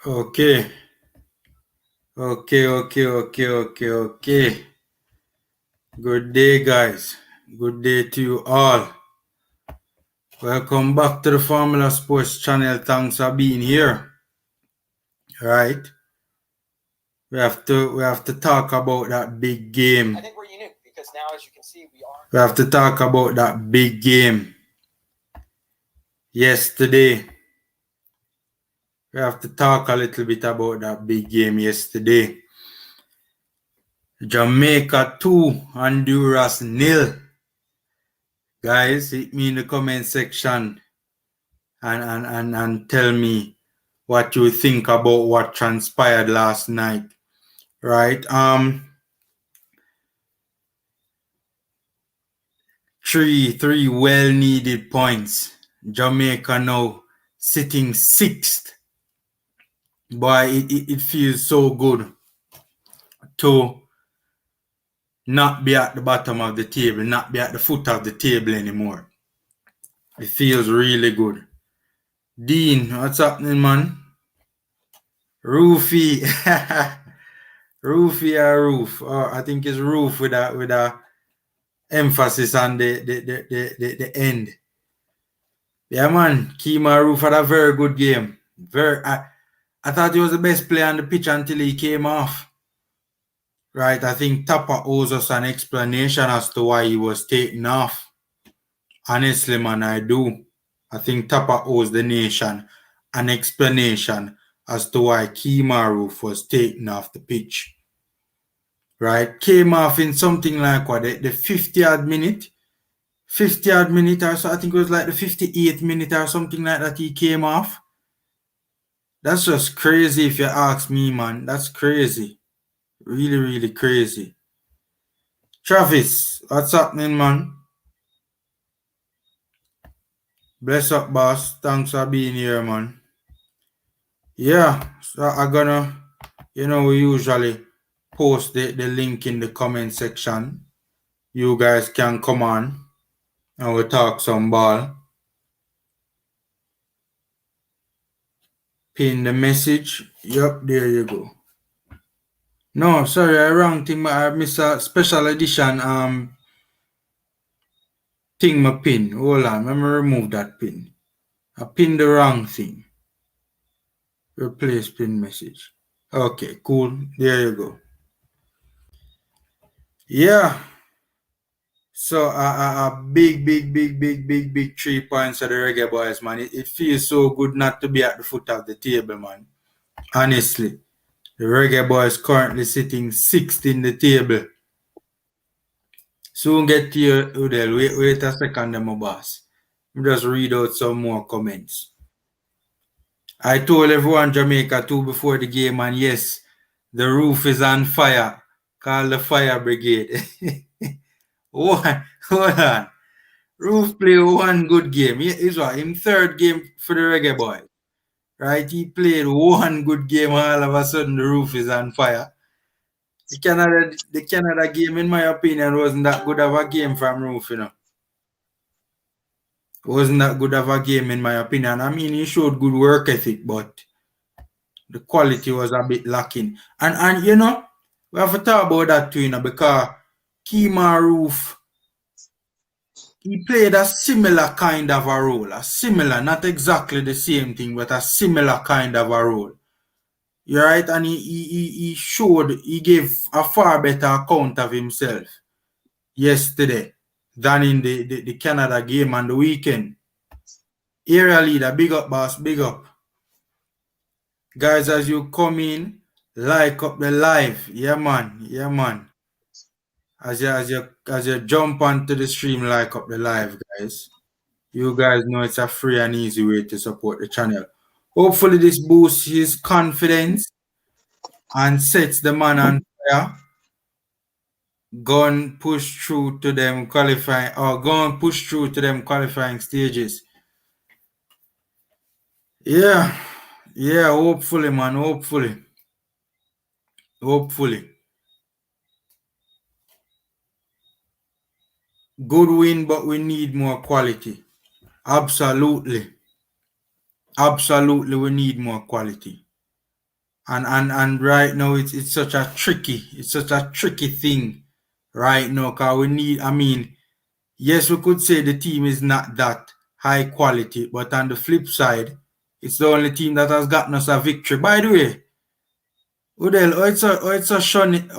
Okay. Okay. Good day, guys. Good day to you all. Welcome back to the Formula Sports channel. Thanks for being here. Right? We have to talk about that big game. I think we're unique because now, as you can see, we have to talk about that big game yesterday. We have to talk a little bit about that big game yesterday. Jamaica 2, Honduras 0. Guys, hit me in the comment section and tell me what you think about what transpired last night. Right? Three well-needed points. Jamaica now sitting 6th. Boy, it feels so good to not be at the bottom of the table, not be at the foot of the table anymore. It feels really good. Dean, what's happening, man? Roofy. Roofy or Roof. I think it's Roof with a emphasis on the end. Yeah, man. Kima Roof had a very good game. I thought he was the best player on the pitch until he came off. Right, I think Tappa owes us an explanation as to why he was taken off. Honestly, man, I do. I think Tappa owes the nation an explanation as to why Kima Roof was taken off the pitch. Right, came off in something like what, the 50th minute? 50th minute or so, I think it was like the 58th minute or something like that he came off. That's just crazy if you ask me, man. That's crazy. Really, really crazy. Travis, what's happening, man? Bless up, boss. Thanks for being here, man. Yeah, so I'm gonna, we usually post the link in the comment section. You guys can come on and we'll talk some ball. Pin the message. Yep, there you go. No, sorry, I wrong thing. I missed a special edition thing my pin. Hold on, let me remove that pin. I pinned the wrong thing. Replace pin message. Okay, cool. There you go. Yeah. So a big 3 points of the Reggae Boys, man. It feels so good not to be at the foot of the table, man. Honestly. The Reggae Boys currently sitting 6th in the table. Soon get to you, Udell. Wait a second, my boss. Let me just read out some more comments. I told everyone Jamaica 2 before the game, and yes, the roof is on fire. Call the fire brigade. Hold on. Roof played one good game. He's what? In third game for the Reggae Boys. Right? He played one good game, all of a sudden the roof is on fire. The Canada game, in my opinion, wasn't that good of a game from Roof, Wasn't that good of a game, in my opinion. I mean, he showed good work ethic, but the quality was a bit lacking. And we have to talk about that too, because Kima Roof, he played a similar kind of a role. Not exactly the same thing, but a similar kind of a role. You're right, and he gave a far better account of himself yesterday than in the Canada game on the weekend. Area leader, big up, boss, big up. Guys, as you come in, like up the live. Yeah, man. As you jump onto the stream, like up the live, guys. You guys know it's a free and easy way to support the channel. Hopefully this boosts his confidence and sets the man on fire. Go and push through to them qualifying, or go and push through to them qualifying stages. Yeah, hopefully, man, hopefully. Good win, but we need more quality. Absolutely, we need more quality. And right now it's such a tricky thing right now, because we need, I mean, yes, we could say the team is not that high quality, but on the flip side, it's the only team that has gotten us a victory. By the way, Udel, it's a Shoni,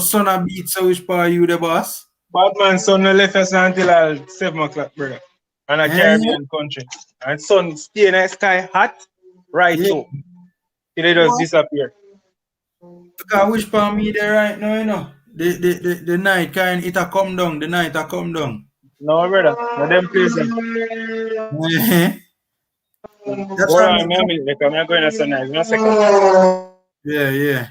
son a beat, so which part you the boss? Batman son no left us until 7 o'clock, brother. And a Eh? Caribbean country. And sun stay in the sky hot right Yeah. through. Till it just What? disappear. Because which part me there right now, you know? The night kind it a come down, the night a come down. No, brother. No them places. Eh? That's Hold what I on, mean. a minute, because I'm going to sunrise. No second. Yeah.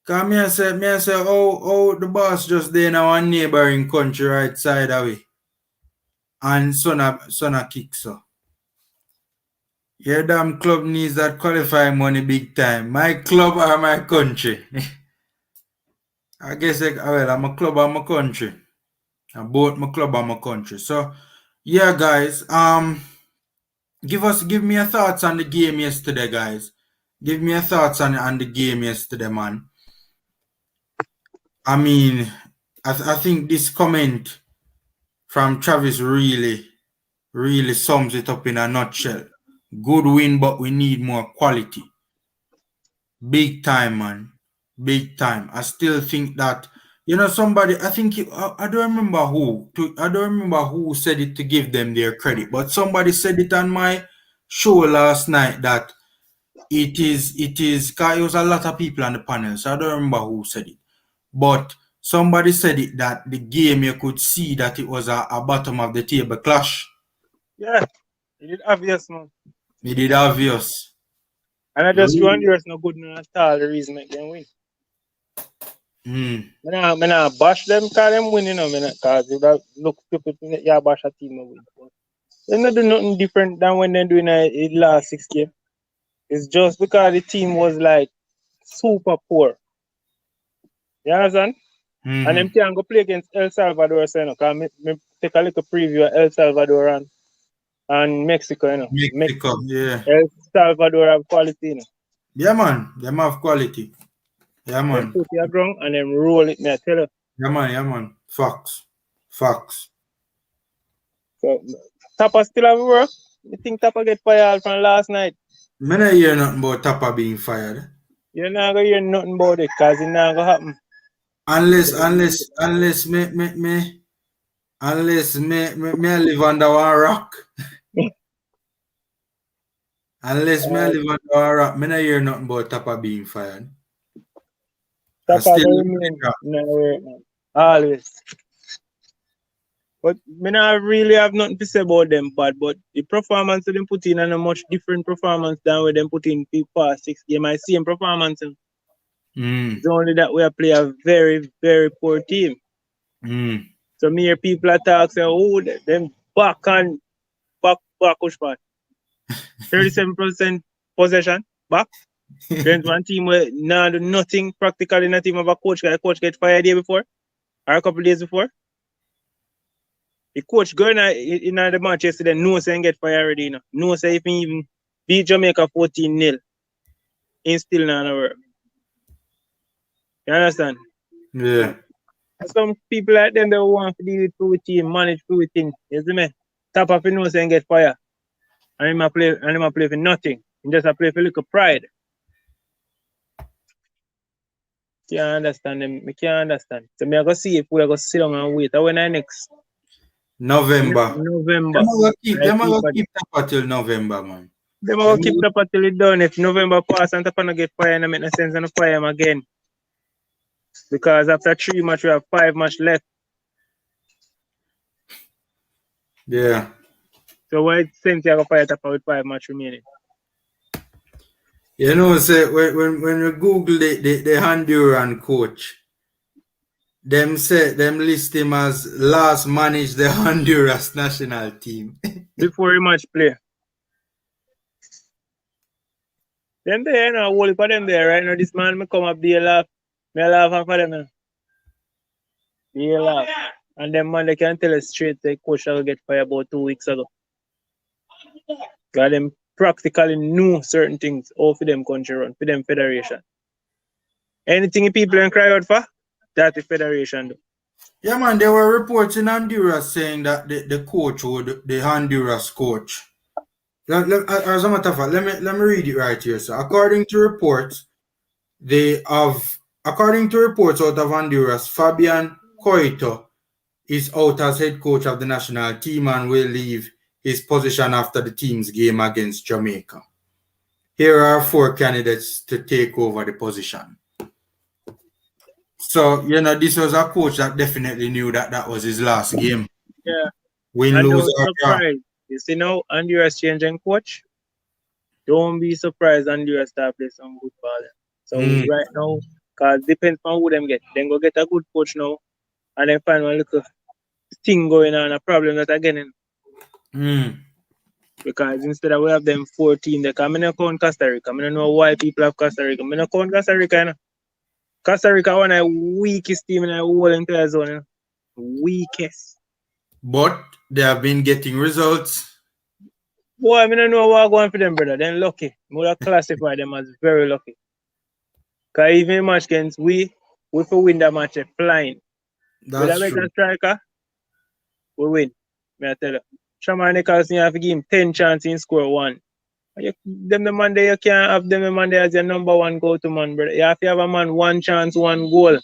Cause me I say, oh, the boss just there in our neighboring country right side away. And son a kick so. Your damn club needs that qualifying money big time. My club or my country? I guess well, I'm a club or my country. I'm both my club and my country. So yeah, guys. Give me your thoughts on the game yesterday, guys. Give me your thoughts on the game yesterday, man. I mean, I think this comment from Travis really sums it up in a nutshell. Good win, but we need more quality. Big time, man. Big time. I still think that, somebody, I think, I don't remember who, said it to give them their credit, but somebody said it on my show last night that it is, because it was a lot of people on the panel, so I don't remember who said it. But somebody said it that the game, you could see that it was a bottom of the table clash. Yeah. It is obvious, man. It is obvious. And I just Really? Honduras no good enough at all the reason make them win. Hmm. I bash them because them win, because if I look stupid, yeah, bash a team and win. But they not do nothing different than when they're doing it last 6 games. It's just because the team was like super poor. You understand? And them can't go play against El Salvador, so, because me take a little preview of El Salvador and Mexico, Mexico, yeah. El Salvador have quality, Yeah, man. Them have quality. Yeah, Them man. put your ground and them roll it, me I tell you. Yeah, man. Facts. So, Tappa still have work. You think Tappa get fired from last night? Me not hear nothing about Tappa being fired. You're not going to hear nothing about it because it not going to happen. Unless me I live under one rock. Unless me I live under one rock, me not hear nothing about Tappa being fired. I Tappa still going remain nowhere, man. Always. But me not really have nothing to say about them, but the performance that them put in and a much different performance than what them put in the past 6 games. I see them performance. It's only that we play a very, very poor team. So me hear people attack say, oh, them back push back. 37% possession back. Against one team where now do nothing, practically not even have a coach. The coach get fired day before or a couple days before. The coach going in the match yesterday, no say get fired already. No say if he even beat Jamaica 14-0, he still not work. You understand? Yeah. Some people like them, they want to deal with fluid team, manage fluid thing. You see me? Top of no say get fired. And him a play for nothing. He just a play for little pride. Can't understand them. I can't understand. So me I go see if we are going to sit down and wait. When I next November. November. Them are gonna keep Tappa till November, man. Them will keep Tappa till it done. If November pass and Tappa no get fired, it make no sense to fire him again. Because after 3 matches, we have 5 matches left. Yeah. So what sense you have to fire Tappa with 5 matches remaining? You know, say when you Google the Honduran coach, them list him as last managed the Honduras national team. Before a match play. Them there, whole for them there right now. This man me come up be a laugh. Me a laugh for them. Be a laugh. And them man they can tell us straight the coach will get fired about 2 weeks ago. Got them practically know certain things all for them country run, for them federation. Anything people can cry out for, that the federation do. Yeah, man, there were reports in Honduras saying that the coach the Honduras coach. As a matter of fact, let me read it right here. So according to reports out of Honduras, Fabian Coito is out as head coach of the national team and will leave his position after the team's game against Jamaica. Here are 4 candidates to take over the position. So, this was a coach that definitely knew that was his last game. Yeah. Win, and lose, don't or draw. surprise. You see now, Honduras changing coach. Don't be surprised Honduras start play some good ball. So right now, because depends on who them get. Then go get a good coach now, and then find one little thing going on, a problem that again. Because instead of we have them 14, they come in and count Costa Rica. I don't know why people have Costa Rica. I don't count Costa Rica. You know? Costa Rica one of the weakest team in the whole entire zone. You know? Weakest. But they have been getting results. Boy, I don't know what going for them, brother. They're lucky. I would classify them as very lucky. Because even match against we if we win that match, they're flying. That's with a true. Striker, we win. May I tell you. Shaman Nichols, you have to give him 10 chances in score 1. Them the man there, you can't have them the man there as your number 1 go-to man, brother. You have to have a man 1 chance, 1 goal.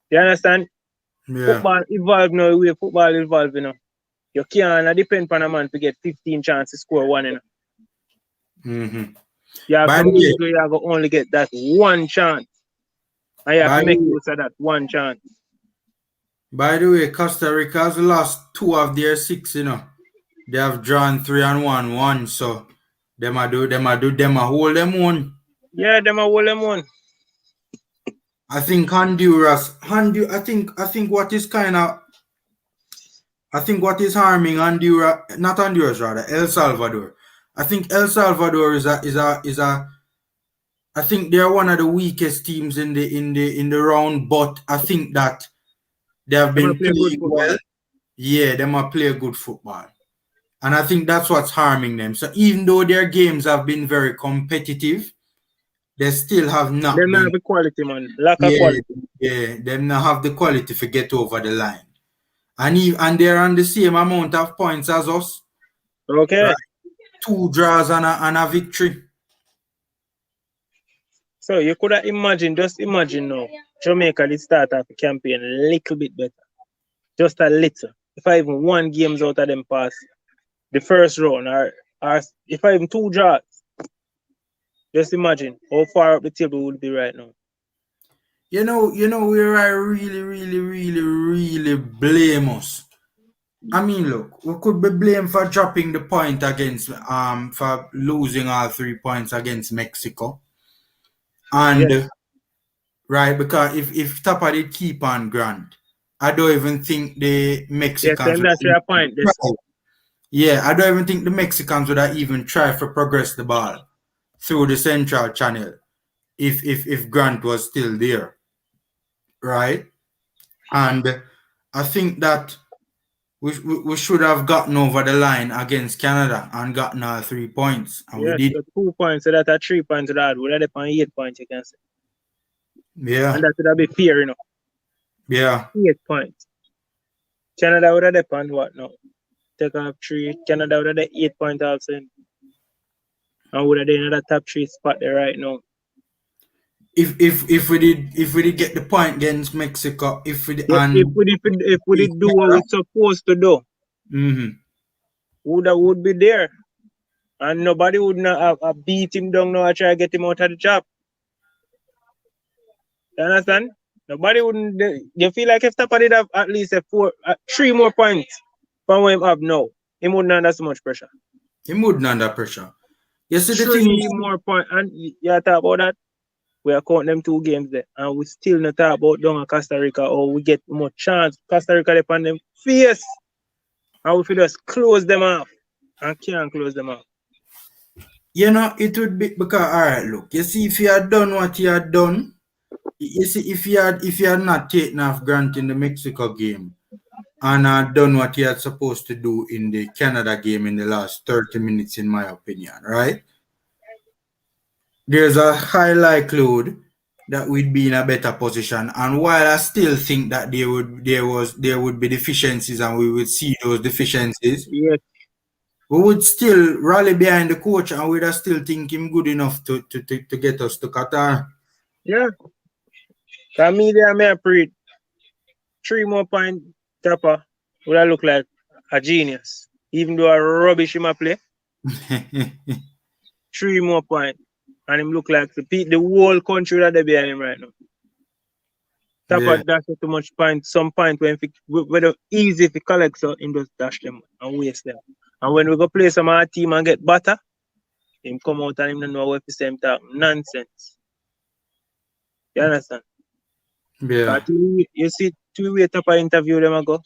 You understand? Yeah. Football evolve now, the way football evolve, you know. You can't depend on a man to get 15 chances to score 1, you know. You have some games where you have to only get that 1 chance. And you have to make use of that 1 chance. By the way, Costa Rica has lost 2 of their 6, you know. They have drawn 3 and 1, so them a hold them on. Yeah, them a hold them on. I think Honduras, I think what is harming Honduras, not Honduras rather, El Salvador. I think El Salvador is a I think they're one of the weakest teams in the round, but I think that they have been playing well. Yeah, they might play good football. And I think that's what's harming them. So even though their games have been very competitive, they still have not been... They have the quality, man. Lack of quality. Yeah, they not have the quality to get over the line. And they're on the same amount of points as us. Okay. Right? 2 draws and a victory. So you could have just imagine now, Jamaica did start off the campaign a little bit better. Just a little. If I even 1 games out of them pass the first round, or if I even 2 draws, just imagine how far up the table would be right now. You know where I really blame us. I mean, look, we could be blamed for dropping the point against for losing all 3 points against Mexico. And right, because if Tappa did keep on Grant, I don't even think the Mexicans that's your point. Yeah, I don't even think the Mexicans would have even tried to progress the ball through the central channel if Grant was still there. Right? And I think that we should have gotten over the line against Canada and gotten our 3 points. And we did. So 2 points, so that 3 points that would have been 8 points against it. Yeah. And that would have been fair, you know. Yeah. 8 points. Canada would have depend what now? Take off 3. Canada would have 8 points also. And would have been another top 3 spot there right now. If we did get the point against Mexico, if we did do what we're supposed to do, would be there, and nobody would not have beat him down now and try to get him out of the job. You understand? Nobody wouldn't. You feel like if Tappa did have at least 3 more points from what him have now, he wouldn't under so much pressure. He wouldn't under pressure. You see, the 3 more points, and you talk about that. We are counting them 2 games there, and we still not talk about down at Costa Rica, or we get more chance. Costa Rica upon them face, and we just close them off, and can't close them off. You know, it would be because alright, look, you see, if you had done what you had done, you see, if you had not taken off Grant in the Mexico game, and done what he had supposed to do in the Canada game in the last 30 minutes, in my opinion, right? There's a high likelihood that we'd be in a better position. And while I still think that there would be deficiencies and we would see those deficiencies, Yes. we would still rally behind the coach and we'd still think him good enough to get us to Qatar. Yeah. For me, there may pre 3 more points. Tappa would I look like a genius. Even though I rubbish in my play, 3 more points. And him look like the whole country that they behind him right now. Tappa dash too much point, some point when whether easy if he collect, so him just dash them and waste them. And when we go play some other team and get better, him come out and him don't know what to say, him talk nonsense. You understand? Yeah. You see 2 way Tappa interview them ago.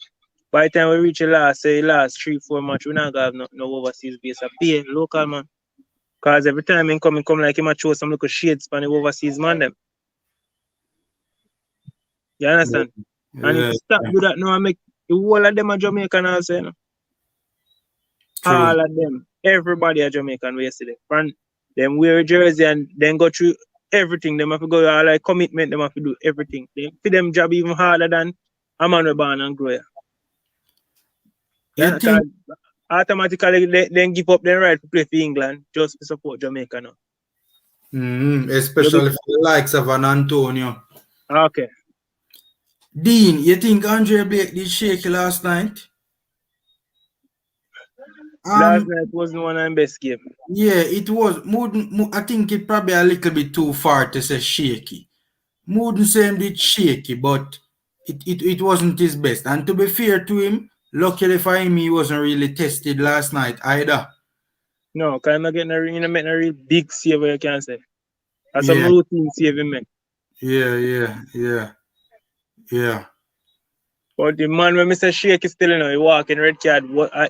By the time we reach the last 3-4 match, we not gonna have no overseas base. I pay local man. Cause every time him come like him a show some little shades for the overseas man them. You understand? Yeah. And if you stop do that now, I make the whole of them are Jamaican also, you know. True. All of them. Everybody are Jamaican yesterday. From them wear a jersey and then go through everything. Them have to go all like commitment, them have to do everything. They for them job even harder than a man who born and grow. You think Automatically they give up their right to play for England just to support Jamaica now. especially for the likes of an Antonio. Okay. Dean, you think Andre Blake did shaky last night? Last night wasn't one of the best game. Yeah, it was. I think it probably a little bit too far to say shaky. Wouldn't say him did shaky, but it wasn't his best. And to be fair to him, luckily for him, he wasn't really tested last night either. No, because I'm not getting make a real big save, you can say. That's some routine save him make. Yeah. But the man when Mr. Shaky still, you know, he walking red card,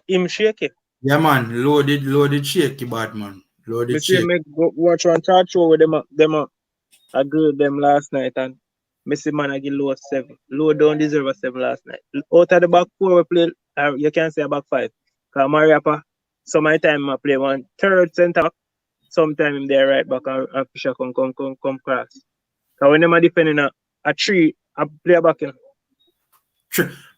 him shaky. Yeah, man, loaded shaky, bad man. Loaded shaky. Make watch one chat show with them agree with them last night and Messi man I give low 7. Low don't deserve a 7 last night. Out of the back 4 we play, you can say a back 5. Because Mariapa, some of the time I play one third centre back, sometime him there right back and Fisher come cross. Because when them are defending a 3, I play back, you know.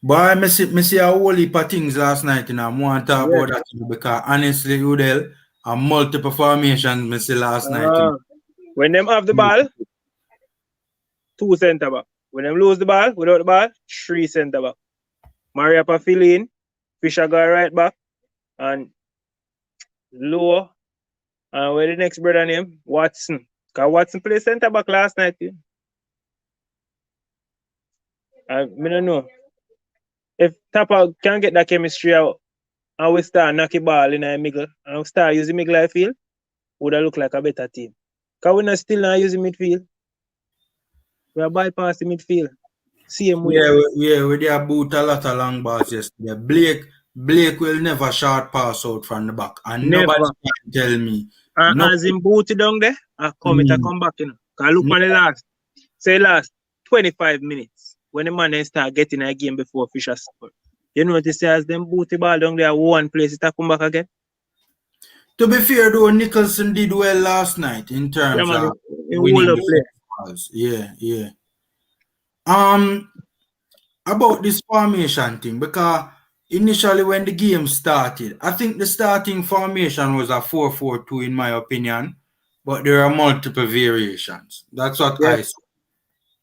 Boy, I see a whole heap of things last night, you know. I want to talk about that because honestly, Udell, a multiple formations I see last night. You know. When them have the ball, 2 centre back. When them lose the ball, without the ball, 3 centre back. Mariapa fill in, Fisher go right back, and Low, and where the next brother name? Watson. Because Watson played centre back last night. I don't know. If Tappa can get that chemistry out and we start knocking ball in the middle and we start using middle field, would have look like a better team. Because we're not still not using midfield. We are bypassing midfield. Same way. Yeah, we did boot a lot of long balls yesterday. Blake will never short pass out from the back. And nobody can tell me. And as him booted down there, I come back, you know. Because look on the last 25 minutes. When the man then start getting a game before Fisher score. You know what they say as them boot the ball down there one place, it come back again? To be fair though, Nicholson did well last night in terms of winning the balls. Yeah. About this formation thing, because initially when the game started, I think the starting formation was a 4-4-2 in my opinion, but there are multiple variations. That's what I saw.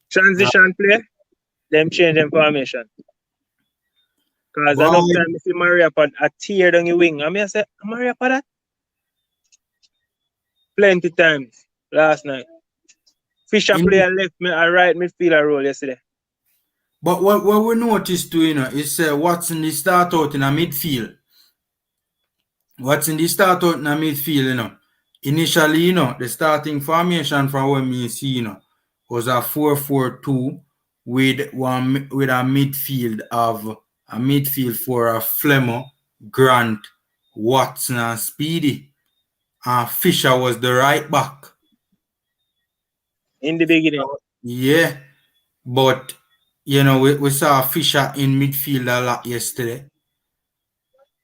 Transition play, them change them formation. Because enough time I see Mariapa a tear down the wing. I mean I say, Mariapa that? Plenty times last night. Fisher play a left a right midfielder role yesterday. But what we noticed too, you know, is Watson the start out in a midfield. You know. Initially, you know, the starting formation from what me see, you know, was a 4-4-2 with a midfield for a Flemo, Grant, Watson, and Speedy. And Fisher was the right back. In the beginning. Yeah. But You know, we saw Fisher in midfield a lot yesterday.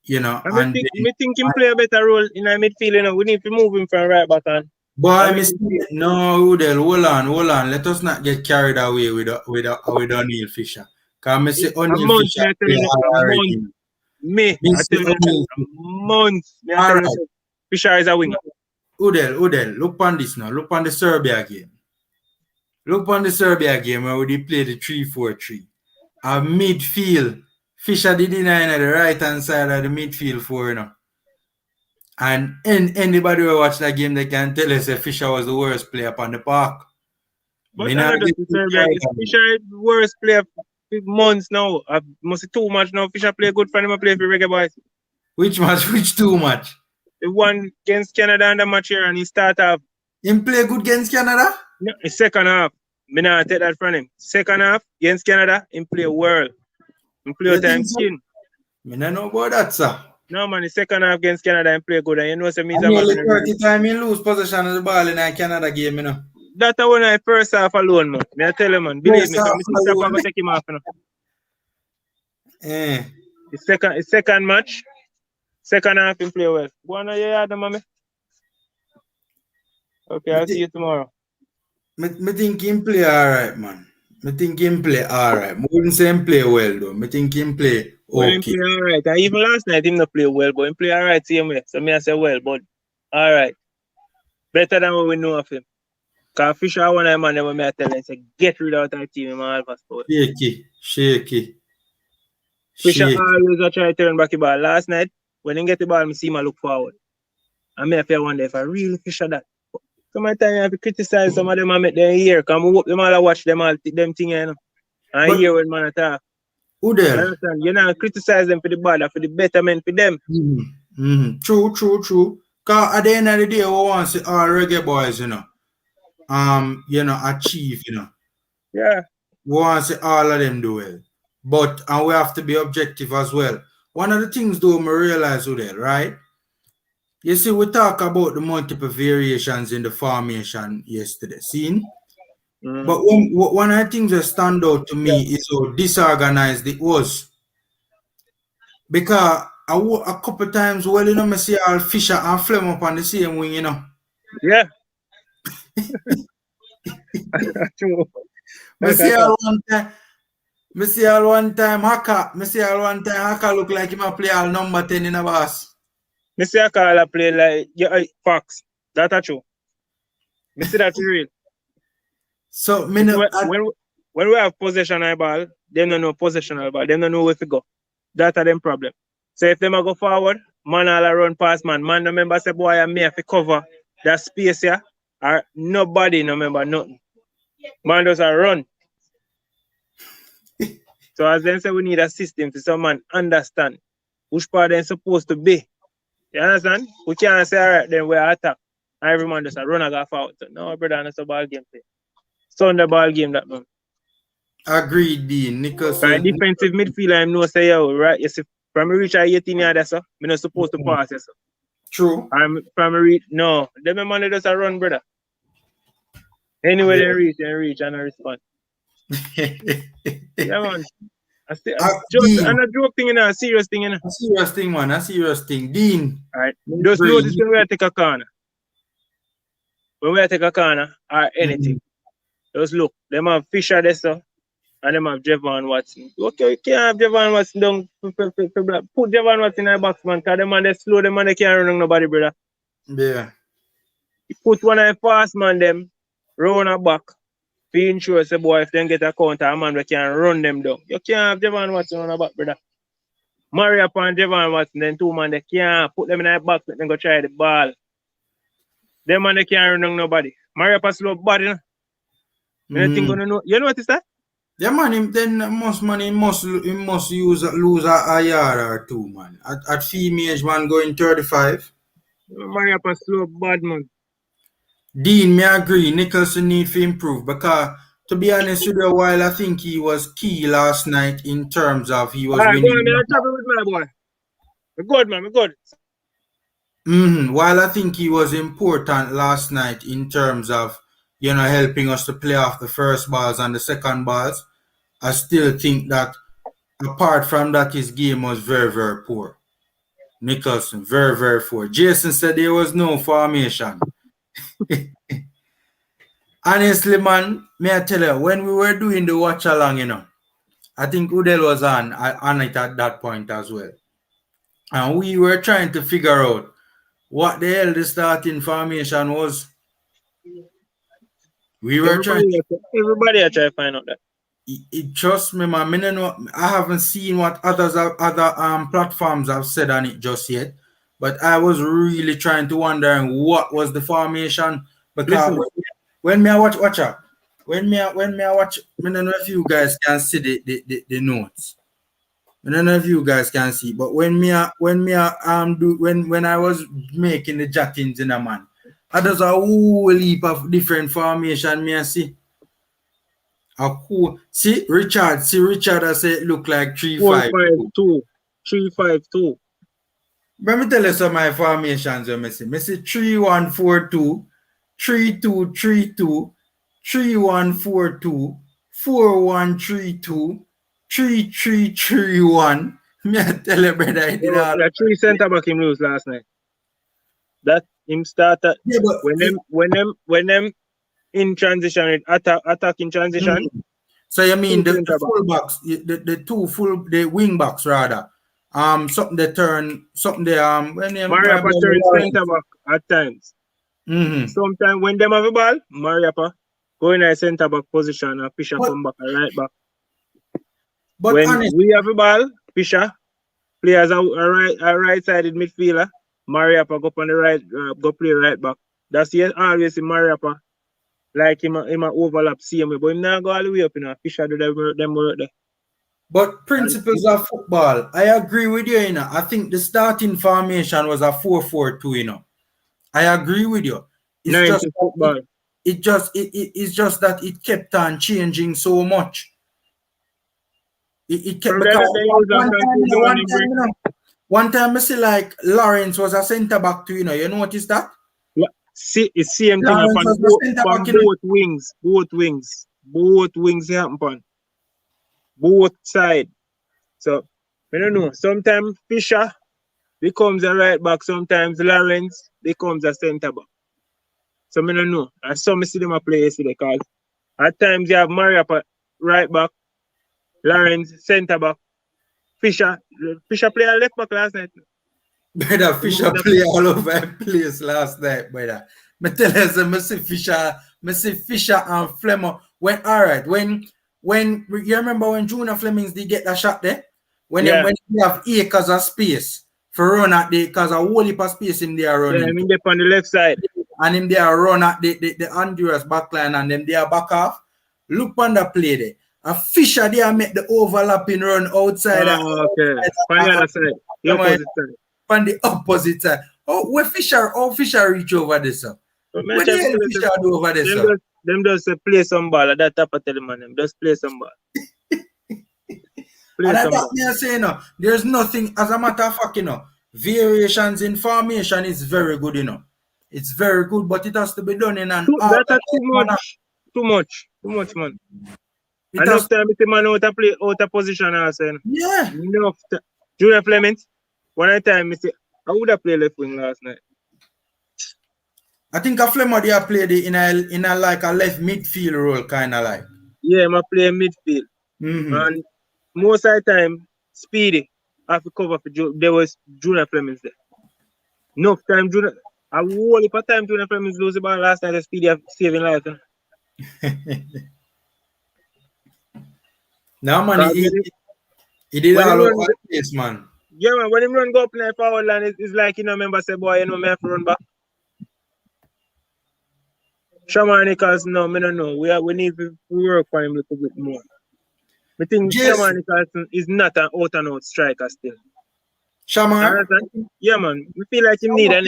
You know, I think him play a better role in our midfield. You know, we need to move him from right back on. Boy, no, Udell, hold on. Let us not get carried away with O'Neal Fisher. Because I say O'Neal Fisher play already. I tell you, months. I tell you, Fisher is a winger. Udell, look on this now. Look on the Serbia game. Look on the Serbia game where we play the 3-4-3. A midfield. Fisher did in the right hand side of the midfield for, you know. And anybody who watch that game, they can tell us that Fisher was the worst player upon the park. But Fisher is the worst player for months now. I must say too much now. Fisher play good for him. I play for Reggae Boys. Which match? Which too much? The one against Canada and the match here, and he start off. Him play good against Canada? No, the second half. Me not take that from him. Second half against Canada, him play world. Him play out time skin. Me don't know about that, sir. No man, the second half against Canada and play good. And you know some means nearly 30 times he lose possession of the ball in a Canada game, you know. That's when I first half alone, man. Me I tell you, man. Believe me, because Mr. Tappa go take him off, you know. The second match, second half him play well. Go on, yeah, mommy. Okay, I'll see you tomorrow. Me think him play alright, man. Me think him play alright. I wouldn't say him play well though. Me think him play okay. Well, him play alright. And even last night him not play well, but him play alright same way. So me I say well, but alright. Better than what we know of him. Because Fisher one of man when me I tell him say get rid of that team in my Alpha Sport. Shaky. Fisher always a try to turn back the ball. Last night, when he get the ball, me see him look forward. And me I feel wonder if I really Fisher that. Sometimes you have to criticize some of them and make them hear. Because I hope them all watch them all them things, you know. And hear when man attack. Udell. You know, criticize them for the bad, for the betterment for them. True. Because at the end of the day, we want to see all Reggae Boys, you know. Achieve, you know. Yeah. We want to see all of them do well. And we have to be objective as well. One of the things though, I realize, Udell, right? You see, we talk about the multiple variations in the formation yesterday, seen? But one of the things that stand out to me is how disorganized it was. Because a couple times, you know, I see all Fisher and Flem up on the same wing, you know. Yeah. I see all one time Haka look like him a play all number 10 in a boss. I see Haka play like Fox. That's true. I see that real. So when we have possession of the ball, they don't know possession of the ball. They don't know where to go. That's them problem. So if they go forward, man all run past man. Man no remember say boy I may have to cover that space here. Or nobody no remember nothing. Man does a run. So as then say we need a system for someone understand which part they're supposed to be. You understand? We can't say alright then we attack. And every man just a run and go forward. So, no brother, that's a ball game play. Sunday ball game that man. Agreed, Dean. Nicholson. Defensive midfielder, I know say yo, right? You see, from reach 18 yards, so I'm not supposed to pass, so. True. I'm from reach, no. Them man just a run, brother. Anyway, they reach and I respond. Yeah, man. And a joke thing, a serious thing, A serious thing, man. A serious thing. Dean. All right. Just notice when we take a corner. When we take a corner or anything, just look. Them have Fisher there, so, and them have Javon Watson. Okay, you can't have Javon Watson down. Put Javon Watson in the box, man, because them man they slow, them man they can't run on nobody, brother. Yeah. You put one of the fast man, them, round a back. Being sure, say, boy, if they get a counter, a man, we can run them down. You can't have Javon Watson on the back, brother. Marry upon Javon Watson, then two man, they can't put them in the box, let them go try the ball. Them man, they can't run on nobody. Marry up a slow body, you know? Anything gonna know? You notice that? Yeah, man, he must lose a yard or two, man. At female, man, going 35. Marry up a slow bad, man. Dean, me agree. Nicholson need to improve because, to be honest with you, while I think he was key last night in terms of he was winning. Go on, I'm traveling with my boy. I'm good, man. I'm good. While I think he was important last night in terms of, you know, helping us to play off the first balls and the second balls, I still think that apart from that, his game was very, very poor. Nicholson, very, very poor. Jason said there was no formation. Honestly, man, may I tell you, when we were doing the watch along, I think Udell was on it at that point as well. And we were trying to figure out what the hell the starting formation was. We were trying to... Everybody are trying to find out that. Trust me, man. I haven't seen what other platforms have said on it just yet. But I was really trying to wonder what was the formation. Because when me I watch when me I watch, I don't know if you guys can see the notes. I don't know if you guys can see, but when I was making the jottings in a man, there's a whole heap of different formation me I see. A cool see Richard I say it look like 3-5-2. 3-5-2. Let me tell you some of my formations I see. I see 3-1-4-2, 3-2-3-2, 3-1-4-2, 4-1-3-2, 3-3-3-1. Me I tell you, brother, I did all. The 3 centre back him lose last night. That him started when them in transition, attack in transition. So you mean the full backs, the wing backs rather. Something they turn, something they when Mariappa turn centre back at times. Sometimes when them have a ball, Mariappa go in a centre back position and Fisher come back a right back. But when we have a ball, Fisher play as a right-sided midfielder. Mariappa go up on the right, go play right back. That's always in Mariappa. Like him overlap same way, but him not go all the way up, Fisher do them work there. But principles of football, I agree with you, I think the starting formation was a 4-4-2, I agree with you. It's just football. It's just that it kept on changing so much. It kept one time I see like Lawrence was a centre back too, you notice that? See, it's same thing upon both wings. Both wings happen on both sides. So I don't know. Sometimes Fisher becomes a right back, sometimes Lawrence becomes a centre back. So I don't know. And some see them play yesterday because at times you have Mariappa right back, Lawrence centre back, Fisher play a left back last night. Brother, Fisher play all over the place last night, brother. I tell you, I see Fisher and Fleming. When you remember when Junior Flemings did get that shot there? When they have acres of space for run at the because a whole heap of space in there running. Yeah, I mean they're on the left side. And him there run at the Honduras backline and them there back off. Look on the play there. A Fisher there make the overlapping run outside. Okay. On the other side. The opposite side. On the opposite side. Oh, Fisher reach over this, sir? What the hell Fisher do over this, sir? Them just play some ball. That Tappa tell man them. Just play some ball. And I thought me say, there's nothing, as a matter of fact, variations in formation is very good, It's very good, but it has to be done in an that's too much, man. Enough time with the man out of position also. Yeah. Enough time. Junior Fleming, one time I would have played left wing last night. I think a Fleming they played in a like a left midfield role, kind of like. Yeah, I play midfield. And most of the time, Speedy have to cover for there was Junior Fleming there. Enough time Junior. A whole heap of time Junior Fleming lose the ball last night. Speedy have saving life. No man, he did all over the place, man. Yeah, man. When him run go up in the forward line, it's like remember say, boy, me have to run back. Shamar Nichols, no, I don't know. We need to work for him a little bit more. I think Shamar Nichols is not an out-and-out striker still. Shamar? Yeah, man. We feel like he need an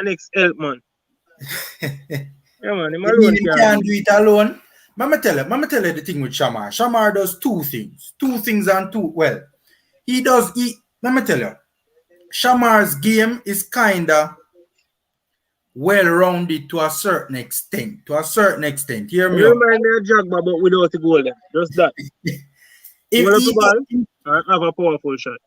next help, man. Yeah, man. He can't do it alone. Mama tell you the thing with Shamar. Shamar does two things. Let me tell you. Shamar's game is kinda well-rounded to a certain extent. Hear me? You remind me of Jagba, but without the goal there. Just that. Hold up the ball and have a powerful shot.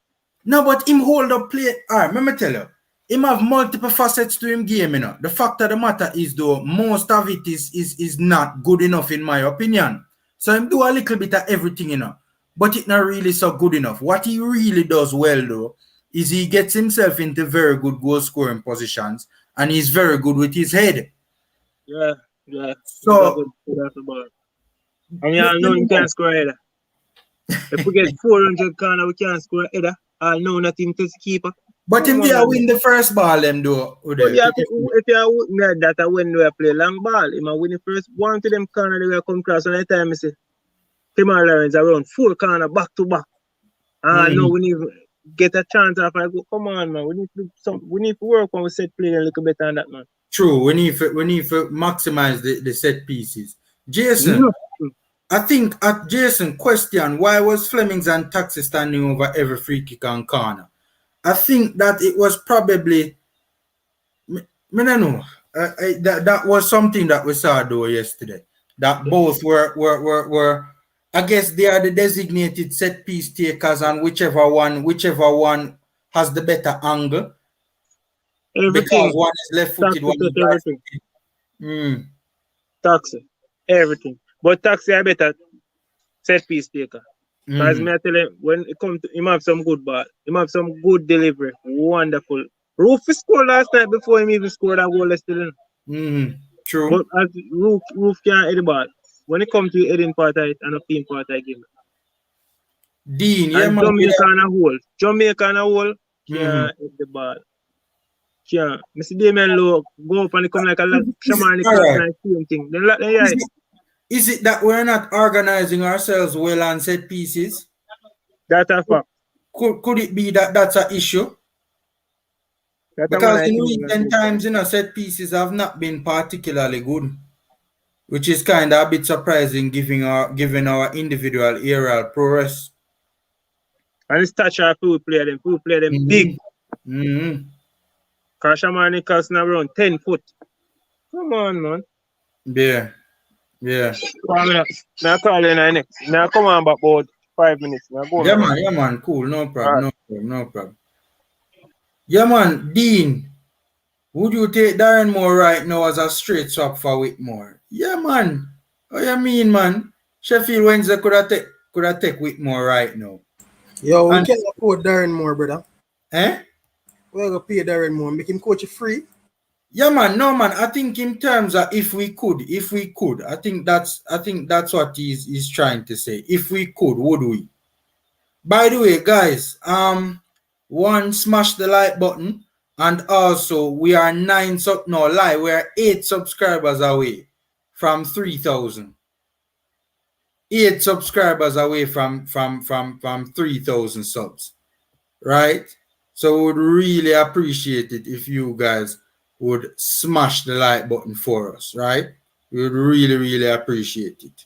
No, but him hold up play. Alright, let me tell you. Him have multiple facets to him game, you know. The fact of the matter is though, most of it is not good enough in my opinion. So him do a little bit of everything, you know. But it's not really so good enough. What he really does well though, is he gets himself into very good goal scoring positions and he's very good with his head. Yeah. So That's the ball. And you know you can't score either. If we get 400 corner, we can't score either. I know nothing to the keeper. but him there win the first ball them though. But yeah, if you win that when we play long ball, he might win the first one to them corner they will come across and the time I say Tim and Lawrence around 4 corner back to back. No, we need to get a chance if I go. Come on, man. We need to work on we set play a little better on that, man. True, we need to maximize the set pieces. Jason, I think Jason question why was Flemings and Taxi standing over every free kick and corner? I think that it was probably I don't know. That was something that we saw though yesterday. That both were I guess they are the designated set piece takers and whichever one has the better angle. Everything. Because one is left footed, one is right footed. Taxi. Everything. But Taxi are better set piece taker. Because me I tell him when it comes to him have some good ball, him have some good delivery. Wonderful. Roof scored last night before him even scored a goal yesterday. True. But as Roof can't hit the ball. When it comes to heading part of it and a team part of the game. Dean, yeah, and man. Jamaica on a hole can't hit the ball. Can't. Mr. Damien Lowe go up and come like a shamanic like same thing. Then is it that we're not organizing ourselves well on set pieces? That's a fact. Could it be that that's an issue? Because in recent times, set pieces have not been particularly good, which is kind of a bit surprising given our individual aerial prowess. And it's touch our food play them big. Because Shamanic is now around 10 foot. Come on, man. Yeah. Now call you next. Now come on back about 5 minutes. Now go yeah, man. Cool. No problem. No problem. Yeah, man. Dean, would you take Darren Moore right now as a straight swap for Whitmore? Yeah, man. What you mean, man? Sheffield Wednesday could have take Whitmore right now. Yo, we can't afford Darren Moore, brother. Eh? We're gonna pay Darren Moore, make him coach free. Yeah, man. No, man. I think in terms of if we could, I think that's what he's trying to say. If we could, would we? By the way, guys, one, smash the like button, and also we are we're 8 subscribers away from 3,000. 8 subscribers away from 3,000 subs, right? So we would really appreciate it if you guys would smash the like button for us, right? We would really, really appreciate it.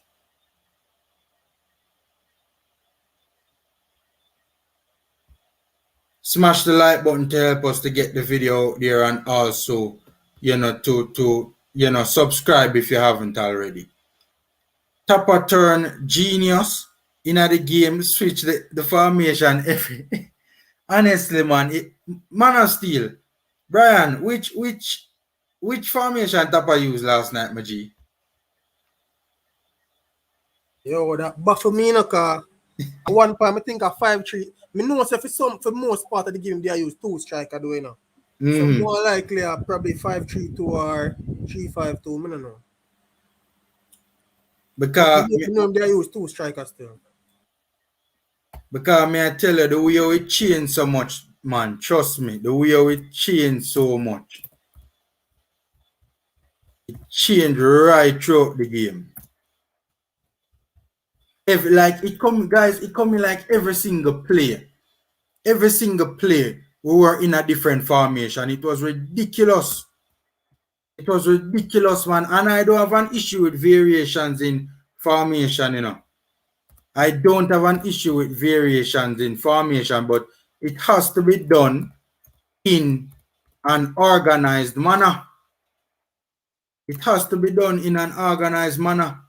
Smash the like button to help us to get the video out there, and also, to subscribe if you haven't already. Tappa turn genius in the game, switch the formation every. Honestly, man, man of steel. Brian, which formation Tappa used last night, Maggie? Yo, that buffer me no car. One time I think a 5-3. Me know for most part of the game they use 2 striker doing now. So more likely probably 5-3-2 or 3-5-2. Me no know. Because me know they use 2 strikers still. Because I tell you, the way it changed so much, man. Trust me, the way it changed so much. It changed right throughout the game. It coming like every single play. Every single play, we were in a different formation. It was ridiculous. It was ridiculous, man. And I don't have an issue with variations in formation, I don't have an issue with variations in formation, but it has to be done in an organized manner. It has to be done in an organized manner.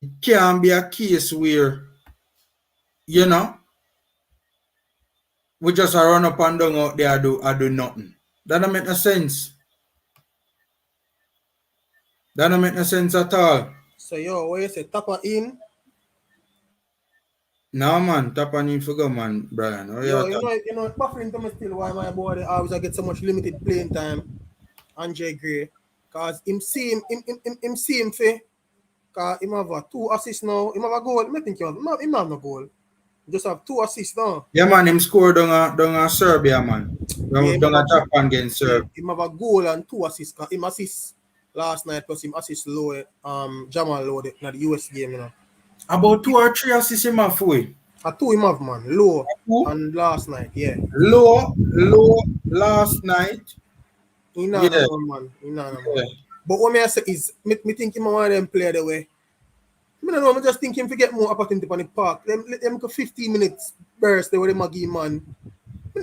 It can't be a case where you know, we just run up and down out there I do nothing. That don't make no sense. That don't make no sense at all. So yo, what you say? Tappa in. No man, Tappa need for go, man, Brian. Oh, Yo, yeah, you know, baffling to me still why my boy always get so much limited playing time. Andre Gray, cause him see him for, cause him have 2 assists now. Him have a goal. I think him have no goal. He just have 2 assists now. yeah, man, him scored down Serbia, man. Yeah, Down a Japan against Serbia. him have a goal and 2 assists. Cause him assist last night plus him assist low Jamal low in the US game, you know. About 2 or 3 assists him have for it. A 2 him have, man, low Who? and last night, yeah. Low last night. He nah Yeah. no man. Yeah. But what I say is, me think him one of them play the way. I don't know, I just think him to get more opportunity on the park. Them 15 minutes burst, they were the Maggie man.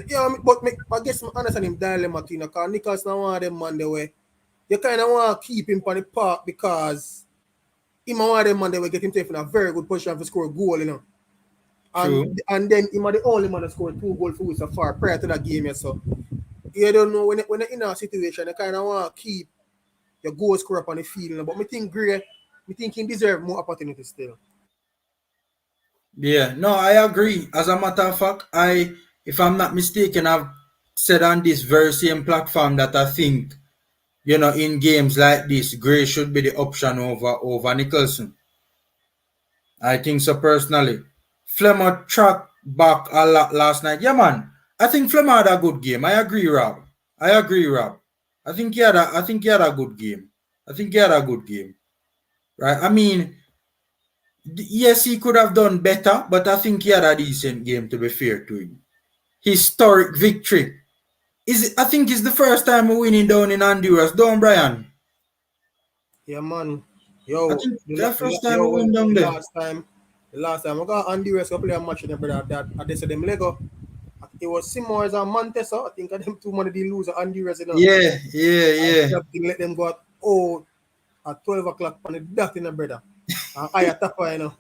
Yeah, but I guess I understand him dilemma, because Nicholas now one of them man the way. You kind of want to keep him on the park because him one of them man they will get him taken a very good position to score a goal, you know. And then him are the only man that scored 2 goals for us so far prior to that game, yeah, so. You don't know when you're in a situation, you kind of want to keep your goal score up on the field. But I think Gray, I think he deserve more opportunity still. Yeah, no, I agree. As a matter of fact, if I'm not mistaken, I've said on this very same platform that I think, you know, in games like this, Gray should be the option over Nicholson. I think so personally. Flemmer tracked back a lot last night. Yeah, man. I think Flemmer had a good game. I agree, Rob. I think he had a good game. Right? I mean, yes, he could have done better, but I think he had a decent game, to be fair to him. Historic victory. I think it's the first time we're winning down in Honduras, don't Brian? Yeah, man. Yo, I think the first time yo, we win down there. The last time I got Honduras to play a match in the brother that they said them Lego. It was Simons and Montesa. I think them 2 money they lose at Honduras, you know. Yeah. Let them go at 12 o'clock on the dot in the brother. I Tappa, you know.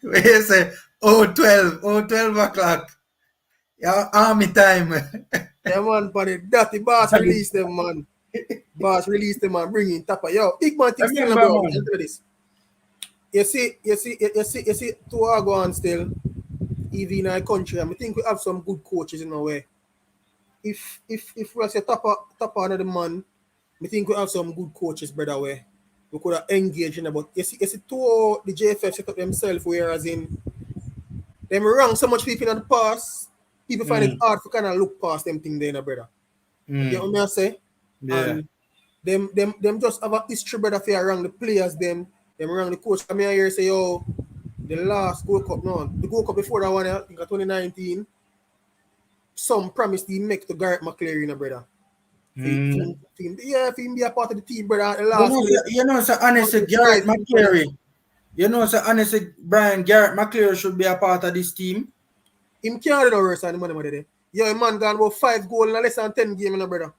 Where you say, 12 o'clock. Yeah, army time. Yeah, man, but the dirty boss release them, man. Boss release them and bring in Tappa. Yo, big man thing still, bro. Listen to this. You see, to go on still, even in our country, I think we have some good coaches in a way. If we say Tappa another man, I think we have some good coaches, brother, way. We could have engaged in about you see to the JFF set up themselves, whereas in them wrong so much people in the past, people find it hard to kind of look past them thing there, brother. You know what I say? Yeah. And them just have a history, brother, for around the players, them around the coach. I mean, I hear say, yo, the last Gold Cup, the Gold Cup before that one, I think 2019, some promise he make to Garrett McCleary, brother. For him be a part of the team, brother. So honestly, Garrett McCleary. Honestly, Brian, Garrett McCleary should be a part of this team. Him can't do no worse than the money there. Yo, man gone about 5 goals in less than 10 games, brother.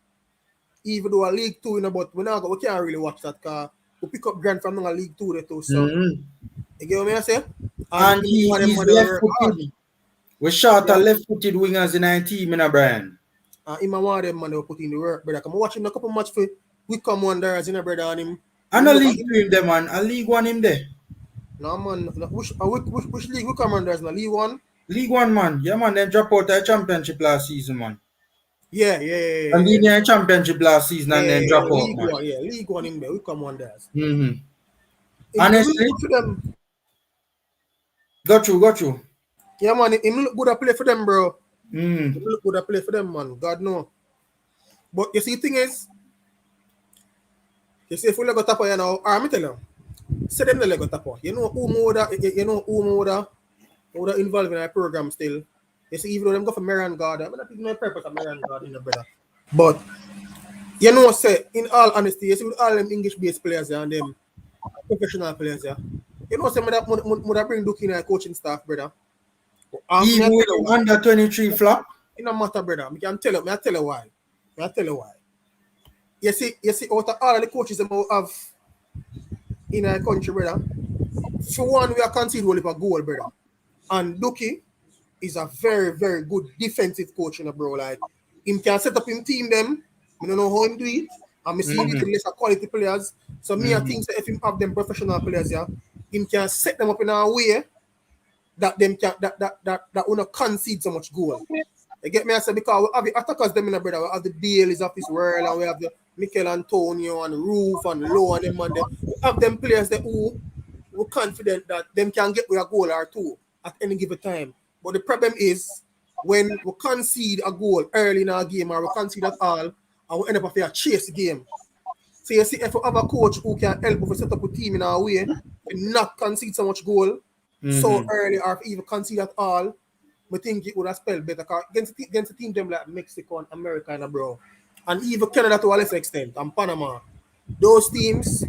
Even though a League 2, but we can't really watch that car. We pick up Grant from a League 2 there too. So you get what I say? And he's left-footed. We short a left-footed wingers in our team, Brian. Him and one of them man they put in the work, brother. Come watch him a couple match for Wickham Wanderers, brother, and him. And a League 2 him there, man. A League 1 him there. No, man. Which league Wickham Wanderers? League 1? League 1, man. Yeah, man. They dropped out the championship last season, man. Yeah. And then championship last season and then drop out, man. League 1 him there. Wickham Wanderers. Honestly. Got you. Yeah, man. Him look good at play for them, bro. Him look good at play for them, man. God no. But you see, the thing is, you see, if we let go Tappa, you know, I'm tell you, say them let go Tappa. You know who more involved in our program still. You see, even though them go for Marian God, I'm not picking my purpose of Marian God, brother. But you know, say in all honesty, you see, with all them English-based players and them professional players, you know, say I bring Duke in our coaching staff, brother. Even with under 23 flop. It no matter, brother. I tell you why. You see, out of all of the coaches that we have in our country, brother, for one, we are conceded only for goal, brother. And Duki is a very, very good defensive coach, bro. Like, him can set up him team them. I don't know how him do it. And I see him with lesser quality players. So me, I think that if him have them professional players, yeah, him can set them up in a way that them can that will not concede so much goal. You get me? I say because we have the attackers them in a brother. We have the Baileys of this world, and we have the Mikel Antonio and Roof and Low and them and them. We have them players that who we're confident that them can get with a goal or two at any given time. But the problem is when we concede a goal early in our game or we concede at all, and we end up with a chase game. So you see, if we have a coach who can help us set up a team in our way, and not concede so much goal so early or even concede at all, I think it would have spelled better. Against a team them like Mexico and America and bro, and even Canada to a lesser extent, and Panama, those teams,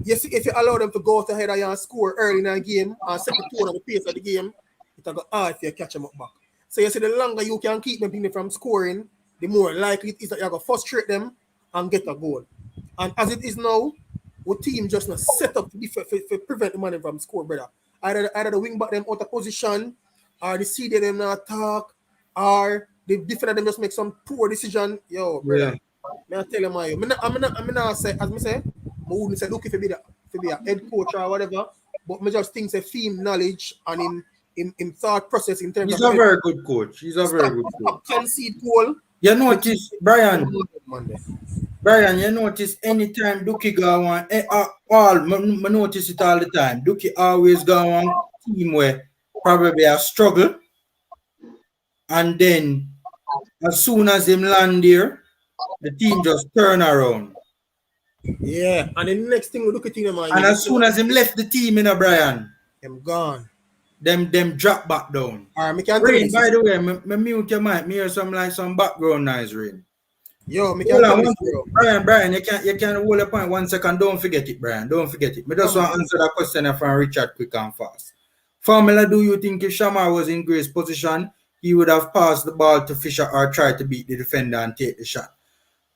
you see, if you allow them to go out ahead of you and score early in a game and set the tone of the pace of the game, it'll go hard if you catch them up back. So you see, the longer you can keep them from scoring, the more likely it is that you're going to frustrate them and get a goal. And as it is now, our team just not set up to prevent the man from score, brother. Either the wing back them out of position, or the CD them not talk, or the defender them just make some poor decision. Yo, brother. Yeah. I tell you, I'm not say, as I say, I wouldn't say look if you be a head coach or whatever, but I just think it's theme knowledge and in thought process in terms He's of a very good coach. He's a very good coach. Concede goal. You notice, Brian, you notice anytime Duki go on, I notice it all the time. Duki always go on team where probably a struggle, and then as soon as him land there, the team just turn around. Yeah, and the next thing we look at him, and as soon as him left the team, Brian, I'm gone. Them drop back down. Rain, by the way, me mute your mic. Me hear some background noise, Rain. Yo, me can't Brian, you can hold a point 1 second. Don't forget it, Brian. Don't forget it. Me just want to answer that question from Richard quick and fast. Formula, do you think if Shamar was in Grace's position, he would have passed the ball to Fisher or tried to beat the defender and take the shot?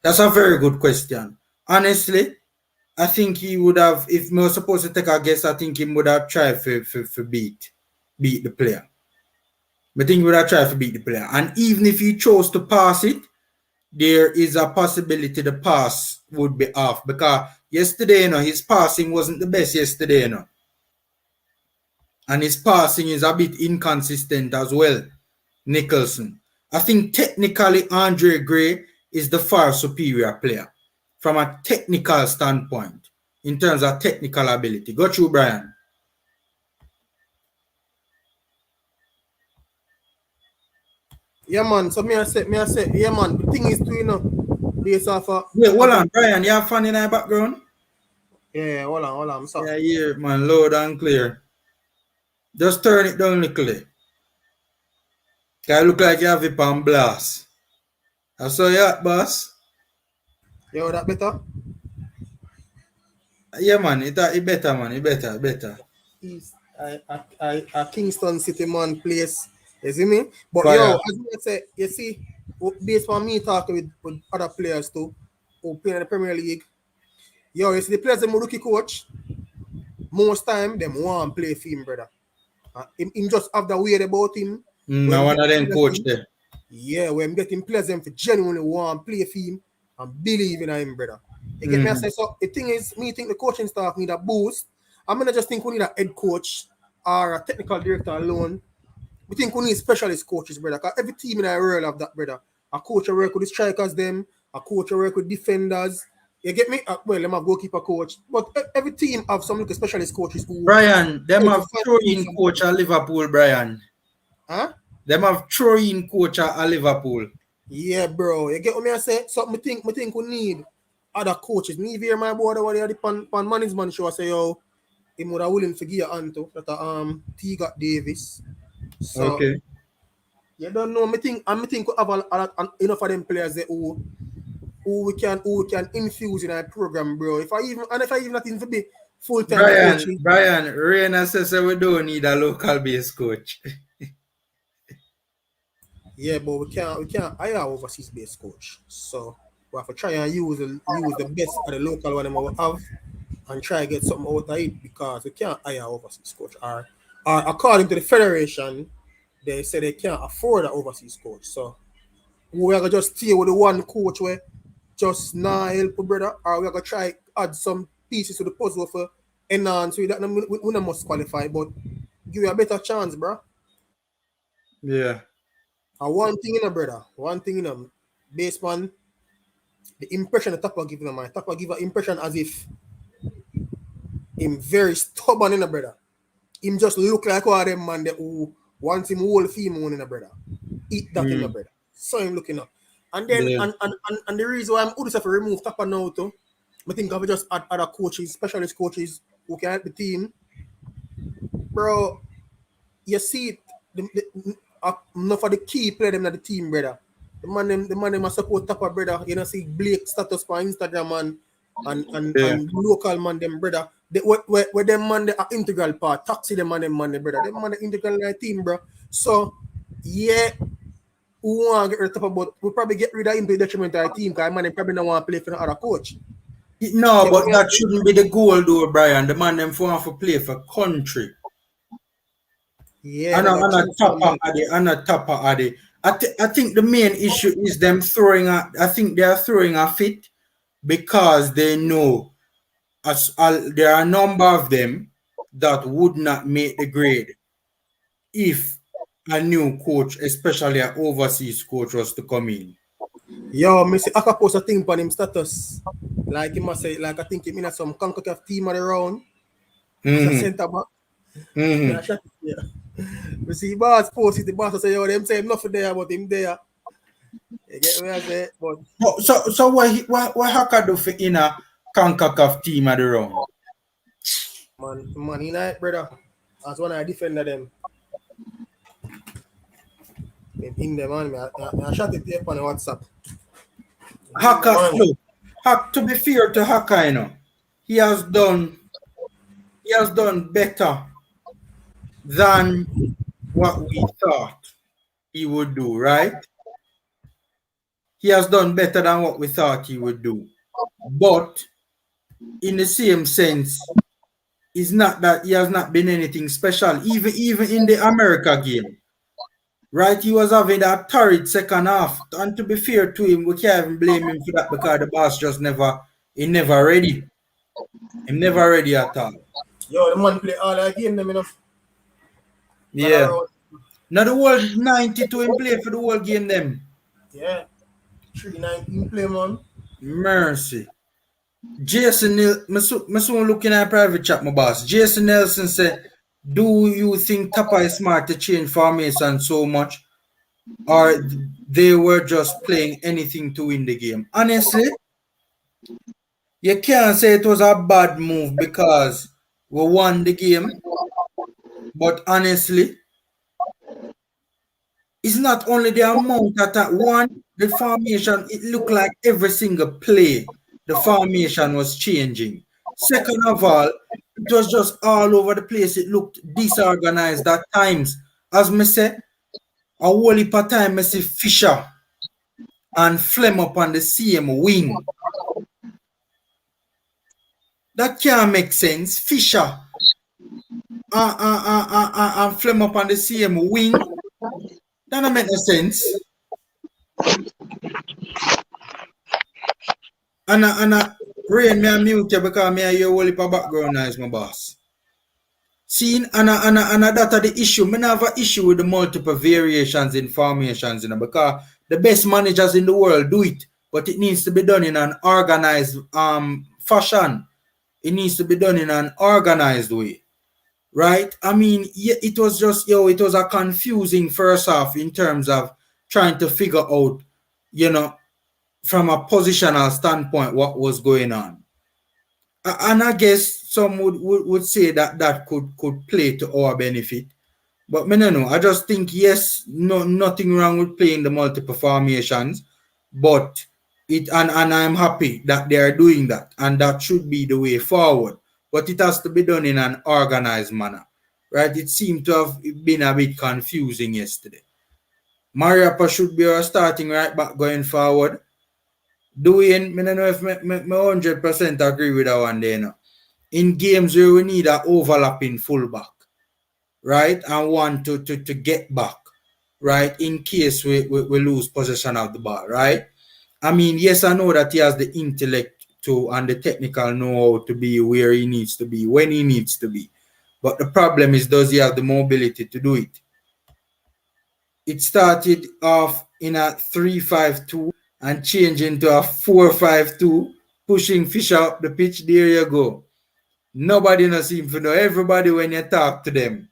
That's a very good question. Honestly, I think he would have, if we were supposed to take a guess, I think he would have tried to beat the player. I think he would have tried to beat the player. And even if he chose to pass it, there is a possibility the pass would be off. Because yesterday, his passing wasn't the best yesterday, And his passing is a bit inconsistent as well, Nicholson. I think technically Andre Gray is the far superior player from a technical standpoint, in terms of technical ability. Go through, Brian. Yeah, man. So me I say, yeah, man. The thing is to, based off of... Wait, hold on, Brian. You have fun in our background? Yeah, hold on. I'm sorry. Yeah, here, man. Loud and clear. Just turn it down a little. Can look like you have it on blast. I saw you at, boss. Yo, that better? Yeah, man. It better, man. It better. A Kingston City, man, place. You see me? But yo, as I say, you see, based on me talking with other players too, who play in the Premier League, yo, you see the players, them rookie coach, most time, them want to play for him, brother. Him just have the weird about him. Now one of them coach there. Yeah, when I'm getting players them for genuinely want to play for him and believe in him, brother. You get me? I say, so the thing is, me think the coaching staff need a boost. I'm gonna just think we need a head coach or a technical director alone. We think we need specialist coaches, brother. Because every team in the world have that, brother. A coach will work with the strikers, them. A coach will work with defenders. You get me? Well, them have goalkeeper coach. But every team have some little specialist coaches. Brian, them have throw-in coach at Liverpool, Brian. Huh? Them have throw-in coach at Liverpool. Yeah, bro. You get what I say? So I think we need other coaches. Me here, my boy, over there, the pan management show, I say, yo, him would have willing to give Anto that T got Davis. So, okay. You don't know. I think we have enough of them players there who we can infuse in our program, bro. If I even not even to be full-time coaching. Brian, Reina says we don't need a local base coach. Yeah, but we can't hire overseas based coach. So we have to try and use the best of the local one we have and try to get something out of it, because we can't hire overseas coach or according to the federation, they say they can't afford an overseas coach. So we are gonna just stay with the one coach where just not help brother, or we are gonna try add some pieces to the puzzle for enhance with that we not must qualify, but give you a better chance, bro. Yeah. And one thing in a brother, one thing in a based on the impression the Tappa give him, man. Tappa give an impression as if him very stubborn in a brother. Him just look like one of them man that who wants him whole female in a brother. Eat that in a brother. So him looking up. And then Yeah. and the reason why I'm good to remove Tappa now too, I think I've just add other coaches, specialist coaches who can help the team. Bro, you see it, enough of the key player them in the team, brother. The man them are support Tappa, brother. You know, see Blake status on Instagram and local man them, brother. Where them man they are integral part, taxi them man them, brother. Them man the integral in the team, bro. So yeah, we want to get rid of Tappa, but we probably get rid of him to the detriment of the team because man they probably don't want to play for the other coach. No, Yeah, but that shouldn't be the goal though, Brian. The man them want to play for country. Yeah, And a Tappa at it. I think the main issue is them throwing I think they are throwing a fit because they know there are a number of them that would not make the grade if a new coach, especially an overseas coach, was to come in. Yo, I see Aka post a thing on him status. Like he must say, like I think him in some CONCACAF team around. As a centre back. Yeah. We see boss post it, the boss say, yo, them say nothing there about him there. You get what I say? But so what Haka do for in a CONCACAF team at the round? Man United, brother. As one I defender them. In the man, I shot it there on the WhatsApp. Haka, look, to be fair to Haka, you know, he has done better than what we thought he would do, right? He has done better than what we thought he would do. But in the same sense, it's not that he has not been anything special. Even in the America game, right? He was having that torrid second half. And to be fair to him, we can't even blame him for that because the boss just never ready. Him never ready at all. Yo, the man play all that game them enough. Yeah. Now the whole 92 him play for the whole game them. Yeah. 3-9 play, man. Mercy. Jason, I'm soon looking at private chat, my boss. Jason Nelson said, do you think Tappa is smart to change formation so much? Or they were just playing anything to win the game? Honestly, you can't say it was a bad move because we won the game. But honestly, it's not only the amount that one, the formation, it looked like every single play, the formation was changing. Second of all, it was just all over the place. It looked disorganized at times. As me say, a whole heap of time I see Fisher and Flem up on the same wing. That can't make sense. Fisher and Flem up on the same wing. That don't make no sense. And Rain, me mute you because me hear whole heap of background noise, my boss. See, and that's the issue. Me have an issue with the multiple variations in formations, you know, because the best managers in the world do it, but it needs to be done in an organized fashion. It needs to be done in an organized way. Right? I mean, yeah, it was just, it was a confusing first half in terms of trying to figure out, you know, from a positional standpoint, what was going on. And I guess some would say that could play to our benefit. But me no. I just think, yes, nothing wrong with playing the multiple formations, but and I'm happy that they are doing that, and that should be the way forward. But it has to be done in an organized manner, right? It seemed to have been a bit confusing yesterday. Mariappa should be our starting right back going forward. Doing, I don't know if I 100% agree with that one there. No. In games where we need an overlapping fullback, right, and one to get back, right, in case we lose possession of the ball, right? I mean, yes, I know that he has the intellect to and the technical know-how to be where he needs to be, when he needs to be. But the problem is, does he have the mobility to do it? It started off in a 3-5-2 and changed into a 4-5-2, pushing Fisher up the pitch. There you go. Nobody no seem to know. Everybody, when you talk to them,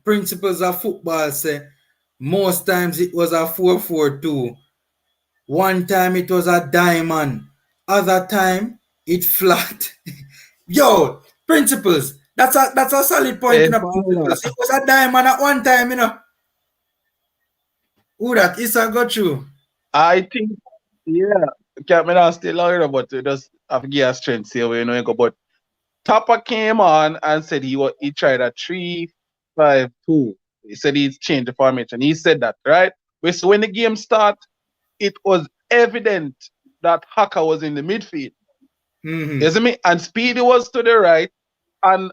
principles of football say most times it was a 4-4-2. One time it was a diamond. Other time it flat. Yo, principles. That's a solid point in a principles. It was a diamond at one time, you know. Who that? Issa got you. I think, yeah, can't me not stay long, but we just have to give a strength here, you know, you go. But Tappa came on and said he tried a 3-5-2. He said he's changed the formation. He said that, right? So when the game started, it was evident that Haka was in the midfield. You see me? And Speedy was to the right, and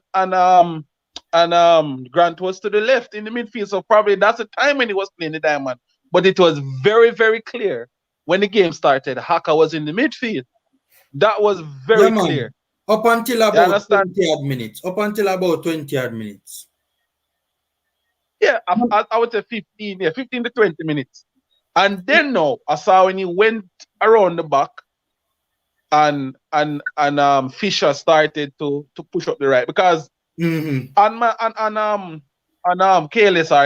Grant was to the left in the midfield. So probably that's the time when he was playing the diamond. But it was very, very clear when the game started, Haka was in the midfield. That was very clear. Up until about 20 odd minutes. Up until about 20 odd minutes. Yeah, I would say 15 to 20 minutes. And then now I saw when he went around the back and Fisher started to push up the right, because KLSR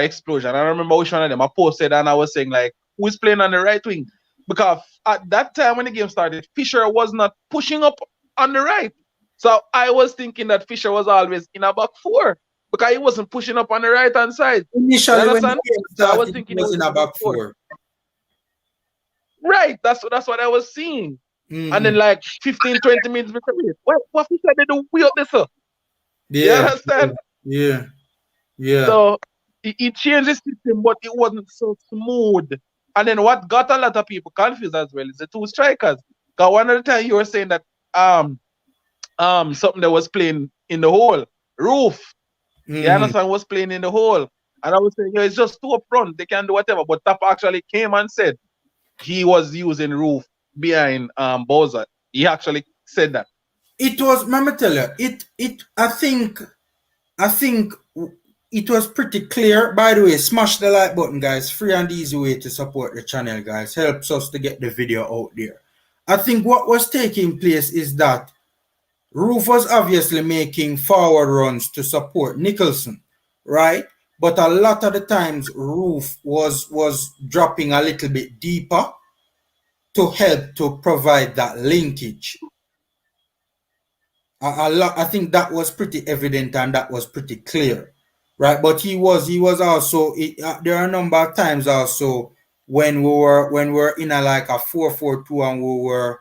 explosion, I remember which one of them I posted and I was saying like, who's playing on the right wing? Because at that time when the game started, Fisher was not pushing up on the right. So I was thinking that Fisher was always in a back four because he wasn't pushing up on the right hand side. Initially when the game started, I was thinking he was in a back four. Right, that's what I was seeing. And then like 15-20 minutes before, what Fisher did the way up this up? Yeah. You understand? Yeah. So he changed the system, but it wasn't so smooth. And then what got a lot of people confused as well is the two strikers. Because one of the time you were saying that something that was playing in the hole, Roof. You understand, was playing in the hole. And I was saying, it's just two up front, they can do whatever. But Tappa actually came and said he was using Roof behind Bowser. He actually said that. It was, let me tell you, I think it was pretty clear. By the way, smash the like button, guys. Free and easy way to support the channel, guys. Helps us to get the video out there. I think what was taking place is that Roof was obviously making forward runs to support Nicholson, right? But a lot of the times Roof was dropping a little bit deeper to help to provide that linkage. I think that was pretty evident and that was pretty clear, right? But he was also there are a number of times also when we were in a like a 4-4-2 and we were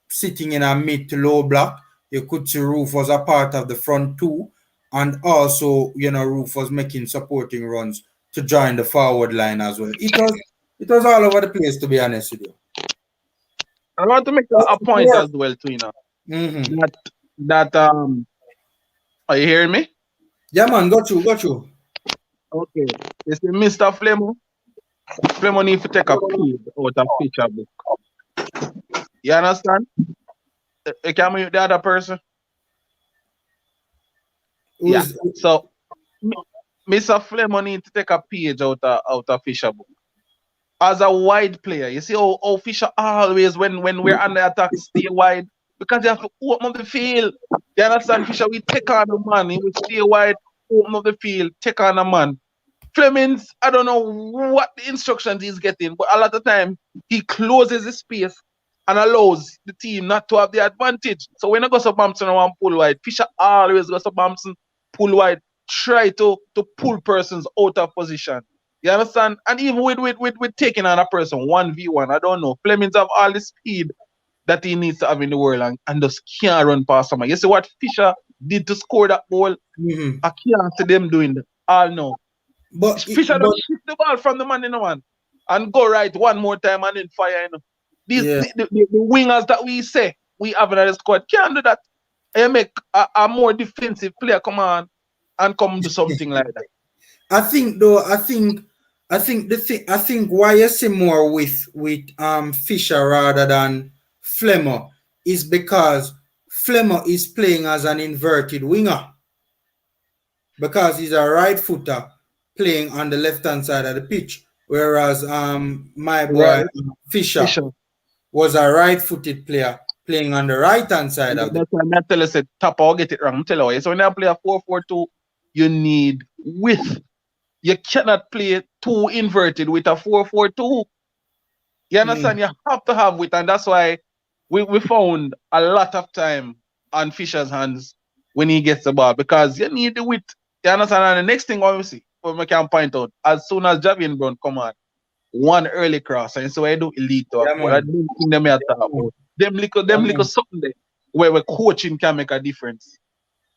sitting in a mid to low block. You could see Roof was a part of the front two, and also Roof was making supporting runs to join the forward line as well. It was all over the place, to be honest with you. I want to make a point as well too, that are you hearing me? Yeah, man, got you. Okay. You see, Mr. Flemo need to take a page out of picture book. You understand? You can mute the other person. So Mr. Flemo need to take a page out of Fisher book. As a wide player, you see how Fisher always when we're under attack stay wide, because you have to open up the field. You understand? Fisher will take on the man, he will stay wide, open up the field, take on the man. Flemings, I don't know what the instructions he's getting, but a lot of time he closes the space and allows the team not to have the advantage. So when I go to Bampton and pull wide, Fisher always goes to Bampton, pull wide, try to pull persons out of position. You understand? And even with taking on a person 1v1, I don't know. Flemings have all the speed that he needs to have in the world and just can't run past someone. You see what Fisher did to score that goal? I can't see them doing that. I know. But Fisher don't shoot the ball from the man in the one and go right one more time and then fire. The wingers that we say we have in the squad can't do that. You make a more defensive player come on and come do something like that. I think why you see more with Fisher rather than Flemmer is because Flemmer is playing as an inverted winger because he's a right footer playing on the left hand side of the pitch, whereas my boy Right. Fisher Fisher. was a right footed player playing on the right hand side of the That's why I tell you, say, Tappa will get it wrong. Tell you, so when you play a 4-4-2, you need width. You cannot play two inverted with a 4-4-2. You understand? You have to have width, and that's why we found a lot of time on Fisher's hands when he gets the ball because you need the width. You understand? And the next thing we see, what we can point out, as soon as Javian Brown come on, one early cross, and so I do elite to a goal. I don't think them here talk about. Them little something there where coaching can make a difference.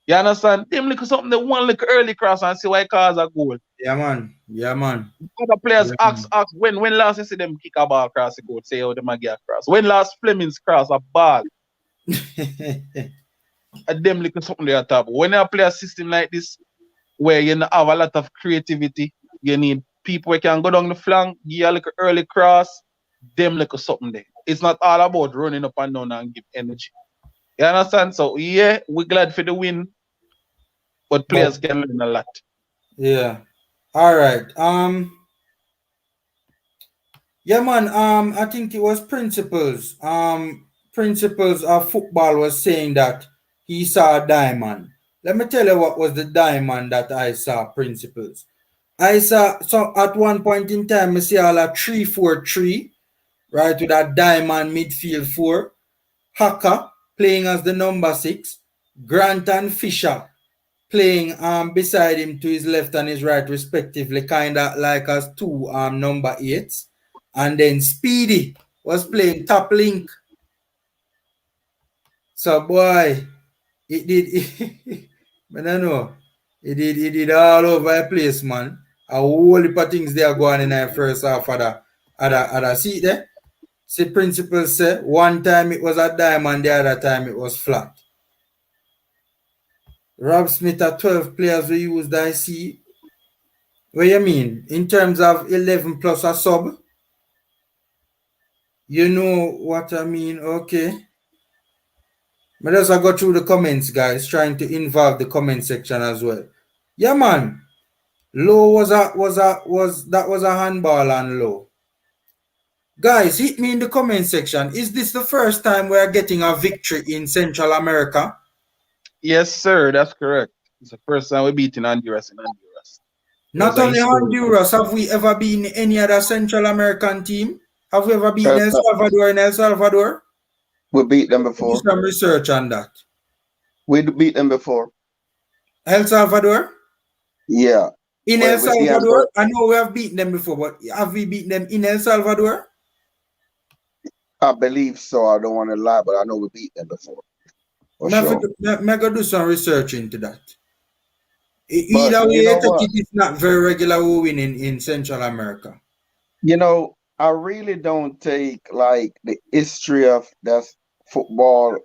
You understand? Them little something there, one little early cross and see why it cause a goal. Yeah, man. Other players ask when last you see them kick a ball across the goal, say how them a get across. When last Fleming's cross a ball. Them little something there top. When you play a system like this, where you have a lot of creativity, you need people who can go down the flank, give you a little early cross, them little something there. It's not all about running up and down and give energy. You understand? So yeah, we're glad for the win, but players can learn a lot. Yeah. All right. Yeah, man. I think it was Principles. Principles of Football was saying that he saw a diamond. Let me tell you what was the diamond that I saw, Principles. I saw, so at one point in time, I see all a 3-4-3, right, with a diamond midfield 4, Haka playing as the number 6, Grant and Fisher playing beside him to his left and his right respectively, kind of like as two number 8s, and then Speedy was playing top link. So boy, it did I don't know. It did all over the place, man. A whole heap of things they are going in the first half of the see there. See, Principal say one time it was a diamond, the other time it was flat. Rob Smith at 12 players we used, I see. What you mean? In terms of 11 plus a sub? You know what I mean? Okay. But as I go through the comments, guys, trying to involve the comment section as well. Yeah, man. Low was a handball and low. Guys, hit me in the comment section. Is this the first time we are getting a victory in Central America? Yes, sir, that's correct. It's the first time we're beating Honduras in Honduras. Not only Honduras, have we ever beaten any other Central American team? Have we ever beaten El Salvador in El Salvador? We beat them before. Do some research on that. We beat them before. El Salvador? Yeah. In El Salvador? I know we have beaten them before, but have we beaten them in El Salvador? I believe so. I don't want to lie, but I know we beat them before. I'm going to do some research into that. Either way, I think it is not very regular we win in Central America. You know, I really don't take like the history of that football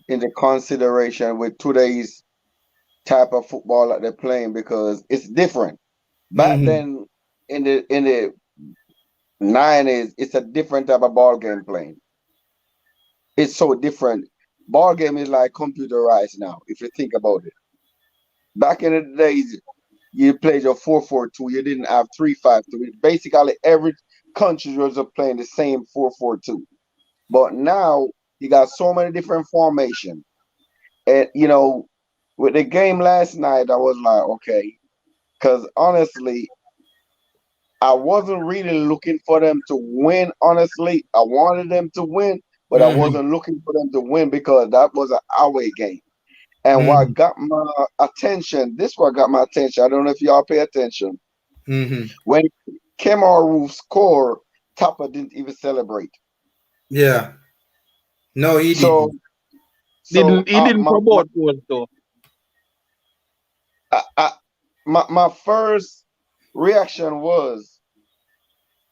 into consideration with today's type of football that they're playing because it's different. Back then in the 90s, it's a different type of ball game playing. It's so different. Ball game is like computerized now, if you think about it. Back in the days, you played your 4-4-2. You didn't have 3-5-2. Basically, every country was playing the same 4-4-2. But now you got so many different formations. And you know, with the game last night, I was like, okay, because honestly, I wasn't really looking for them to win. Honestly, I wanted them to win, but I wasn't looking for them to win because that was an away game. And what got my attention, this what got my attention. I don't know if y'all pay attention. When Kemaru scored, Tappa didn't even celebrate. Yeah. No, he didn't. He didn't promote goals though. My first reaction was,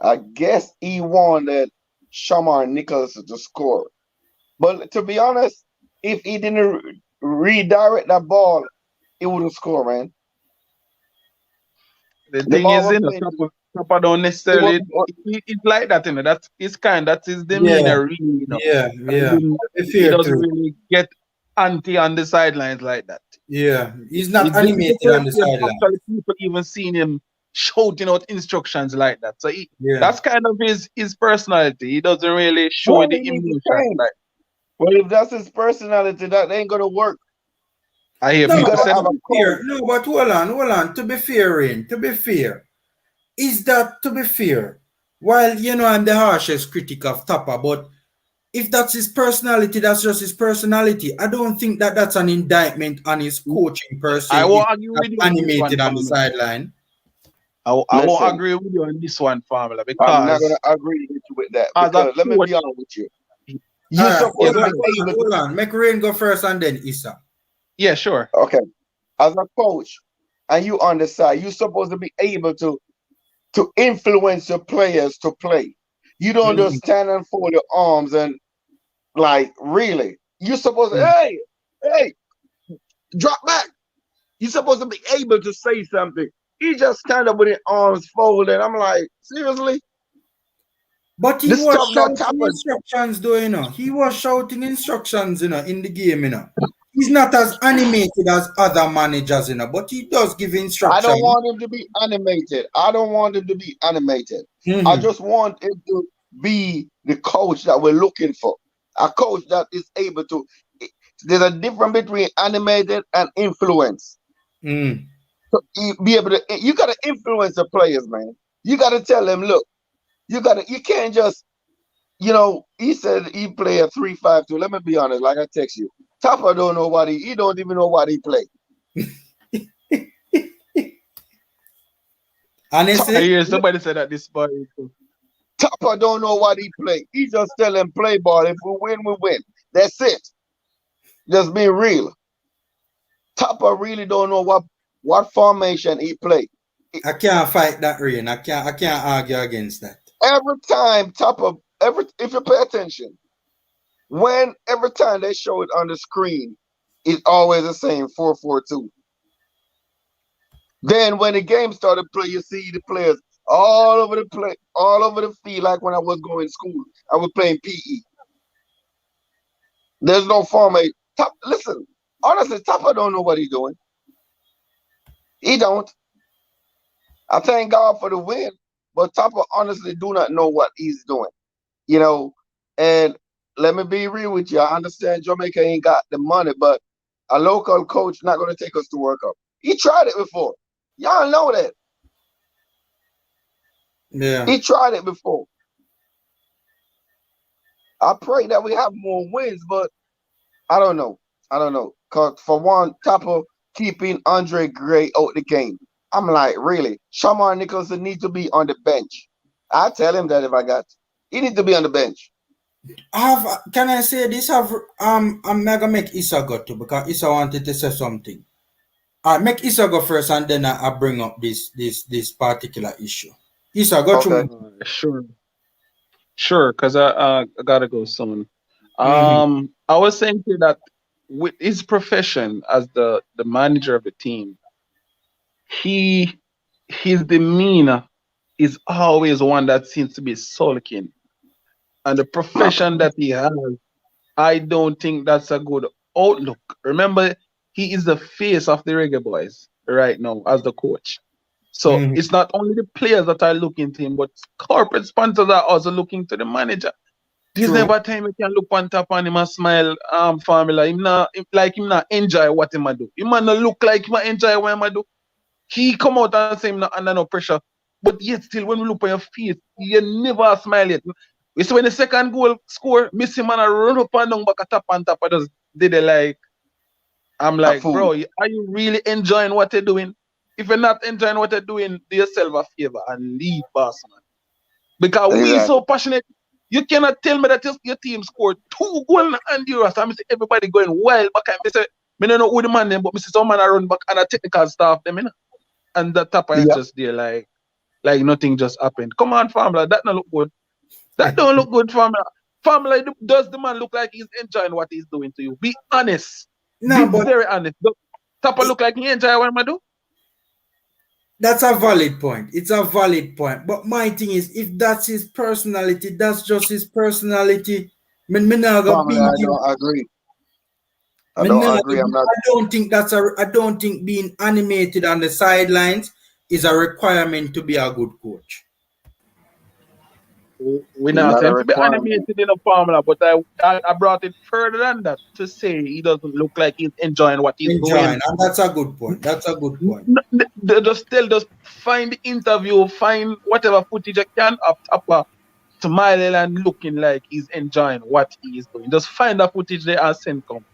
I guess he wanted Shamar Nicholas to score. But to be honest, if he didn't redirect that ball, it wouldn't score, man. The The thing ball is, was you know, playing. Tappa don't It necessarily. was, It's like that, you know. That's that's his Yeah, demeanor, really, you know. yeah, And yeah. Be he fair doesn't too. really get anti on the sidelines like that. Yeah, he's not This is the animated on first the time sideline. actually people even seen him shouting out instructions like that. So Yeah. that's kind of his personality. He doesn't really show well, the he needs to emotions change. like. Well, if that's his personality, that ain't gonna work. I hear No, You people gotta but say have to a be fair, coach. no, but hold on. To be fair, Rain, to be fair, is that to be fair? While you know I'm the harshest critic of Tappa, but if that's his personality, that's just his personality. I don't think that that's an indictment on his coaching per I se. If won't he's argue not with you on this one, animated on the Formula. sideline. I won't Listen, agree with you on this one, Formula, I'm not because gonna agree with you with that as a because let me coach, be honest with you. All You're right, yeah, supposed to go be ahead. able to. hold on. Make Rain go first and then Issa. Yeah, sure. Okay, as a coach, and you on the side, you're supposed to be able to influence your players to play. You don't Mhm. just stand and fold your arms and like really. You're supposed to, Mm. hey, drop back. You're supposed to be able to say something. He just stand up with his arms folded. I'm like, seriously? But he This was stuff that shouting Tappa. instructions, though, you know. He was shouting instructions, you know, in the game, you know. He's not as animated as other managers, you know, but he does give I don't instructions. want him to be animated. I don't want him to be animated. I Mm-hmm. just want him to be the coach that we're looking for. A coach that is able to. There's a difference between animated and influence. Mm. So you be able to. You got to influence the players, man. You got to tell them, look, you got to. You can't just. You know, he said he play a 3-5-2. Let me be honest. Like I text you, Tappa don't know what he don't even know what he play. I Honestly, hear somebody say that this boy. Tappa don't know what he play. He just tell them play ball. If we win, we win. That's it. Just being real. Tappa really don't know what formation he play. I can't fight that, Rain. I can't argue against that. Every time Tappa, if you pay attention, every time they show it on the screen, it's always the same 4-4-2. Then when the game started play, you see the players all over the field, like when I was going to school. I was playing PE. There's no formation. Listen, honestly, Tappa don't know what he's doing. He don't. I thank God for the win, but Tappa honestly do not know what he's doing. You know, and let me be real with you. I understand Jamaica ain't got the money, but a local coach not going to take us to World Cup. He tried it before. Y'all know that. Yeah. He tried it before. I pray that we have more wins, but I don't know. Cause for one, Tappa keeping Andre Gray out the game. I'm like, really? Shamar Nicholson needs to be on the bench. I tell him that if I got to. He needs to be on the bench. Can I say this? I'm gonna make Issa go too because Issa wanted to say something. Make Issa go first and then I bring up this particular issue. Issa, go Okay. through. Sure, because I gotta go soon. Mm-hmm. I was saying to you that with his profession as the manager of the team, his demeanor is always one that seems to be sulking, and the profession that he has, I don't think that's a good outlook. Remember, he is the face of the Reggae Boys right now as the coach. So Mm-hmm. it's not only the players that are looking to him, but corporate sponsors are also looking to the manager. There's True. never time you can look on top on him and smile, formula. Him not enjoy what him a do. He might not look like him enjoy what him a do. He come out and say him not under no pressure. But yet still when we look on your face, you never smile yet. You see when the second goal score, miss him and I run up and down back a tap and tap and just did it like I'm A like, fool. bro, are you really enjoying what you're doing? If you're not enjoying what you're doing, do yourself a favor and leave, boss man. Because we Exactly. so passionate. You cannot tell me that your team scored 2 goals in Honduras. I see everybody going wild back. I say, I don't know who the man name, but I see some man run back and a technical staff them, you know? And the Tappa is Yeah. just there like nothing just happened. Come on, family, that don't look good. That don't look good, family. Family, does the man look like he's enjoying what he's doing to you? Be honest. No, Be but very honest. Tappa look like he enjoy what I'm do. That's a valid point. It's a valid point. But my thing is, if that's his personality, that's just his personality. Me not gonna Family, I beat him. don't agree. I Me don't not- agree. I'm not. I don't think I don't think being animated on the sidelines is a requirement to be a good coach. We It's not not a saying to be requirement. animated in a formula, but I brought it further than that to say he doesn't look like he's enjoying what he's doing. Enjoying, and that's a good point. That's a good point. Just find the interview, find whatever footage you can of Tappa smiling and looking like he's enjoying what he is doing. Just find that footage there and send come.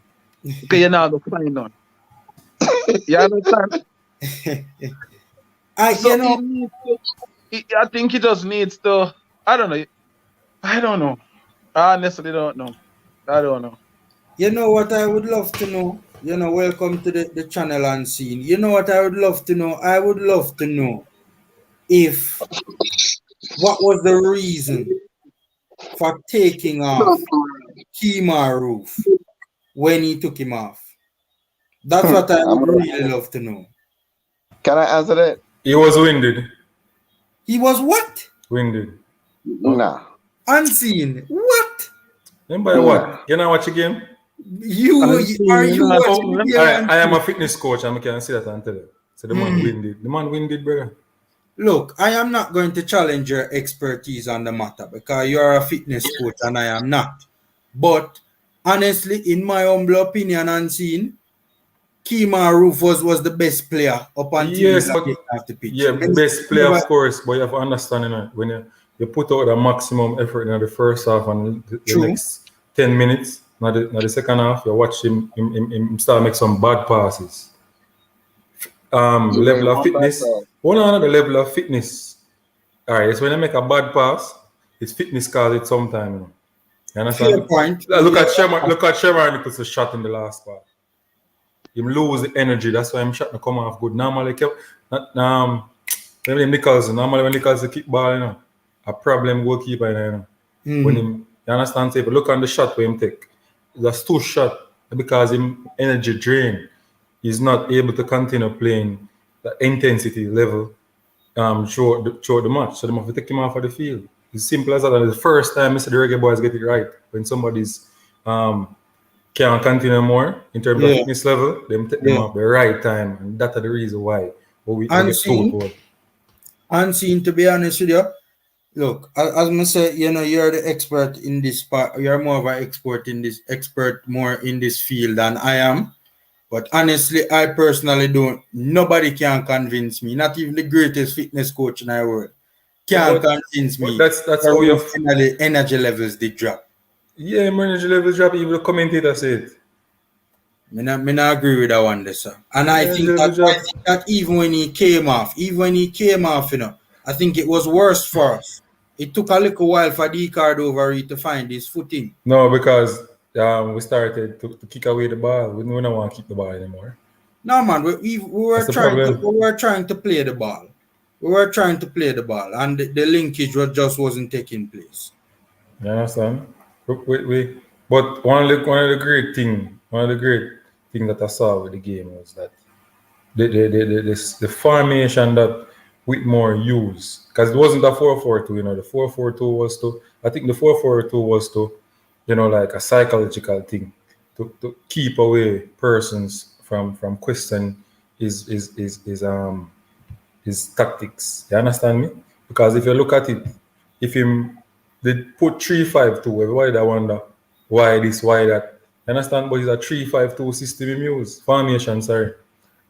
Because you're not going to find none. You understand? So he needs to, I think he just needs to, I don't know. I honestly don't know. I don't know. You know what I would love to know? Welcome to the channel and scene. You know what I would love to know? I would love to know what was the reason for taking off Kemar Roof when he took him off. That's what I would really love to know. Can I answer that? He was winded. He was what? Winded. Nah. Unseen. What? Remember what? You know watch again? I am a fitness coach and I can see that and tell you. So the man winded. The man winded, brother. Look, I am not going to challenge your expertise on the matter because you're a fitness coach and I am not. But honestly, in my humble opinion, Unseen, Kemar Roof was the best player up until the pitch. Yeah, best player, of course, but you have to understand, when you put out the maximum effort in the first half and the next 10 minutes, now the second half, you watch him start make some bad passes. Level of fitness. One another level of fitness. All right, so when you make a bad pass, it's fitness cause it sometime. You understand? Fair point. Look at Sherman puts a shot in the last part. Him lose the energy. That's why I'm shot to come off good. Normally, maybe Nicholson. Normally, when Nicholson kick ball, a problem goalkeeper. When him, you understand? But look on the shot where him take. That's two shot because him energy drain. He's not able to continue playing the intensity level throughout the match. So they have to take him off of the field. It's simple as that. And the first time, Mr. the Reggae Boys get it right. When somebody's can't continue more in terms of fitness level, them take them off the right time. And that's the reason why we get told. Unseen, to be honest with you, look, as I say, you're the expert in this part. You're more of an expert more in this field than I am. But honestly, I personally don't. Nobody can convince me. Not even the greatest fitness coach in the world can convince me. That's how your energy levels did drop. Yeah, energy levels drop. Even the commentator said. I not agree with that one, there, sir. And I think that even when he came off, I think it was worse for us. It took a little while for the card over to find his footing. No, because we started to kick away the ball. We don't want to keep the ball anymore. No, man, we were trying to play the ball. We were trying to play the ball, and the linkage just wasn't taking place. You understand? But one of the great things that I saw with the game was that the formation that Whitmore used, because it wasn't a 4-4-2, the 4-4-2 was to, I think the 4-4-2 was to, like a psychological thing to keep away persons from question his tactics. You understand me? Because if you look at it, if they put 3-5-2, everybody wonder why this, why that. You understand? But it's a 3-5-2 system he use, formation, sorry.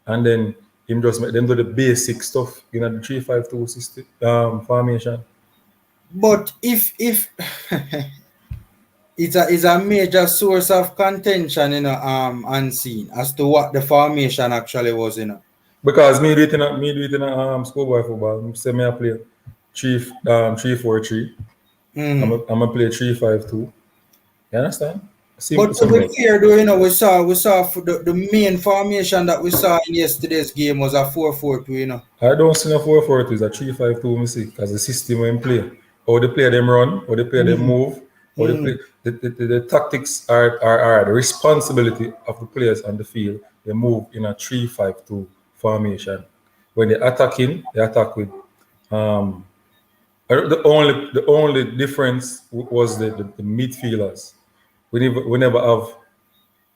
And then him just make them do the basic stuff in the 3-5-2 system formation. But if it's a major source of contention, Unseen as to what the formation actually was, Because me do it in a schoolboy football. Say me I play 3-4-3. I'm a play 3-5-2. You understand? But to be fair, though, we saw the main formation that we saw in yesterday's game was a 4-4-2, I don't see a 4-4-2. It's a 3-5-2. Me see, because the system when play, how they play them run, how they play them move, how they play. The tactics are the responsibility of the players on the field. They move in a 3-5-2 formation. when they attack with the only difference was the midfielders. We never have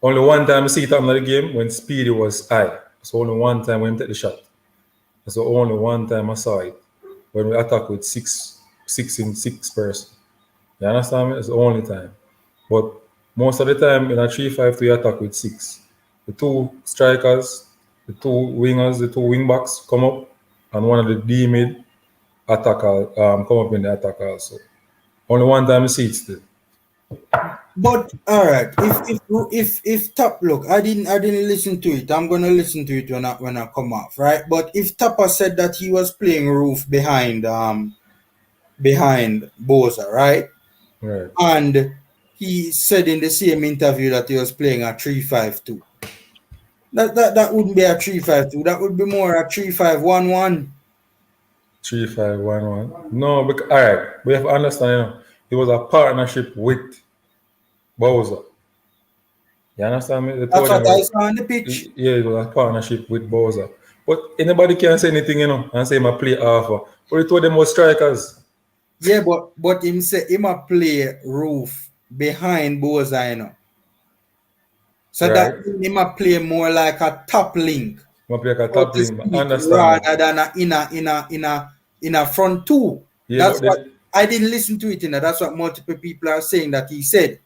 only one time I see it happen in the game when Speedy was high. So only one time when he take the shot. So only one time I saw it when we attack with six person. You understand me? It's the only time. But most of the time in a 3-5-2 you attack with 6. The 2 strikers, the 2 wingers, the 2 wing backs come up, and one of the D mid attacker come up in the attack also. Only one time I see it still. But all right, if Tap, look, I didn't listen to it. I'm gonna listen to it when I come off, right? But if Tappa said that he was playing roof behind Boza, right? Right. And he said in the same interview that he was playing a 3-5-2. That wouldn't be a 3-5-2. That would be more a 3-5-1-1. 3-5-1-1. No, because all right, we have to understand. You know, it was a partnership with Bowser. You understand me? That's what I saw on the pitch. Yeah, it was a partnership with Bowser. But anybody can say anything, you know, and say my play offer. But he told them was strikers. Yeah, but him say him a play roof behind Boza, you know. So Right. that him a play more like a top link. I play like a top link, but understand. Rather than in a front 2. Yeah, That's what I didn't listen to it, you know. That's what multiple people are saying that he said.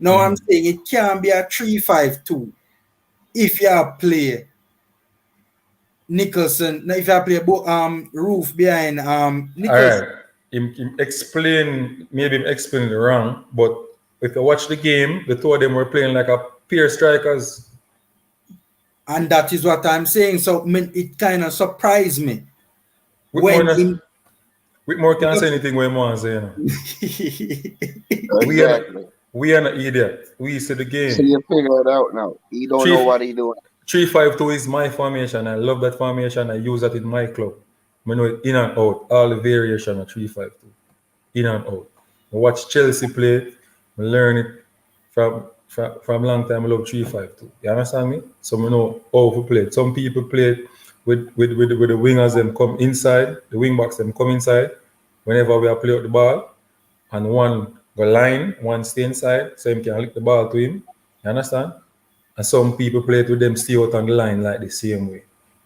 No, I'm saying it can be a 3-5-2 if you play Nicholson. If you play roof behind Nicholson. All right. Him maybe him explained it wrong, but if you watch the game, the 2 of them were playing like a pair strikers. And that is what I'm saying. So it kind of surprised me. Whitmore can't say anything when Moore say, you know. Exactly. We are not idiot. We see the game. So you figure it out now. He don't know what he doing. 3-5-2 is my formation. I love that formation. I use that in my club. I know it in and out. All the variation of 3-5-2. In and out. I watch Chelsea play it. I learn it from long time. I love 3-5-2. You understand me? So I know how to play it. Some people play it with the wingers them come inside, the wing backs them come inside whenever we are play out the ball, and one go line, one stay inside, so him can lick the ball to him. You understand? And some people play it with them stay out on the line like the same way.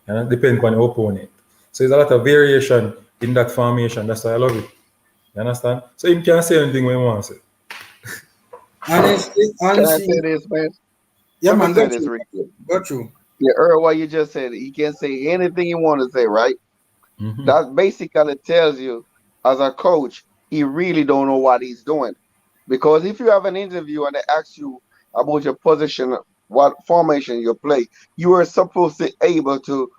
And it depends on the opponent. So there's a lot of variation in that formation. That's why I love it. You understand? So him can say anything when he wants it. Honestly, Can I say this, man? Yeah, man, Say this real quick. Go through. Yeah, Earl, what you just said, he can say anything he want to say, right? That basically tells you, as a coach, he really don't know what he's doing. Because if you have an interview and they ask you about your position, what formation you play, you are supposed to be able to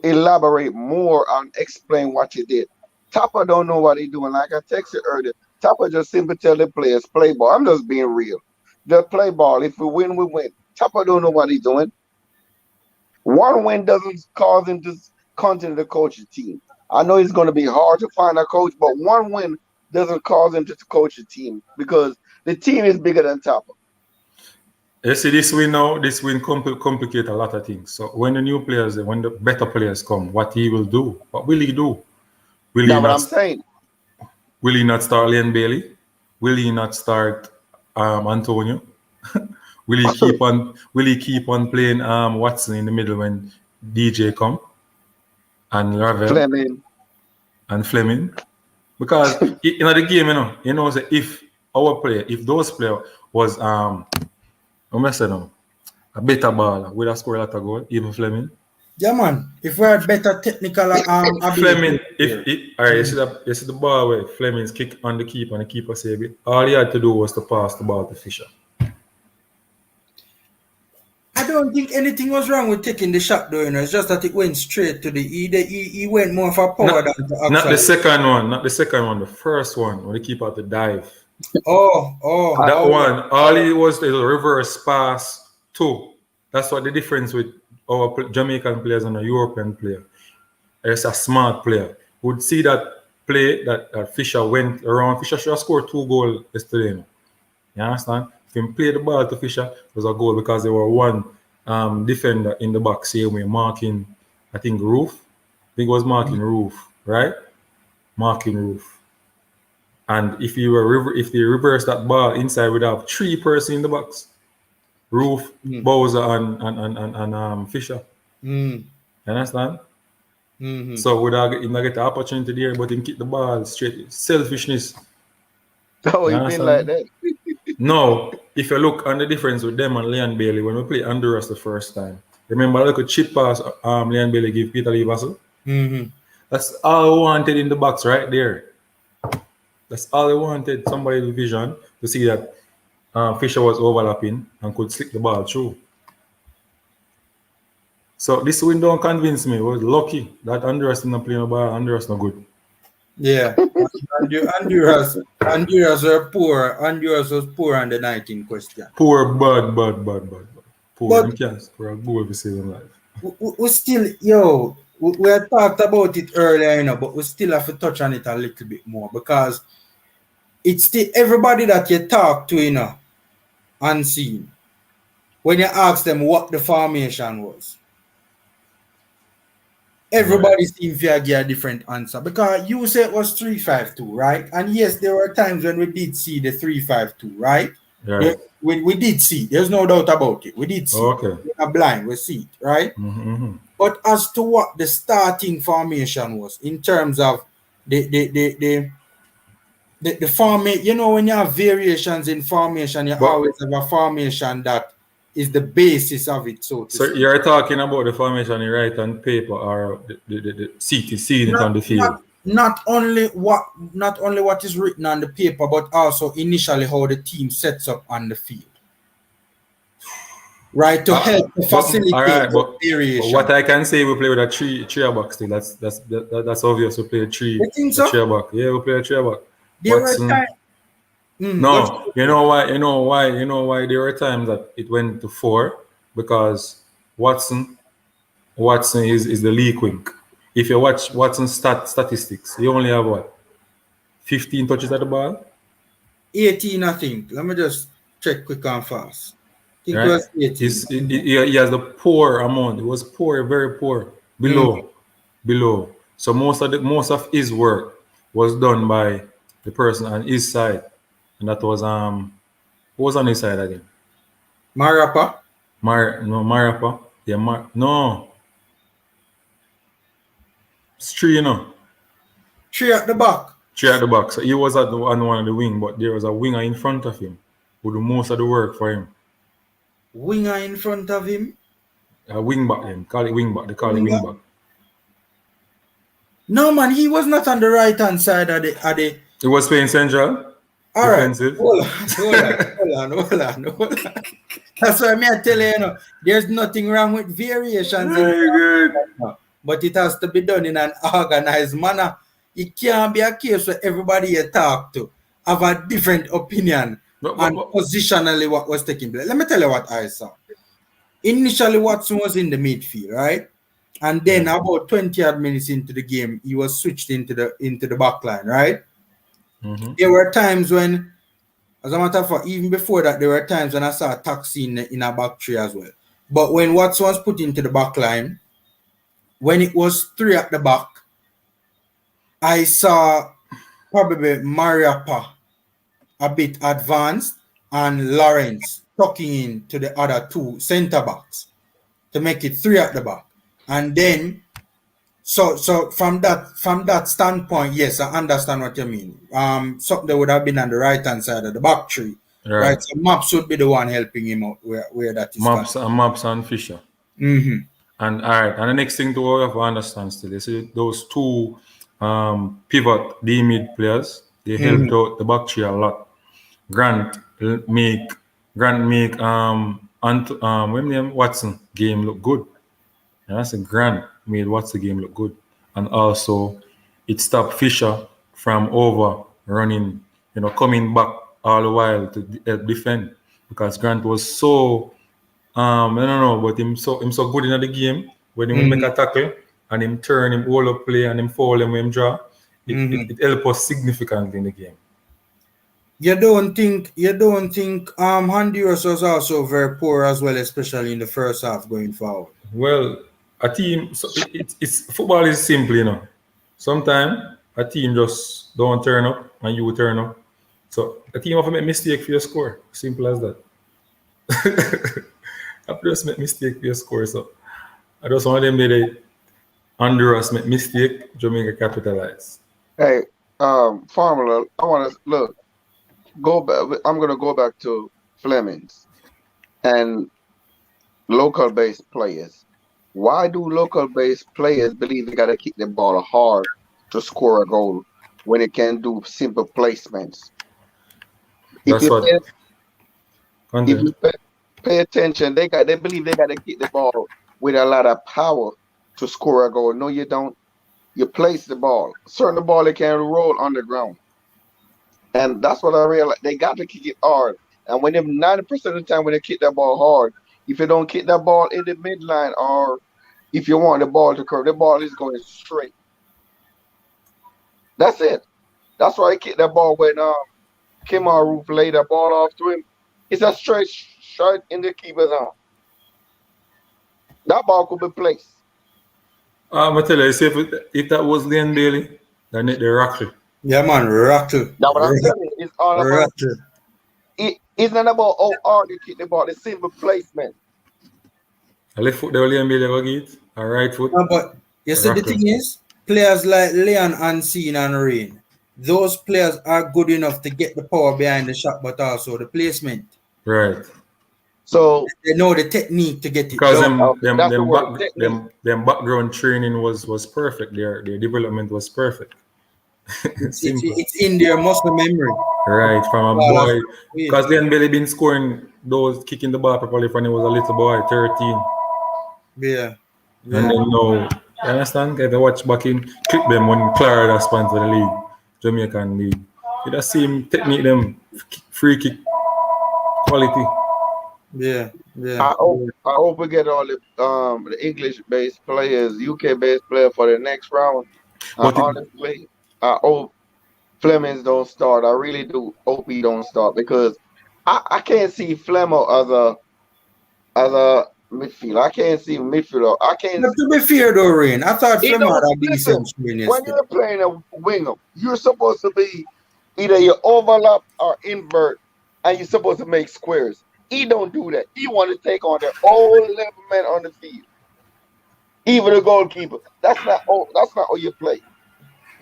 elaborate more and explain what you did. Tappa don't know what he's doing. Like I texted earlier, Tappa just simply tell the players, play ball. I'm just being real. Just play ball. If we win, we win. Tappa don't know what he's doing. One win doesn't cause him to continue to coach the team. I know it's going to be hard to find a coach, but one win doesn't cause him to coach the team because the team is bigger than Tappa. You see, this win complicate a lot of things. So when the new players, when the better players come, what he will do? What will he do? I'm saying. Will he not start Leon Bailey? Will he not start Antonio? Will he keep on playing Watson in the middle when DJ come and Ravel and Fleming? Because in the game, you know, if those players was a better baller, would have scored a lot of goals, even Fleming. Yeah, man. If we had better technical ability. Fleming, you see the ball where Fleming's kick on the keeper and the keeper save it. All he had to do was to pass the ball to Fisher. I don't think anything was wrong with taking the shot, though. You know, it's just that it went straight to the he went more for power than the outside. Not the second one. The first one when the keeper had to dive. That one. All it was a reverse pass too. That's what the difference with our Jamaican players and a European player. It's a smart player. Would see that play that Fisher went around. Fisher should have scored 2 goals yesterday. You understand? If he played the ball to Fisher, it was a goal because there were one defender in the back, same way, marking, I think, Roof. think it was marking Roof, right? Marking Roof. And if they reverse that ball inside, we'd have 3 persons in the box. Roof, Bowser, and Fisher. You understand? So would I get the opportunity there, but him kick the ball straight. Selfishness. Oh, you been like that? No, if you look on the difference with them and Leon Bailey when we played Honduras the first time, remember look at chip pass Leon Bailey give Peter Lee Vassell? That's all I wanted in the box right there. That's all I wanted. Somebody with vision to see that Fisher was overlapping and could slip the ball through. So this win don't convince me. I was lucky that Honduras didn't play no ball. Honduras no good. Yeah, Honduras were poor. Honduras was poor on the night in question. Poor, bad. Poor, But you can't score a goal to save them life. We still, we had talked about it earlier, but we still have to touch on it a little bit more because it's still everybody that you talk to, unseen. When you ask them what the formation was, everybody seems to give a different answer because you said it was 3-5-2, right? And yes, there were times when we did see the 3-5-2, right? Yeah. We did see. There's no doubt about it. We did see. Okay. We're not blind. We see it, right? But as to what the starting formation was in terms of the formation, when you have variations in formation, you always have a formation that is the basis of it. So you're talking about the formation you write on paper or the seeing it on the field? Not only what is written on the paper, but also initially how the team sets up on the field. Right, to help facilitate variation. What I can say, we play with a three box still. That's obvious. We play a three box. Yeah, we play a 3 box. No, you know why there were times that it went to 4 because Watson is the leak wing. If you watch Watson's statistics, he only have what? 15 touches at the ball? 18, I think. Let me just check quick and fast. I think right? It was 18. He has the poor amount. It was poor, very poor. Below. So most of his work was done by the person on his side. And that was who was on his side again? Marapa? Marapa. Yeah, no. It's 3, 3 at the back. 3 at the back. So he was on one of the wing, but there was a winger in front of him who do most of the work for him. Winger in front of him? A wing back then. Call it wing back. They call it wing back. No, man, he was not on the right hand side of the. He was playing central. All defensive. Right. Hold on. That's why I tell you, there's nothing wrong with variations. But it has to be done in an organized manner. It can't be a case where everybody you talk to have a different opinion on positionally what was taking place. Let me tell you what I saw. Initially, Watson was in the midfield, right? And then about 20 odd minutes into the game, he was switched into the back line, right? There were times when, as a matter of fact, even before that, there were times when I saw a taxi in a back three as well. But when Watson was put into the back line, when it was 3 at the back, I saw probably Mariapa a bit advanced and Lawrence tucking in to the other 2 center backs to make it 3 at the back. And then, so from that standpoint, yes, I understand what you mean. Something that would have been on the right hand side of the back tree, right? So Maps would be the one helping him out where that is. Maps and Fisher. And all right, and the next thing to have to understand still is those 2 pivot D mid players, they helped out the back three a lot. Grant make Watson game look good. And that's a Grant made Watson game look good. And also it stopped Fisher from overrunning, coming back all the while to help defend. Because Grant was so I don't know, but him so good in the game when he make a tackle and him turn him all up play and him foul him when him draw. It helped us significantly in the game. You don't think Honduras was also very poor as well, especially in the first half going forward? Well, a team, so it's football is simple, you know. Sometimes a team just don't turn up and you turn up. So a team have to make mistake for your score. Simple as that. I just make mistake for your score. So I just want them to Honduras make mistake, Jamaica capitalize. Hey, Formula, I want to look. Go back. I'm gonna go back to Flemings and local-based players. Why do local-based players believe they gotta kick the ball hard to score a goal when it can do simple placements? If That's you what pay, if content. you pay attention, they believe they gotta kick the ball with a lot of power to score a goal. No, you don't. You place the ball. Certain ball it can roll on the ground. And that's what I realized. They got to kick it hard. And when them 90% of the time when they kick that ball hard, if you don't kick that ball in the midline or if you want the ball to curve, the ball is going straight. That's it. That's why he kicked that ball when Kimar Roof laid that ball off to him. It's a straight shot in the keeper's arm. That ball could be placed. I tell you, if that was Leon Bailey, then they rattle. Yeah, man, rattle. Now what I'm telling you, it's all about Rattle. it's not about how hard you kick the ball, it's simple placement. A left foot, the Leon Bailey go get it. A right foot. No, but you see, the Rattle. thing is, players like Leon, Unseen, and Rain, those players are good enough to get the power behind the shot, but also the placement. Right. So They know the technique to get it Because done. that's the word, technique. them background training was perfect. Their development was perfect. Simple. It's in their muscle memory. Right, from a Well, boy. that's- Because Leon Bailey been scoring those, kicking the ball properly when he was a little boy, 13. Yeah. And then now, you understand? If you watch back in, clip them when Clara sponsored the league, Jamaican league. You the same technique, them free kick quality. Yeah. I hope we get all the English-based players, UK-based players for the next round. Honestly, I hope Flemings don't start. I really do hope he don't start because I can't see Flemo as a midfielder. I can't see midfielder. I can't. But to be fair, though, Rain, I thought He Flem don't- had a listen, decent swing when yesterday. you're playing a winger, you're supposed to be either you overlap or invert, and you're supposed to make squares. He don't do that. He want to take on the whole 11 men on the field, even the goalkeeper. That's not how you play.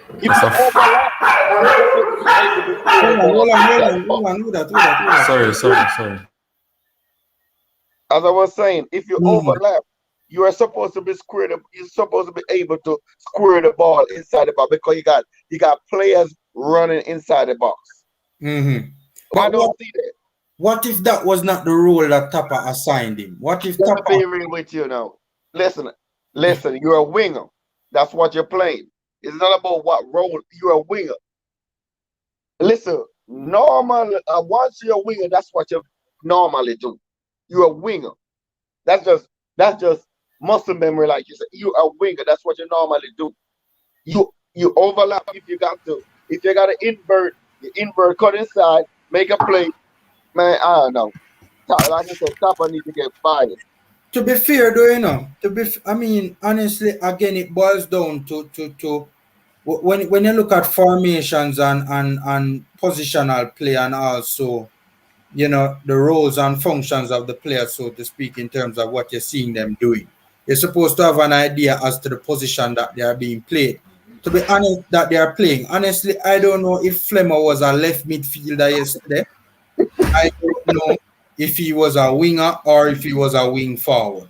If you overlap, you're supposed to be able to score the ball. Hold on, do that. Sorry. As I was saying, if you overlap, you are supposed to be squared. You're supposed to be able to square the ball inside the box because you got players running inside the box. I don't see that. What if that was not the role that Tappa assigned him? What if Let me Tappa? be real with you now. Listen. You're a winger. That's what you're playing. It's not about what role. You're a winger. Listen, normally, once you're a winger, that's what you normally do. You're a winger. That's just muscle memory, like you said. You're a winger. That's what you normally do. You overlap if you got to. If you got to invert, you invert, cut inside, make a play. Man, I don't know. Like I said, Tappa need to get fired. To be fair, though, I mean, honestly, again, it boils down to when you look at formations and positional play, and also, the roles and functions of the players, so to speak, in terms of what you're seeing them doing. You're supposed to have an idea as to the position that they are being played. To be honest, that they are playing. Honestly, I don't know if Flemmer was a left midfielder yesterday. I don't know if he was a winger or if he was a wing forward.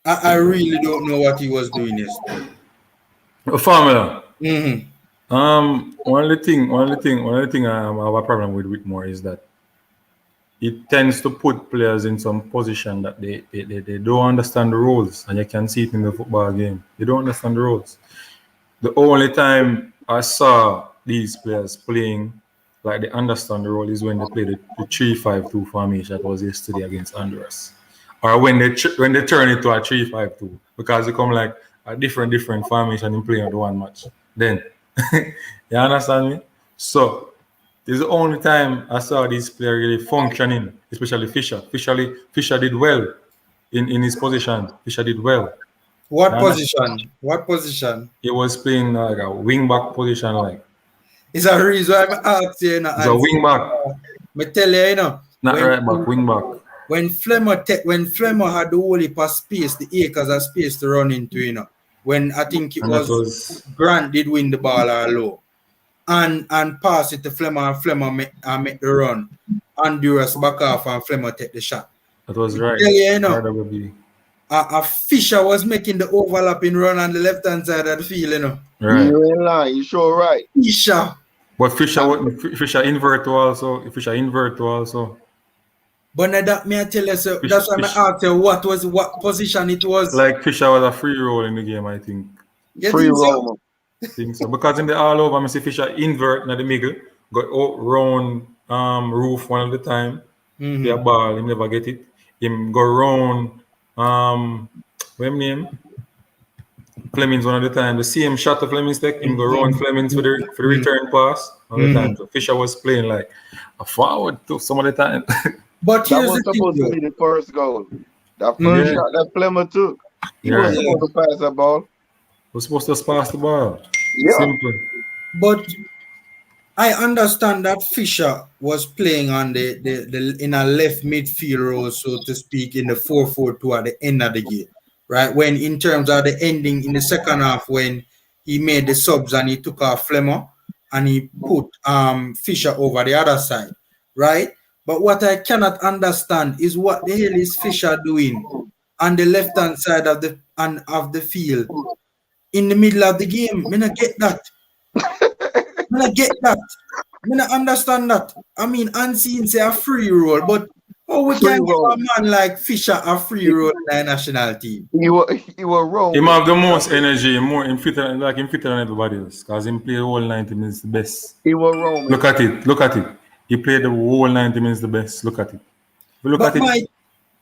I really don't know what he was doing yesterday. Formula. One of the thing I have a problem with more is that it tends to put players in some position that they don't understand the rules, and you can see it in the football game. They don't understand the rules. The only time I saw these players playing like they understand the role is when they play the 3-5-2 formation that was yesterday against Honduras, or when they turn it to a 3-5-2, because they come like a different formation in playing at one match. Then you understand me? So this is the only time I saw these players really functioning, especially Fisher. Fisher did well in his position. Fisher did well. What Yeah, position? What position? He was playing like a wing back position, like It's a reason why I asked you, you know, he's a and wing back, me tell you, you know, not right back, wing back. when Flemmer had the whole heap of space, the acres of space to run into, you know, when I think it And that was was Grant did win the ball or low, and pass it to Flemmer, and Flemmer make the run. Honduras back off and Flemmer take the shot. that was right. Yeah, you know, RWB. a Fisher was making the overlapping run on the left hand side of the field, you know. Right. You ain't lying. You sure right. Fisher. But Fisher invert also. Fisher invert also. But now that me I tell you, so Fish- that's why fish. I asked you what position it was. Like Fisher was a free roll in the game, I think. You Free think so? roll. I think so. Because in the all over, I see Fisher invert in the middle, got out round roof one of the time. Mhm. Play a ball, he never get it. Him go round what him name? Flemings one of the time. The same shot of Flemings take, him go round Flemings for the return pass all the time. So Fisher was playing like a forward to some of the time. But That here's was the thing, supposed to though. be the first goal. That first Yeah. shot that Flemmer took. He Yeah. was supposed to pass that ball. Was supposed to pass the ball. Yeah. Simple. But I understand that Fisher was playing on the in a left midfield role, so to speak, in the 4-4-2 at the end of the game, right? When in terms of the ending in the second half, when he made the subs and he took off Flemmer and he put Fisher over the other side, right? But what I cannot understand is what the hell is Fisher doing on the left hand side of the field in the middle of the game. I don't get that. I don't get that. I don't understand that. I mean, unseen say a free roll, but how we Free can give roll. a man like Fisher a free roll in the national team? He was wrong. Him have the most energy, more him fitter than everybody else. Because him play the whole 90 minutes the best. He was wrong. Look at it. He played the whole 90 minutes the best. Look at it. If you look at it.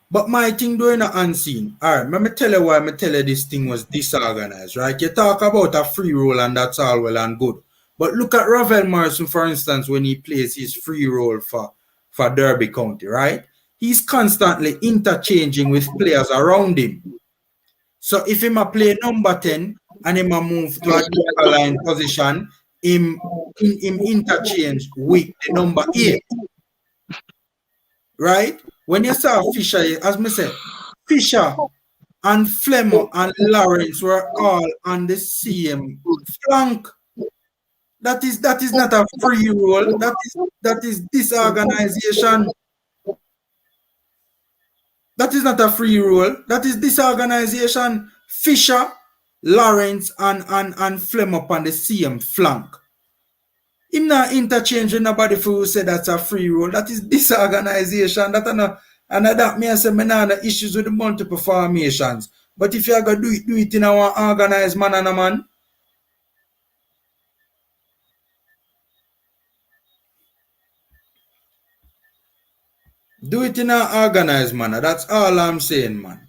But my thing doing a unseen. All right, let me tell you why I tell you this thing was disorganized, right? You talk about a free roll and that's all well and good. But look at Ravel Morrison, for instance, when he plays his free roll for Derby County, right? He's constantly interchanging with players around him. So if him a play number 10 and him a move to a deeper line position, him interchange with the number 8. Right? When you saw Fisher, as me said, Fisher and Flemmer and Lawrence were all on the same flank. That is not a free roll. That is disorganization. That is not a free roll. That is disorganization. Fisher, Lawrence, and Flemmer on the same flank. Him not interchanging nobody for who say that's a free roll. That is disorganization. And that me I say me nah no issues with the multiple formations. But if you are gonna do it in our organized manner, man. Do it in an organized manner. That's all I'm saying, man.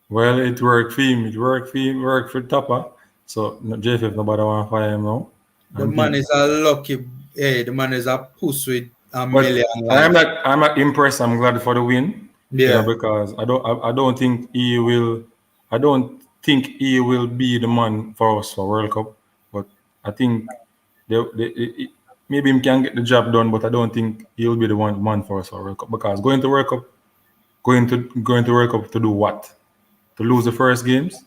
Well, it worked for him. It worked for Tappa. So JFF nobody want to fire him now. The man is a lucky. Hey, the man is a puss with a But million. I'm not impressed. I'm glad for the win. Yeah. Because I don't think he will be the man for us for World Cup. But I think maybe he can get the job done, but I don't think he'll be the man for us for World Cup. Because going to World Cup to do what? To lose the first games?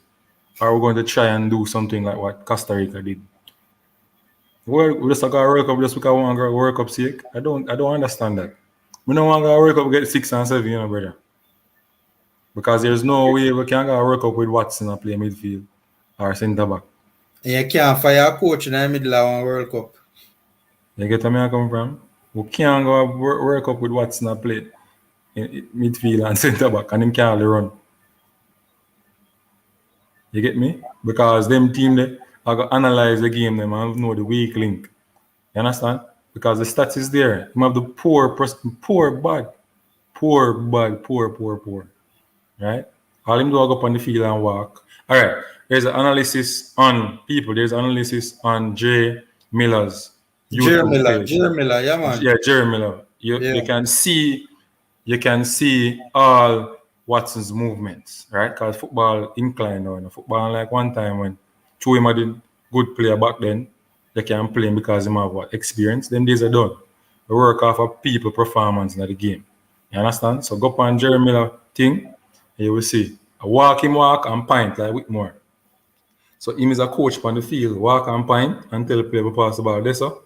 Or we're going to try and do something like what Costa Rica did? We just got a World Cup just because we want to go World Cup sake. I don't understand that. We don't want to go World Cup get 6 and 7, you know, brother. Because there's no way we can go World Cup with Watson and play midfield or centre back. And you can't fire a coach in the middle of one World Cup. You get where I come from? We can't go World Cup with Watson and play in midfield and centre back and him can't really run. You get me? Because them team they are going to analyze the game them and know the weak link. You understand? Because the stats is there. You have the poor, bad. Right? All him do is go up on the field and walk. All right. There's an analysis on people. There's analysis on Jay Miller's YouTube page. Jerry Miller, yeah, man. Yeah, Jerry Miller. You can see you can see all Watson's movements, right? Because football inclined now. Football like one time when two him had a good player back then, they can play him because him have what experience. Them days are done. We work off of people performance in the game. You understand? So go up on Jerry Miller thing, and you will see a walk and pint like Whitmore. So him is a coach on the field, walk and pint and tell the player to pass the ball. This so.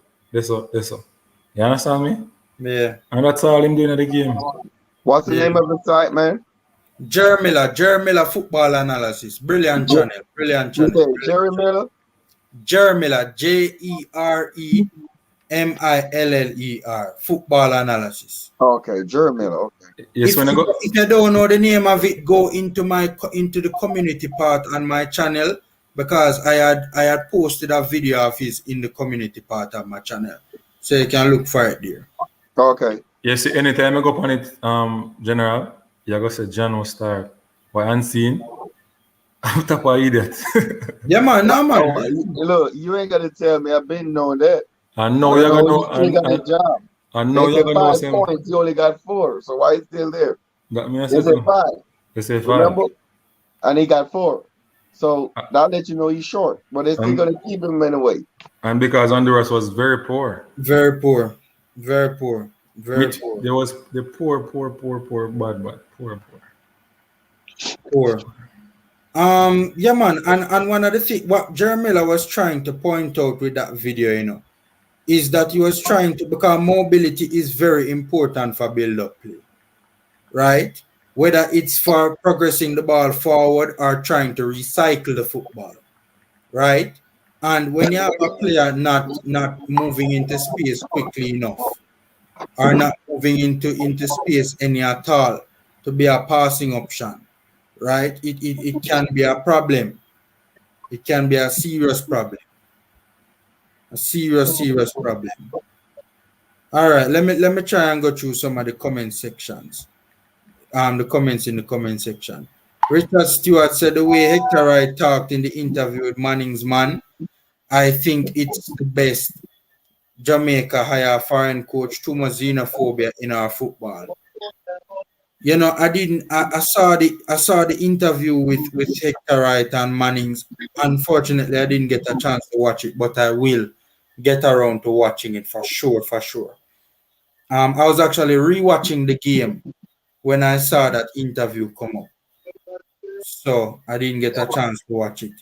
You understand me? Yeah. And that's all him doing in the game. What's the name of the site, man? Jerry Miller Football Analysis. Brilliant channel. You say Jerry Miller? Jerry Miller, Jeremiller, Football Analysis. Okay, Jerry Miller. Okay. Yes, If when I go. you don't know the name of it, go into the community part on my channel, because I had posted a video of his in the community part of my channel, so you can look for it there. Okay. Yes, anytime I go on it, General, you go say John will start. Why unseen? I'm Tappa idiot. Yeah, man, no, man. Look, you ain't gotta tell me. I've been knowing that. And now you're gonna He got a job. and now They you're said gonna know 5 him. points. He only got 4. So why he still there? That means They said 5. They say 5. Remember? And he got 4. So that let you know he's short. But they're still gonna keep him anyway. And because Honduras was very poor. Very poor. Very poor. Very poor. There was the poor, bad, poor. Poor. Yeah, man, and one of the things what Jerry Miller was trying to point out with that video, is that he was trying to, because mobility is very important for build-up play, right? Whether it's for progressing the ball forward or trying to recycle the football, right? And when you have a player not moving into space quickly enough, or not moving into space any at all to be a passing option, right? It can be a problem. It can be a serious problem. A serious problem. All right, let me try and go through some of the comment sections. The comments in the comment section. Richard Stewart said the way Hector Wright talked in the interview with Manning's man, I think it's the best. Jamaica hire a foreign coach, too much xenophobia in our football. I saw the interview with Hector Wright and Manning's. Unfortunately, I didn't get a chance to watch it, but I will get around to watching it for sure. I was actually rewatching the game when I saw that interview come up, so I didn't get a chance to watch it.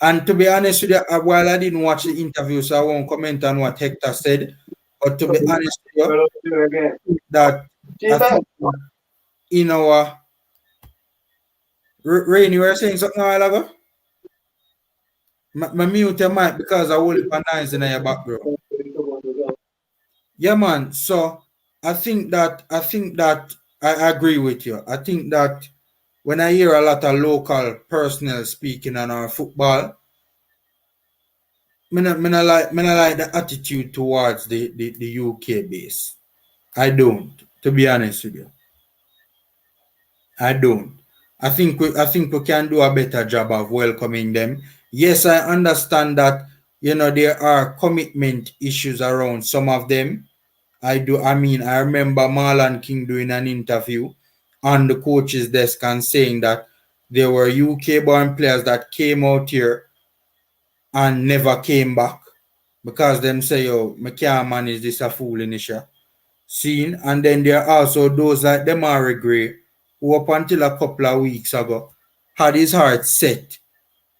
And to be honest with you, while I didn't watch the interview, so I won't comment on what Hector said. But to be honest with you, that in our Rain, you were saying something a while ago? My mute your mic because I will put noise in your background. Yeah, man. So I think that I agree with you. I think that when I hear a lot of local personnel speaking on our football, I not like the attitude towards the UK base. I don't, to be honest with you. I don't. I think we can do a better job of welcoming them. Yes, I understand that there are commitment issues around some of them. I remember Marlon King doing an interview on the coach's desk and saying that there were UK born players that came out here and never came back because them say, "Yo, I can't manage this a fool in the scene." And then there are also those like Demare Gray, who up until a couple of weeks ago had his heart set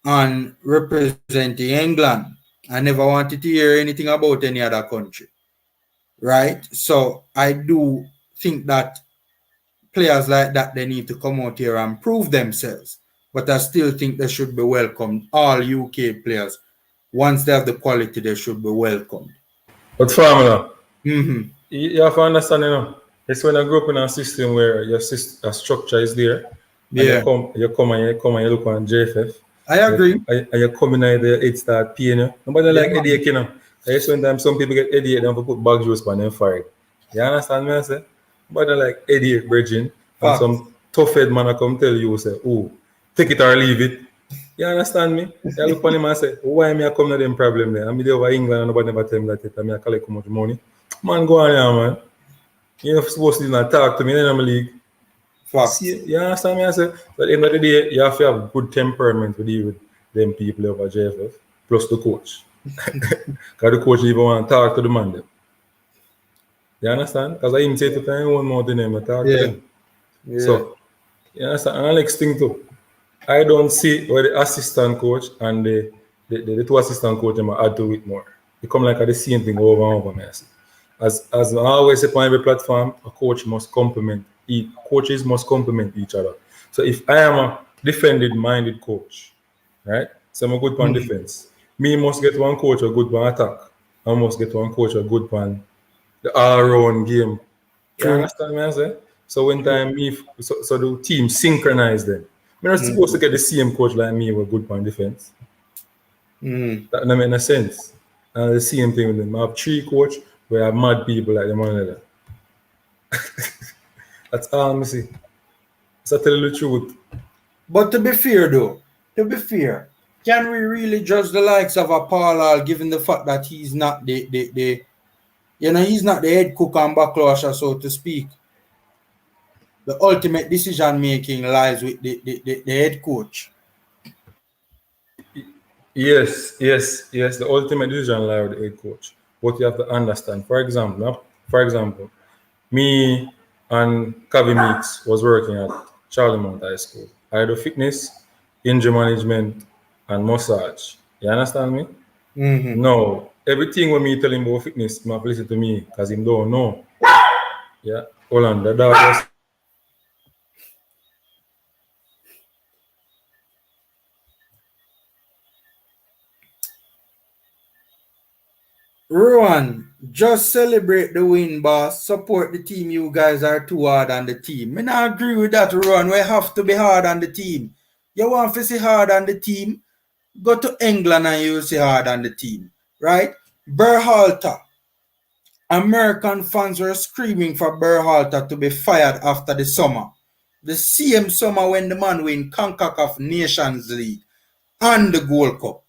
on representing England. I never wanted to hear anything about any other country. Right? So I do think that players like that, they need to come out here and prove themselves. But I still think they should be welcomed. All UK players, once they have the quality, they should be welcomed. But Formula, Mm-hmm. you have to understand, it's when I grew up in a system where your structure is there. Yeah. You come and you look on JFF. I agree. And you come in and it start paying you. Nobody like headache, I sometimes some people get headache and put bag juice on them fight. You understand me? I say? But they like headache, bridging, and some tough head man come tell you, say, "Oh, take it or leave it." You understand me? You look on him and say, "Why me I come to them problem there? I'm there over England and nobody never tell me that it. I collect how much money." Man, go on here, man. You're supposed to not talk to me in the league. Facts. See, you understand me? I say, at the end of the day, you have to have good temperament to deal with them people over JFF, plus the coach. Because the coach even want to talk to the man them. You understand? Because I even say to time one more than them, I talk to them. Yeah. So, you understand? And the next thing too, I don't see where the assistant coach and the two assistant coach them add to it more. It come like the same thing over and over, man. As I always say on every platform, a coach must complement. Coaches must complement each other. So if I am a defended-minded coach, right? So I'm a good on defense. Me must get one coach a good on attack. I must get one coach a good on the all-round game. You understand what I say? So when time so the team synchronize them. We're not supposed to get the same coach like me with good on defense. That doesn't make no sense. And the same thing with them. I have 3 coach where I have mad people like them one another. That's all I see. So I tell you the truth. But to be fair though, can we really judge the likes of a Paul given the fact that he's not he's not the head cook and backlash, so to speak? The ultimate decision making lies with the head coach. Yes. The ultimate decision lies with the head coach. But you have to understand. For example, me and Kavi Meeks was working at Charlie Mount High School. I do fitness, injury management, and massage. You understand me? No. Everything when me tell him about fitness, he must listen to me because he don't know. Yeah. Hold on. The dog was... Rowan, just celebrate the win, boss. Support the team. You guys are too hard on the team. I not agree with that, Rowan. We have to be hard on the team. You want to see hard on the team? Go to England and you'll see hard on the team. Right? Berhalter. American fans were screaming for Berhalter to be fired after the summer. The same summer when the man win CONCACAF Nations League and the Gold Cup.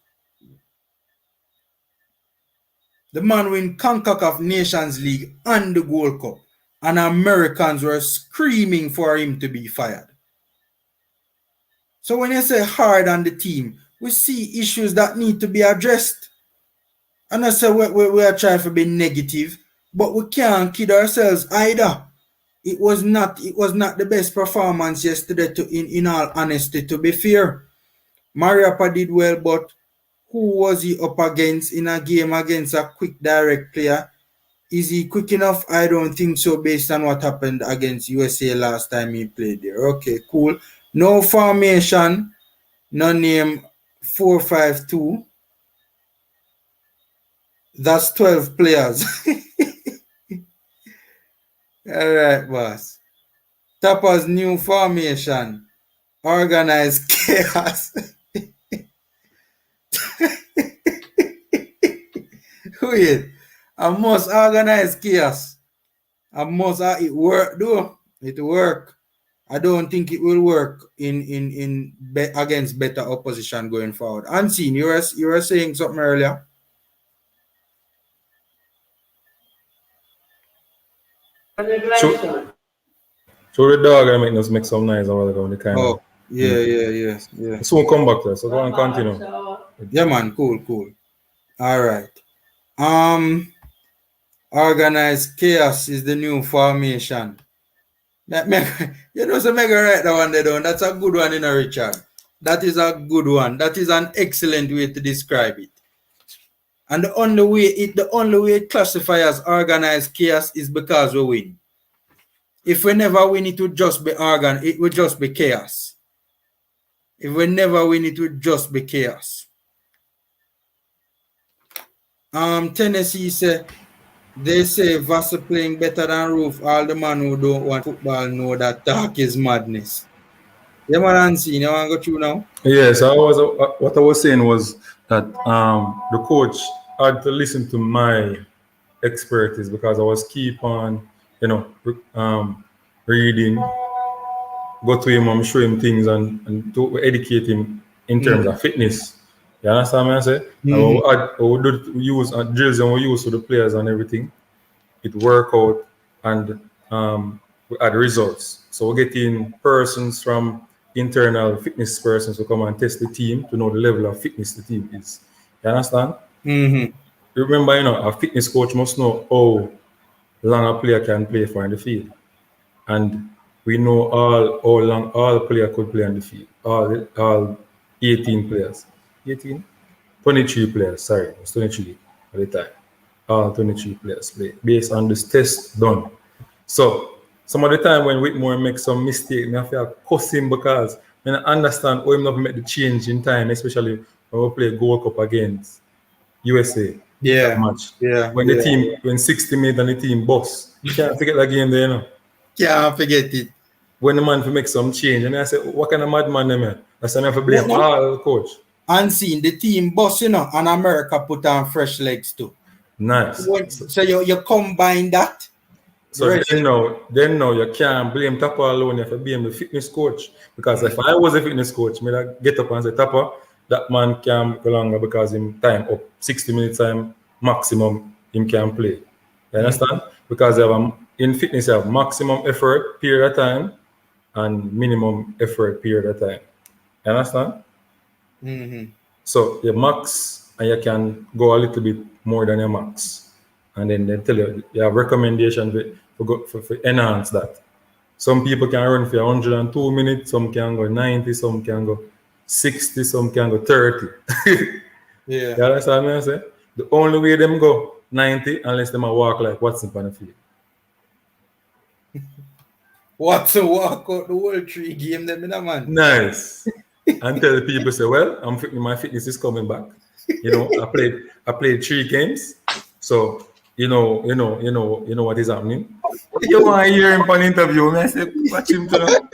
The man win CONCACAF Nations League and the Gold Cup. And Americans were screaming for him to be fired. So when you say hard on the team, we see issues that need to be addressed. And I say we are trying to be negative, but we can't kid ourselves either. It was not the best performance yesterday, in all honesty, to be fair. Mariappa did well, but who was he up against in a game against a quick direct player? Is he quick enough? I don't think so based on what happened against USA last time he played there. Okay, cool. No formation, no name 4-5-2. That's 12 players. All right, boss. Tappa's new formation. Organized chaos. Wait. I must organize chaos. I must it work though. It work. I don't think it will work against better opposition going forward. Unseen, you were saying something earlier. So the dog I make some noise a while ago. Oh, yeah. So come back there. So go and continue. Yeah, man. Cool. All right. Organized chaos is the new formation. That so Mega write that one there down. That's a good one, Richard. That is a good one. That is an excellent way to describe it. And the only way it classifies as organized chaos is because we win. If we never win, it would just be it would just be chaos. If we never win, it would just be chaos. Tennessee they say Vassar playing better than Roof. All the man who don't want football know that talk is madness. Yeah, man, you want to go through now? Yes, what I was saying was that the coach had to listen to my expertise because I was keep on, reading, go to him and show him things and to educate him in terms of fitness. You understand what I say? I would use drills and we use for the players and everything. It work out and we add results. So we're getting persons from internal fitness persons to come and test the team to know the level of fitness the team is. You understand? Remember, a fitness coach must know how long a player can play for in the field. And we know how long all player could play on the field. All 18 players. 18? 23 players, sorry. It was 23 at the time. All 23 players play based on this test done. So some of the time when Whitmore makes some mistake, I have to cuss him because I understand how him not make the change in time, especially when we play Gold Cup against USA. Yeah. Match. Yeah. When 60 minutes and the team boss. You can't forget that game there, Can't forget it. When the man for make some change, and I said, what kind of madman them here? That's enough to blame all coach. And seeing the team boss, and America put on fresh legs too. Nice. So you combine that. So then now you can't blame Tappa alone if you blame the fitness coach. Because if I was a fitness coach, I'd get up and say, Tappa, that man can't go longer because him time up 60 minutes time maximum him can play. You understand? Because in fitness you have maximum effort period of time and minimum effort period of time. You understand? So you max and you can go a little bit more than your max. And then they tell you have recommendation for enhance that. Some people can run for 102 minutes, some can go 90, some can go 60, some can go 30. Yeah. You understand what I say? The only way them go 90 unless them walk like Watson on the field. Watson walk out the whole 3 game them, man. Nice. And tell the people say, well, my fitness is coming back. I played 3 games. So you know what is happening. You want to hear him on interview, I say, watch him to know.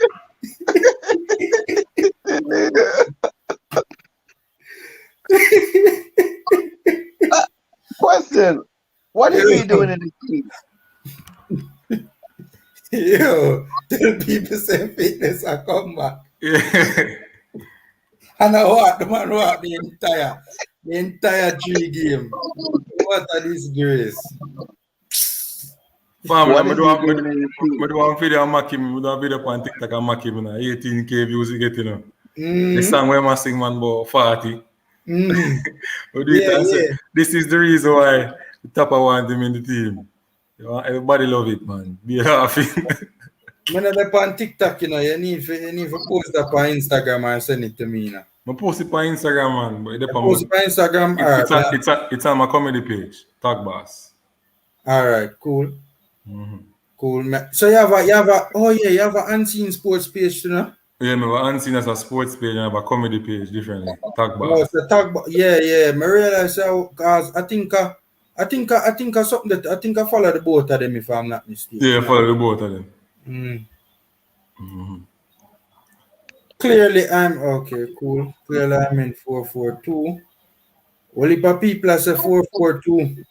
Question: what is he doing in the team? Yo, tell people say fitness and come back. Yeah. And I walk the man walk the entire 3 game. What a disgrace. Fam, I do one video on Maggie, I do a video on TikTok on Maggie, 18K views you get, The song where I sing man about 40. This is the reason why Tappa want him in the team. Everybody love it, man. Be laughing. When I'm on TikTok, you need to post that on Instagram and send it to me. I post it on Instagram, man. But post it on Instagram. It's on my comedy page. Talk Boss. Alright, cool. Cool, man. So you have an unseen sports page, Yeah, I have unseen as a sports page and I have a comedy page differently. Talk Boss. Oh, so I realize because I think something that I follow the both of them if I'm not mistaken. Yeah, follow the both of them. Clearly I'm okay, cool. Clearly I'm in 4-4-2. Well, if people say 4-4-2.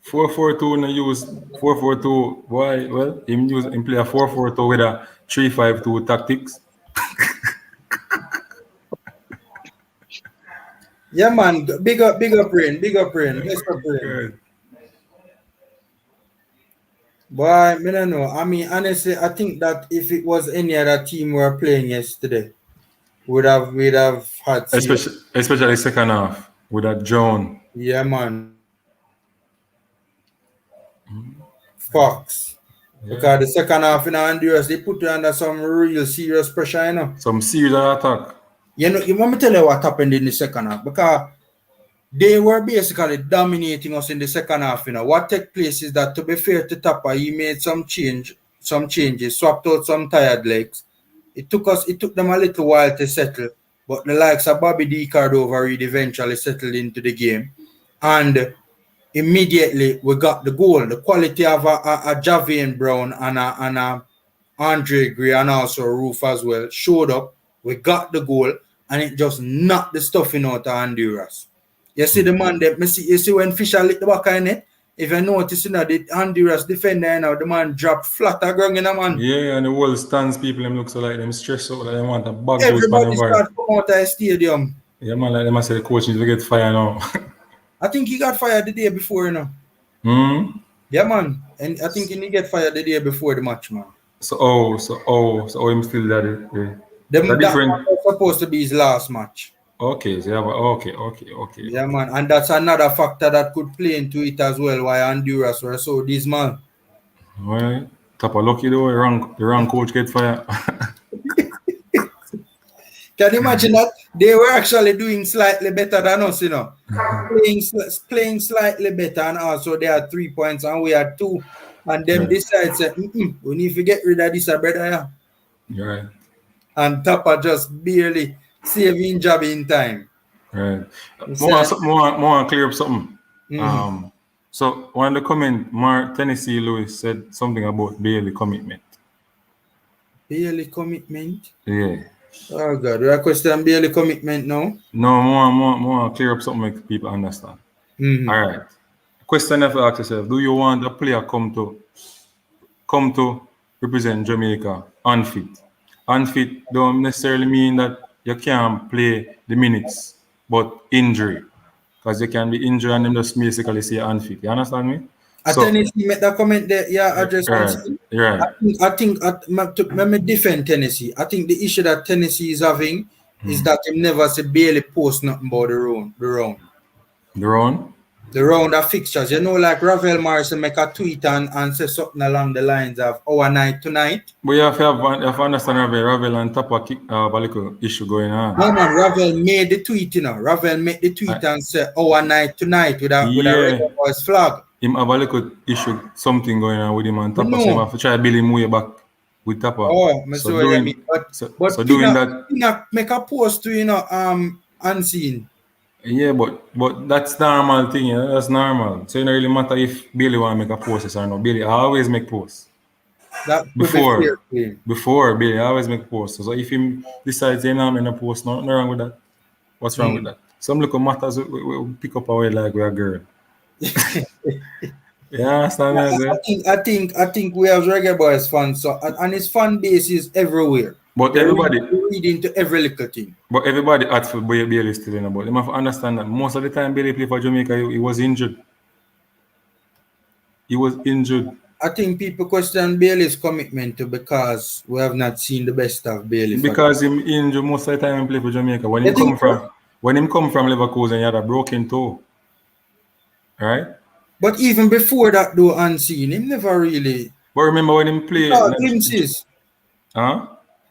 4-4-2 and use 4-4-2. Why? Well, him play a 4-4-2 with a 3-5-2 tactics. Yeah, man. Big up brain. Big up brain. Boy, I don't know. I mean, honestly, I think that if it was any other team we were playing yesterday, we'd have had especially second half with that John. Yeah, man. Fox. Yeah. Because the second half in Honduras, they put you under some real serious pressure, Some serious attack. You want me to tell you what happened in the second half? Because they were basically dominating us in the second half, What took place is that, to be fair to Tappa, he made some changes, swapped out some tired legs. It took them a little while to settle, but the likes of Bobby D. Cordova eventually settled into the game. And immediately we got the goal. The quality of a Javian Brown and a Andre Gray and also Roof as well showed up. We got the goal and it just knocked the stuffing out of Honduras. You see the man there, you see when Fisher licked the back of it? If you notice, the Honduras defender the man dropped flat ground man. Yeah, and the whole stands people them look so like them stressed out, like they want a bag. Everybody start to come out of the stadium. Yeah, man, like them I say the coach needs to get fired now. I think he got fired the day before, Yeah, man. And I think he didn't get fired the day before the match, man. So him still that That different. was supposed to be his last match. Okay, so okay. Yeah, man. And that's another factor that could play into it as well, why Honduras were so dismal. Well, Tappa lucky though, the wrong coach get fired. Can you imagine that? They were actually doing slightly better than us, you know. Playing slightly better, and also they had 3 points and we had 2. And them decide, say, we need to get rid of this, brother. Yeah. Right. And Tappa just barely saving job in time. Right. More clear up something. So one of the comment, Tennessee Lewis said something about Bailey commitment. Bailey commitment? Yeah. Oh God, we are questioning Bailey commitment now? No, more clear up something make people understand. All right. Question you have to ask yourself: do you want a player come to represent Jamaica unfit? Unfit don't necessarily mean that you can't play the minutes, but injury. Because you can be injured and them just basically say unfit. You understand me? Tennessee made that comment there. Yeah, I just right. I think let me defend Tennessee. I think the issue that Tennessee is having is that him never say Bailey post nothing about the round of fixtures. You know, like Ravel Morrison make a tweet and say something along the lines of our night tonight. But you have to understand Ravel and Tappa a little issue going on. No man, Ravel made the tweet, you know. Ravel made the tweet and say our night tonight with a Red Boys flag. Him have a little issue, something going on with him and Tappa, so him have to try to build him way back with Tappa. Oh, so doing, mean. But doing that, make a post to, you know, unseen. Yeah, but that's normal thing, yeah? That's normal. So it don't really matter if Bailey want to make a post or not. Bailey always make posts. Before Bailey always make posts. So if him decides he's not making a post, nothing wrong with that. What's wrong with that? Some little matters we pick up our way like we're a girl. Yeah, I think we have Reggae Boys fans, so and his fan base is everywhere. But everybody read into every little thing. But everybody asked for Bailey still in about. They have to understand that most of the time Bailey played for Jamaica, he was injured. I think people question Bailey's commitment to because we have not seen the best of Bailey. Because him injured most of the time he play for Jamaica. When him come from Leverkusen, he had a broken toe. Right? But even before that, though, unseen, him never really. But remember when him played glimpses.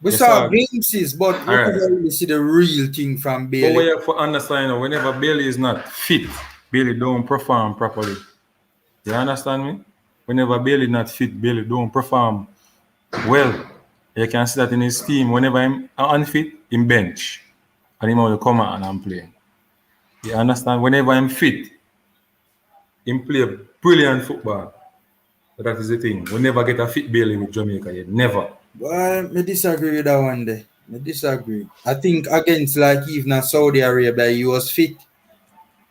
We saw glimpses, but we never really see the real thing from Bailey. But we have to understand, whenever Bailey is not fit, Bailey don't perform properly. You understand me? Whenever Bailey not fit, Bailey don't perform well. You can see that in his team. Whenever I'm unfit, him bench. And him will come out and play. You understand? Whenever I'm fit, him play brilliant football. But that is the thing. We never get a fit Bailey with Jamaica yet. Never. Well, I disagree with that one day. I disagree. I think against like even Saudi Arabia, he was fit.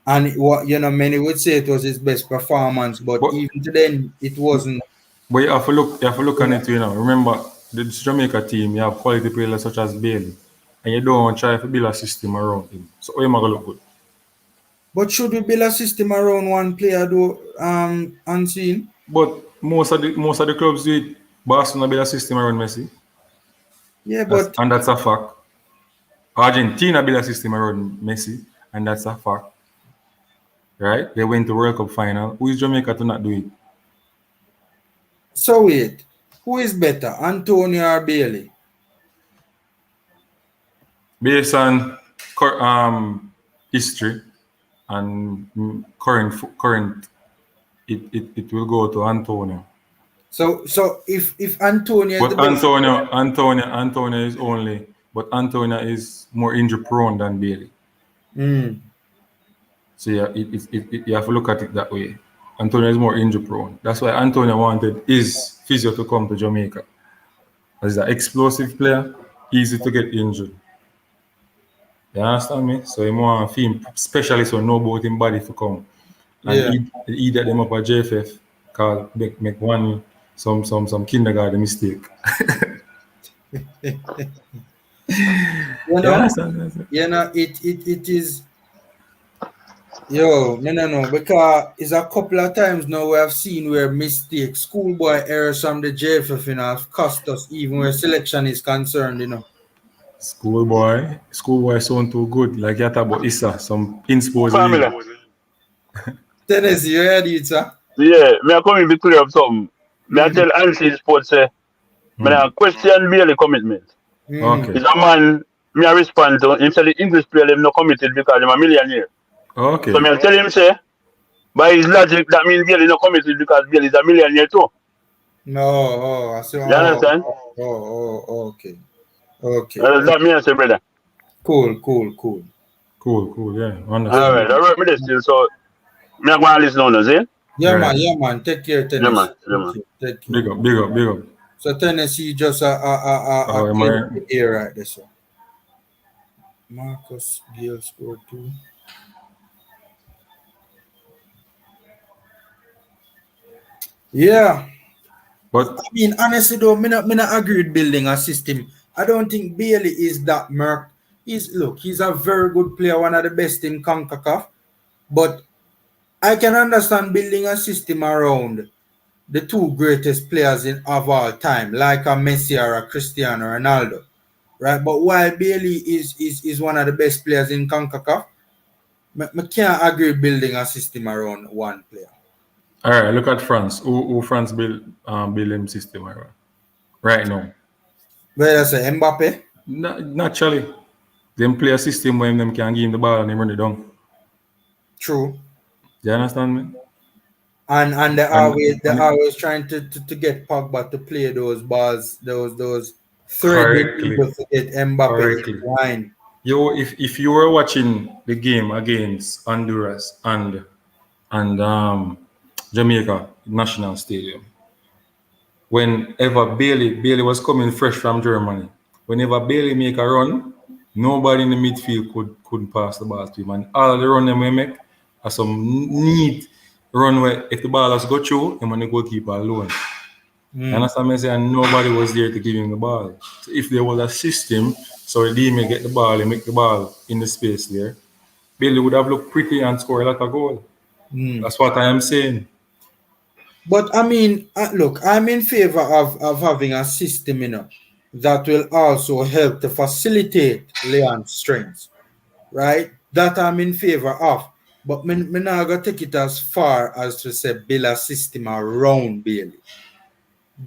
And what many would say it was his best performance, but even then it wasn't. But you have to look on it, Remember, the Jamaica team, you have quality players such as Bailey. And you don't want to try to build a system around him. So how am I gonna look good? But should we build a system around one player though unseen? But most of the clubs do it. Barcelona build a system around Messi. Yeah, and that's a fact. Argentina build a system around Messi, and that's a fact. Right? They went to World Cup final. Who is Jamaica to not do it? So wait, who is better, Antonio or Bailey? Based on history and current, it will go to Antonio. So if Antonio, but Antonio is only, but Antonio is more injury prone than Bailey. So yeah, you have to look at it that way. Antonio is more injury prone. That's why Antonio wanted his physio to come to Jamaica. As an explosive player, easy to get injured. You understand me? So he want a film specialist who know about his body to come. And he get them up at JFF called make one some kindergarten mistake. It is Yo, no, because it's a couple of times now we have seen where mistakes, schoolboy errors from the JFF, have cost us even where selection is concerned. Schoolboy sound too good. Like you talk about Issa, some inspo Family. league. Tennessee, you heard it, sir? Yeah, me I come in be clear of something. Me I Mm, tell Ansi Sports say, me I question Bailey commitment. mm. Is Okay. a man, me I respond to him say the English player them not committed because I'm a millionaire. So Okay. me I tell him say, by his logic, that means Bailey not committed because Bailey is a millionaire too. No, I see. You understand? Okay. Okay. That me I say, brother. Cool. Cool. Yeah. Yeah, Alright, Understand. I work me this still, so me I go and listen on us, eh? Right. yeah, man. Take care, Yeah, man. Tennessee. Yeah, man. Take care. Big up. So Tennessee just Oh, a am clear I? here right there. So Marcus Gale scored 2. Yeah. But I mean, honestly though, me not agree with building a system. I don't think Bailey is that murk. He's a very good player, one of the best in CONCACAF. But I can understand building a system around the two greatest players of all time, like a Messi or a Cristiano Ronaldo, right? But while Bailey is one of the best players in CONCACAF, I can't agree building a system around one player. all right, look at France. Who France build them system right now? Whether that's Mbappe, Naturally, them play a system where them can give him the ball and him run it down. true. You understand me? And they're And always trying to get Pogba to play those balls, those threading correctly. people to get Mbappe in line. If you were watching the game against Honduras and Jamaica National Stadium, whenever Bailey was coming fresh from Germany, whenever Bailey make a run, nobody in the midfield couldn't pass the ball to him. And all the run them we make are some neat run where if the ball has go through, him and the goalkeeper alone. You understand me saying? Nobody was there to give him the ball. So if there was a system, so the may get the ball and make the ball in the space there, Bailey would have looked pretty and scored a lot of goal. That's what I am saying. But I mean, look, I'm in favor of having a system, that will also help to facilitate Leon's strengths, right? That I'm in favor of. But me not gonna take it as far as to say build a system around Bailey.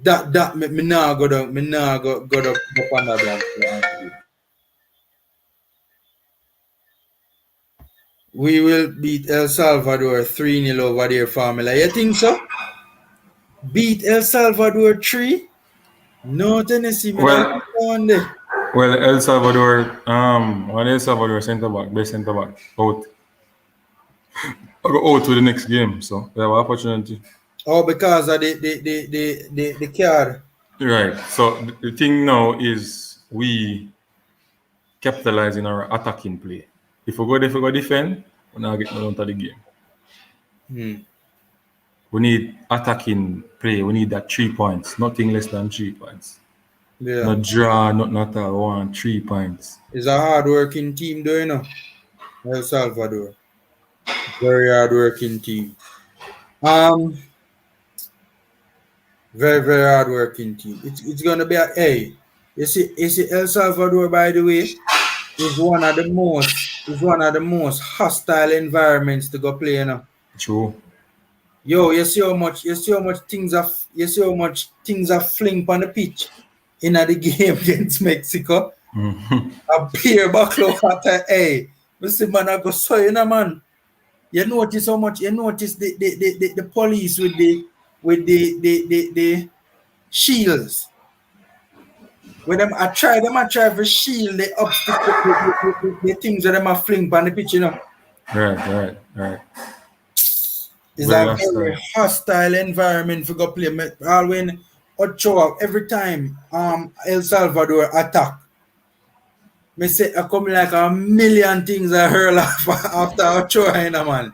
That me not go up under that. We will beat El Salvador 3-0 over their formula. You think so? Beat El Salvador 3? No, Tennessee, me not on there. Well, El Salvador, one El Salvador centre back, best centre back, out. I go out to the next game, so we have an opportunity. Oh, because of the card. Right. So the thing now is we capitalizing our attacking play. If we go defend, we're not getting out of the game. We need attacking play. We need that 3 points, nothing less than 3 points. Yeah. Not draw, not at all. We want 3 points. It's a hard-working team, though, El Salvador. Very hard-working team. Very, very hard-working team. It's gonna be you see El Salvador, by the way, is one of the most hostile environments to go play, True. Yo, you see how much things are fling on the pitch in the game against Mexico. A beer buckle water, Mr. Man, I go so man. You notice the police with the shields. When I try to shield the obstacle, the things that them are fling on the pitch, Right. It's a very hostile environment for go play. When Ochoa, every time El Salvador attack, me say I come like a million things I heard after Ochoa, man.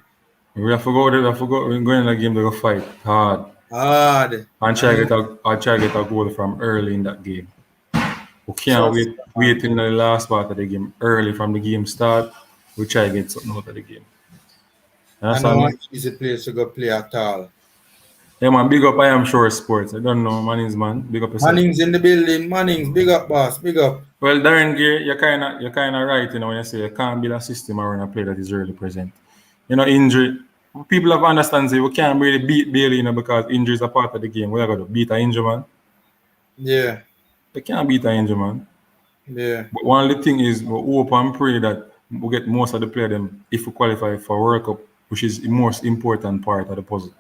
We have forgot we're going in the game to go fight hard. And try to get a goal from early in that game. We can't wait in the last part of the game. Early from the game start, we try to get something out of the game. I know an easy place to go play at all. Yeah, man, big up I am sure sports. I don't know Mannings, man. Big up yourself. Mannings in the building. Mannings, big up, boss. Big up. Well, Darren Gear, you're kinda right, you know, when you say you can't build a system around a player that is really present. You know, injury. People have understand say we can't really beat Bailey, you know, because injury is a part of the game. We are gonna beat an injury man. Yeah. They can't beat an injury man. Yeah. But one of the thing is we hope and pray that we get most of the player them if we qualify for World Cup, which is the most important part of the puzzle.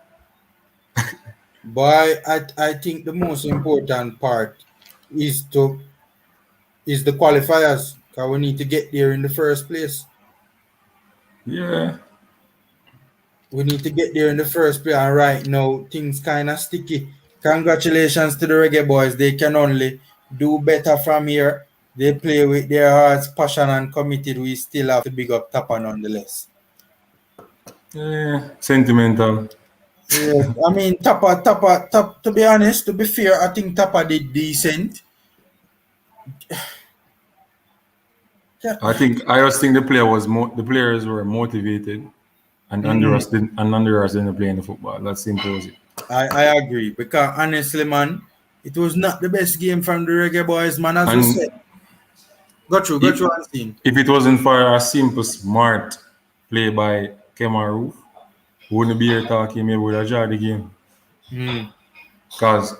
But I think the most important part is the qualifiers, because we need to get there in the first place. Yeah. We need to get there in the first place, and right now things kind of sticky. Congratulations to the Reggae boys. They can only do better from here. They play with their hearts, passion, and committed. We still have to big up Tappa nonetheless. Yeah, sentimental. Yeah, I mean Tappa. To be honest, to be fair, I think Tappa did decent. I just think the players were motivated, and Honduras didn't play in the football. That's simple as it. I agree, because honestly, man, it was not the best game from the Reggae boys, man. As we said, go through and see. If it wasn't for a simple, smart play by Kemaru, we wouldn't be here talking. Maybe we would have drawn the game. Because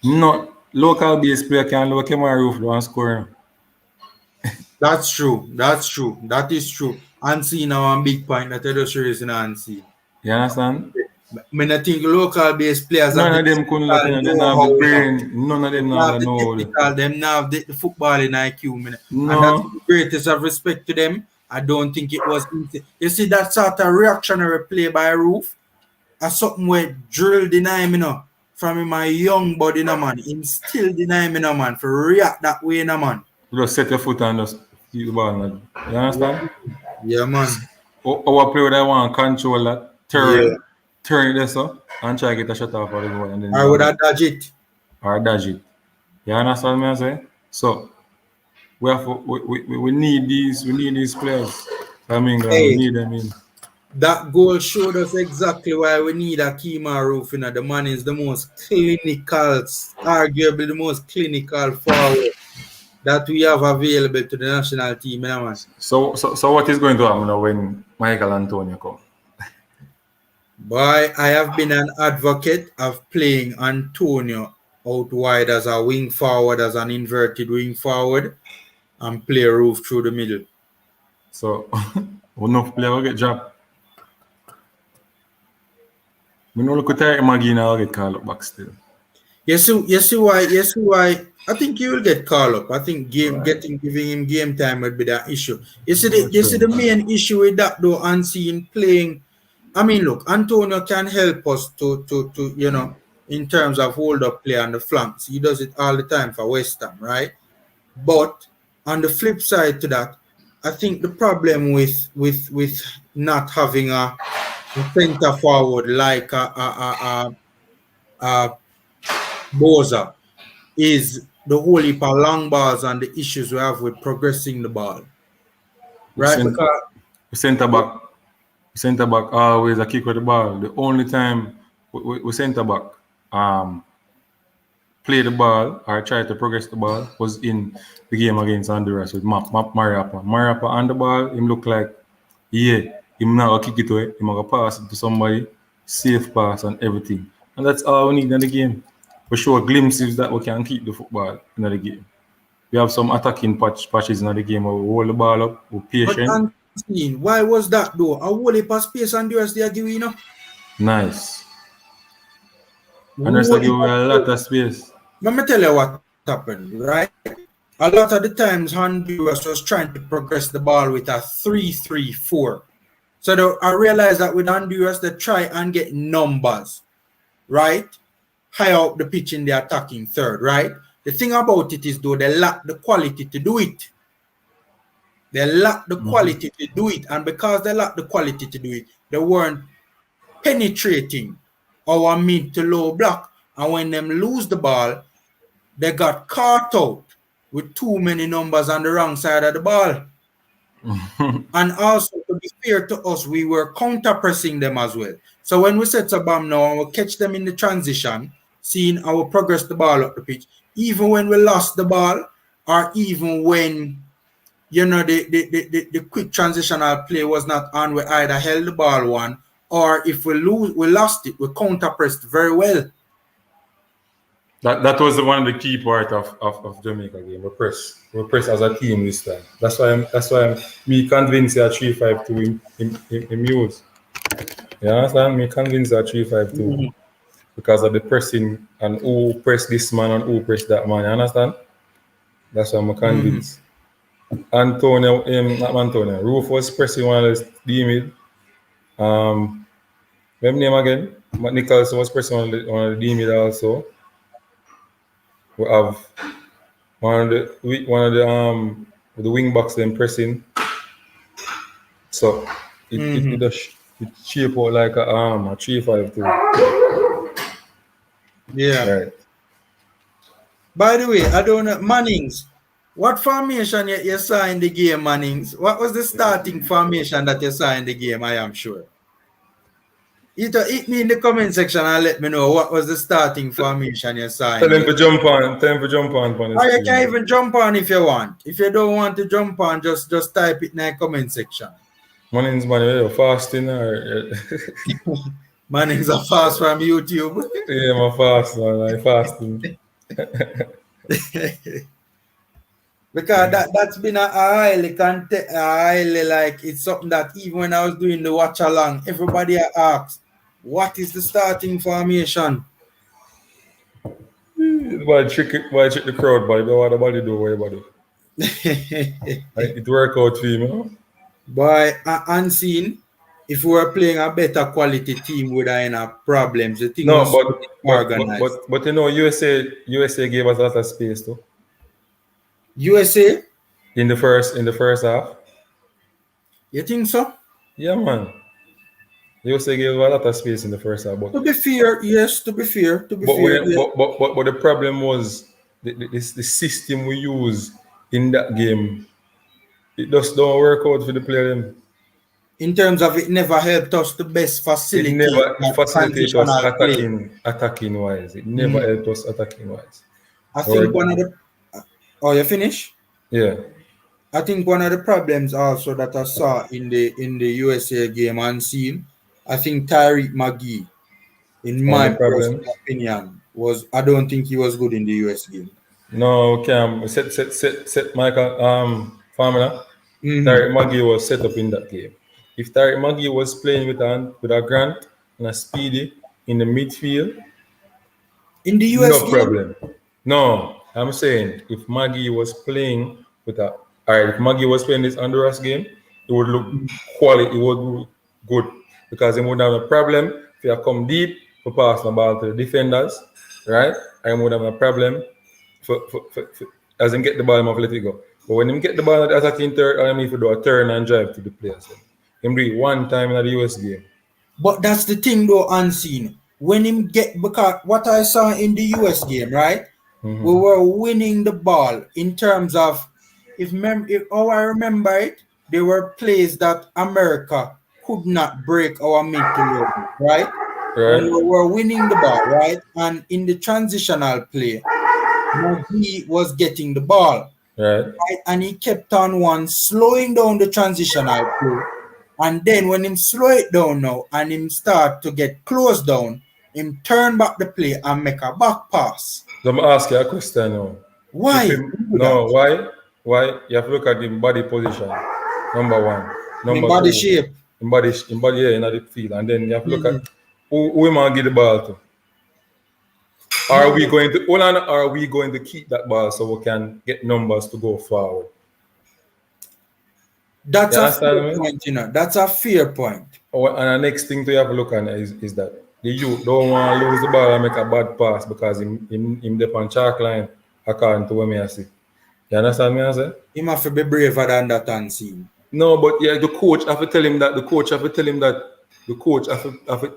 no local base player can look Kemaru and score. That's true. That is true. Unseen now a big point that I just raised in unseen. You understand? I think local based players none of them couldn't look in, they have the brain. None of them have the know. Them now the footballing IQ. No. And that's the greatest of respect to them. I don't think it was easy. You see that sort of reactionary play by Roof? As something where drill deny me no. From my young body no man. Him still deny me no man. For react that way no man. Just set your foot and just keep the ball. Man. You understand? Yeah man. Our player that want to control that turn it there so and try to get a shot off of the goal. And then I would have dodge it. Or dodge it. You understand what I'm saying? So we need these players. I mean, we need them in. That goal showed us exactly why we need a Kema Roof. The man is the most clinical, arguably the most clinical forward that we have available to the national team. Man. So what is going to happen now when Michael Antonio come? Boy, I have been an advocate of playing Antonio out wide as a wing forward, as an inverted wing forward, and play Roof through the middle. So, enough player will get dropped. We know look at Maggie now get called up back still. You see why? I think he will get called up. I think giving him game time would be that issue. You see the main issue with that though, unseen playing. I mean, look, Antonio can help us to in terms of hold up play on the flanks. He does it all the time for West Ham, right? But on the flip side to that, I think the problem with not having a center forward like Boza is the whole heap of long balls and the issues we have with progressing the ball. Right? Centre back always a kick with the ball. The only time we centre back play the ball or try to progress the ball was in the game against Honduras with Mariapa. Mariapa on the ball, him look like him now kick it away, him gonna pass it to somebody, safe pass and everything. And that's all we need in the game. We show glimpses that we can keep the football in the game. We have some attacking patches in the game where we hold the ball up, we're patient. Why was that though? A whole heap of space Honduras they are giving, Nice. Honduras give a lot of space. Let me tell you what happened, right? A lot of the times Honduras was trying to progress the ball with a 3-3-4. So I realized that with Honduras they try and get numbers, right? High up the pitch in the attacking third, right? The thing about it is though they lack the quality to do it. They lack the quality to do it, and because they lack the quality to do it, they weren't penetrating our mid to low block. And when them lose the ball, they got caught out with too many numbers on the wrong side of the ball. And also, to be fair to us, we were counter-pressing them as well. So when we set a bomb now and we catch them in the transition, seeing how we progress the ball up the pitch, even when we lost the ball, or even when, you know, the quick transitional play was not on, we either held the ball one, or if we lost it, we counter-pressed very well. That was one of the key part of Jamaica game. We press as a team this time. That's why I'm convinced that 3-5-2 in use. You understand? Me convinced that 3-5-2 because of the pressing and who press this man and who press that man. You understand? That's why I'm convinced. Antonio, not Antonio. Roof was pressing one of the D-mid. Remember name again? Matt Nicholson was pressing one of the D-mid also. We have one of the wing backs then pressing. So it shape out like a 3-5-2. Yeah. Right. By the way, I don't know, Mannings, what formation you saw in the game, Mannings? What was the starting formation that you saw in the game, I am sure? Hit me in the comment section and let me know what was the starting formation you saw. Tell them to jump on. Or you can even jump on if you want. If you don't want to jump on, just type it in the comment section. Mannings, man, you're fasting or... Mannings are fast from YouTube. Yeah, I'm fast, man. I'm fasting. Because that's been a highly like, it's something that even when I was doing the watch along, everybody asked, what is the starting formation? Why trick the crowd, but what about you do? What about it? It work out for you, you know? By unseen, if we were playing a better quality team, would I have problems? The thing was organized. But you know, USA gave us a lot of space too. USA? In the first half. You think so? Yeah, man. USA gave us a lot of space in the first half. But to be fair, yes, to be fair. But the problem was the system we use in that game. It just don't work out for the player. In terms of it never helped us to best facilitate. It never facilitated us attacking wise. It never helped us attacking wise. I think one of the... Oh, you finish? Yeah. I think one of the problems also that I saw in the USA game unseen, I think Tyreek Maggie, in my personal opinion, I don't think he was good in the US game. No, Cam, set Michael formula. Tyreek Maggie was set up in that game. If Tyreek Maggie was playing with a Grant and a Speedy in the midfield, in the US no problem. No, I'm saying if Maggie was playing with if Maggie was playing this Honduras game, it would look quality, it would look good because he wouldn't have a problem if you come deep to pass the ball to the defenders, right? I would have a problem for as him get the ball, him have to let it go. But when him get the ball at the attacking third, I mean, if you do a turn and drive to the players, him do it one time in the US game. But that's the thing though, unseen. When him because what I saw in the US game, right? We were winning the ball in terms of if I remember it, there were plays that America could not break our midfield, right? Right. We were winning the ball, right? And in the transitional play, he was getting the ball. Right. And he kept on slowing down the transitional play. And then when him slow it down now and him start to get close down, him turn back the play and make a back pass. Let me ask you a question now. Why? Why? You have to look at the body position. Number one. Number body two. Shape. In body, in the field. And then you have to look at who we might get the ball to. Are we going to keep that ball so we can get numbers to go forward? That's a fair point, you know. That's a fair point. And the next thing to have a look at is that the youth don't want to lose the ball and make a bad pass because him dep on chalk line according to what me I see. You understand me I say? He must be braver than that unseen. No, but yeah, the coach have to tell him that the coach have to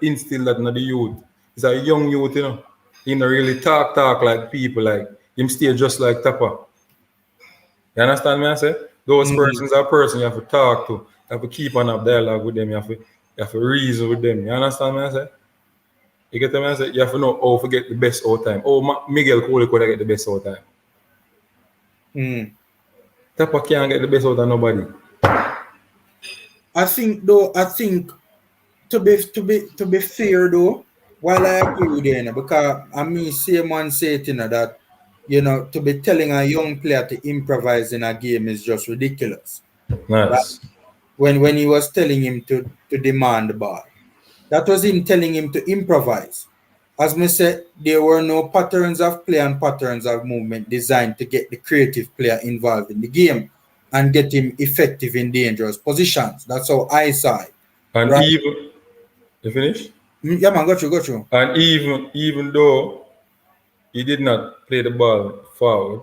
instill that in the youth. He's a young youth, you know. He don't really talk like people, like him stay just like Tappa. You understand me I say? Those persons are persons you have to talk to. have to keep on have dialogue with them. You have to reason with them. You understand what I say? You get what I say? You have to know how to get the best out time. Miguel could get the best out time. Tappa can't get the best out of nobody. I think to be fair though, while I agree with you, because I mean same one say it, that to be telling a young player to improvise in a game is just ridiculous. Nice. Right? When he was telling him to demand the ball, that was him telling him to improvise. As I said, there were no patterns of play and patterns of movement designed to get the creative player involved in the game and get him effective in dangerous positions. That's how I saw it. And right? even you finish? Yeah, man, got you. And even though he did not play the ball forward,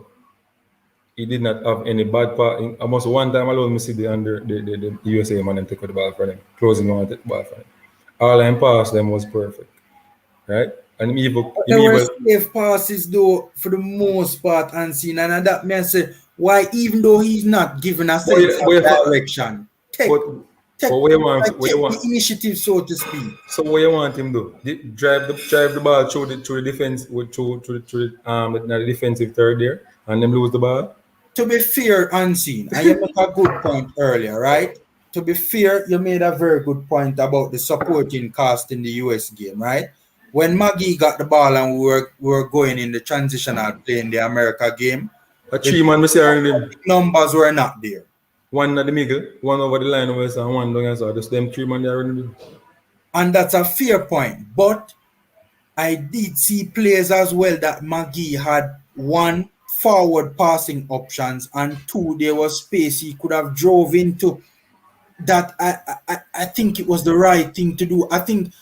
he did not have any bad part. Almost one time alone, me see the USA man and take the ball for them, closing on and take the ball for them. All them pass them was perfect, right? And there were safe passes though for the most part, unseen, and that means why even though he's not given a sense of direction, take the initiative, so to speak. So what you want him to do? Drive the ball through the defense through the defensive third there, and then lose the ball. To be fair, unseen, and you make a good point earlier, right? To be fair, you made a very good point about the supporting cast in the US game, right? When Maggie got the ball and we were going in the transitional play in the America game, the numbers were not there. One at the middle, one over the line over and one down so just them 3 man there in the middle. And that's a fair point. But I did see players as well that Maggie had one, forward passing options, and two, there was space he could have drove into. That I think it was the right thing to do. I think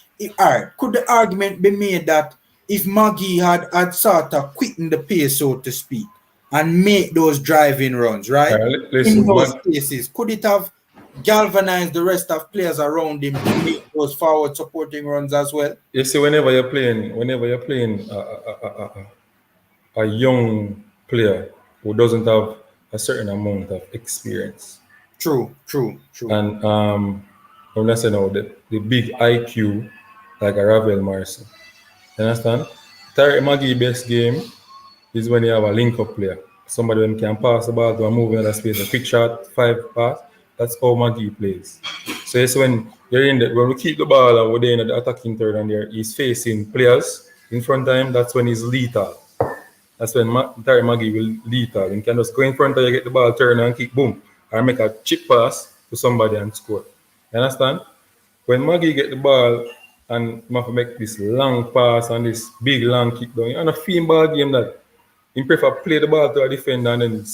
could the argument be made that if Maggie had sort of quickened the pace, so to speak, and make those driving runs, right? In those cases, could it have galvanized the rest of players around him to make those forward supporting runs as well? You see, whenever you're playing a young player who doesn't have a certain amount of experience. True. And I'm not saying now the big IQ like a Ravel Marson. You understand? Maggie best game is when you have a link-up player. Somebody who can pass the ball to a move in that space, a quick shot, 5 pass. That's how Maggie plays. So it's when you're when we keep the ball and we're there in the attacking third and there, he's facing players in front of him, that's when he's lethal. That's when Maggie will lethal. You can just go in front of you, get the ball, turn and kick, boom, or make a chip pass to somebody and score. You understand? When Maggie get the ball and make this long pass and this big long kick down, you're on a fiend ball game that you prefer play the ball to a defender and then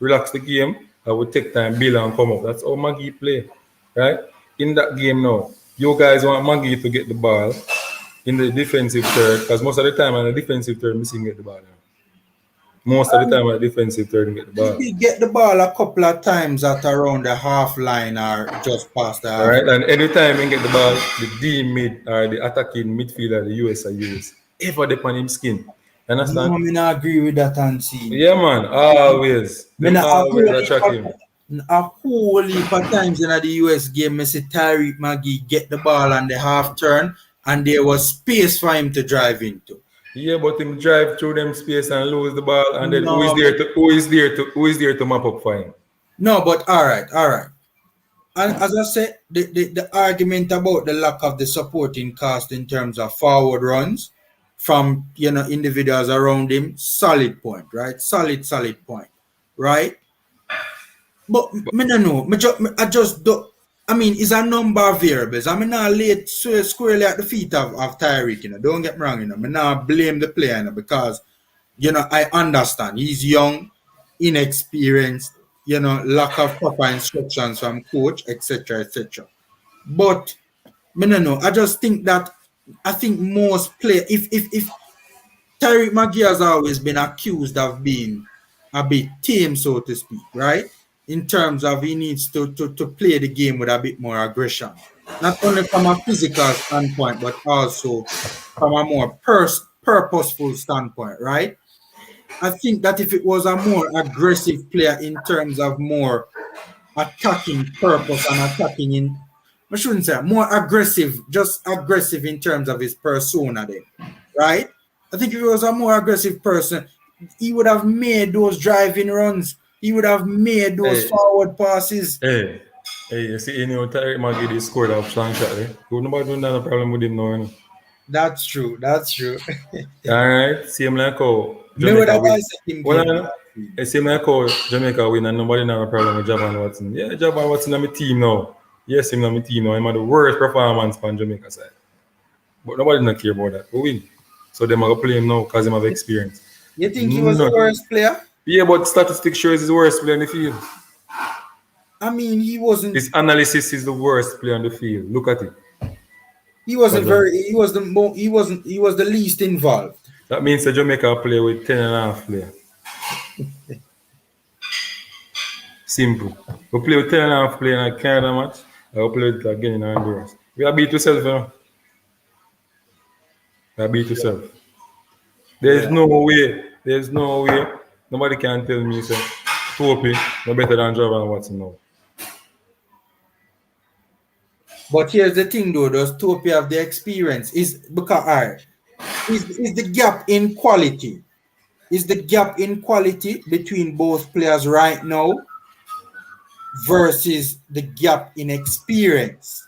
relax the game. I would take time, build and come up. That's how Maggie play, right? In that game now, you guys want Maggie to get the ball in the defensive third, because most of the time on the defensive third, missing get the ball now. Most of the time on the defensive third, get the ball. He get the ball a couple of times at around the half line or just past the half. All right, and every time he get the ball, the D mid or the attacking midfielder, the US are used. Ever depend him skin. Understand? No, I not agree with that, Ansi. Yeah, man, always. Always attract him. A whole heap of times in the US game, I see Tyreek Maggie get the ball on the half turn and there was space for him to drive into. Yeah, but him drive through them space and lose the ball, and then who is there to map up for him? No, but all right. And as I said, the argument about the lack of the supporting cast in terms of forward runs from individuals around him, solid point, right? Solid point, right? But me no know. I just don't. I mean, it's a number of variables. I mean, not lay squarely at the feet of Tyreek, Don't get me wrong, Me not blame the player, because, I understand. He's young, inexperienced, lack of proper instructions from coach, etc., etc. But, me no know. I just think that, I think most players, if Tyreek Maggie has always been accused of being a bit tame, so to speak, right? In terms of he needs to play the game with a bit more aggression. Not only from a physical standpoint, but also from a more purposeful standpoint, right? I think that if it was a more aggressive player in terms of more attacking purpose and attacking in, I shouldn't say more aggressive, just aggressive in terms of his persona then, right? I think if he was a more aggressive person, he would have made those driving runs. He would have made those forward passes. Hey, you see, Tyreek Maggie scored a strong shot, eh? Nobody don't have a problem with him now, you know. That's true. That's true. All right, same like how Jamaica win. Same like how Jamaica win and nobody have a problem with Javan Watson. Yeah, Javan Watson on my team now. Yes, him on my team now. I'm the worst performance on Jamaica side. But nobody don't care about that. We win. So they might play him now because they have experience. You think he was the worst player? Yeah, but statistics shows he's the worst player on the field. I mean, he wasn't. His analysis is the worst player on the field. Look at it. He wasn't He was the least involved. That means that Jamaica play with 10.5 players. Simple. We play with 10.5 players in a Canada match. I will play with it again in Honduras. We are beat yourself, you know. We are beat yourself. There's no way. Nobody can tell me say Topi no better than Javan Watson now. But here's the thing though, does Topi have the experience? Is the gap in quality? Is the gap in quality between both players right now versus the gap in experience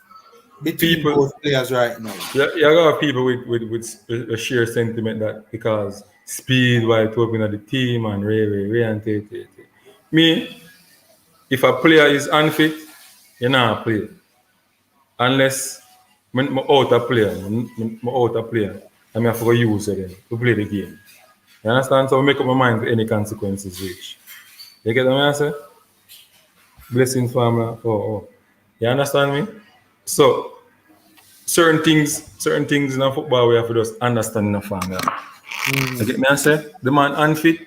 between both players right now? Yeah, you got people with a shared sentiment that because speed while talking at the team and Ray and Tay. Me, if a player is unfit, you not play. Unless I'm out a player, I have to use it to play the game. You understand? So I make up my mind to any consequences which. You get what I say? Blessings family. You understand me? So certain things in football we have to just understand in the family. You get me I say? The man unfit,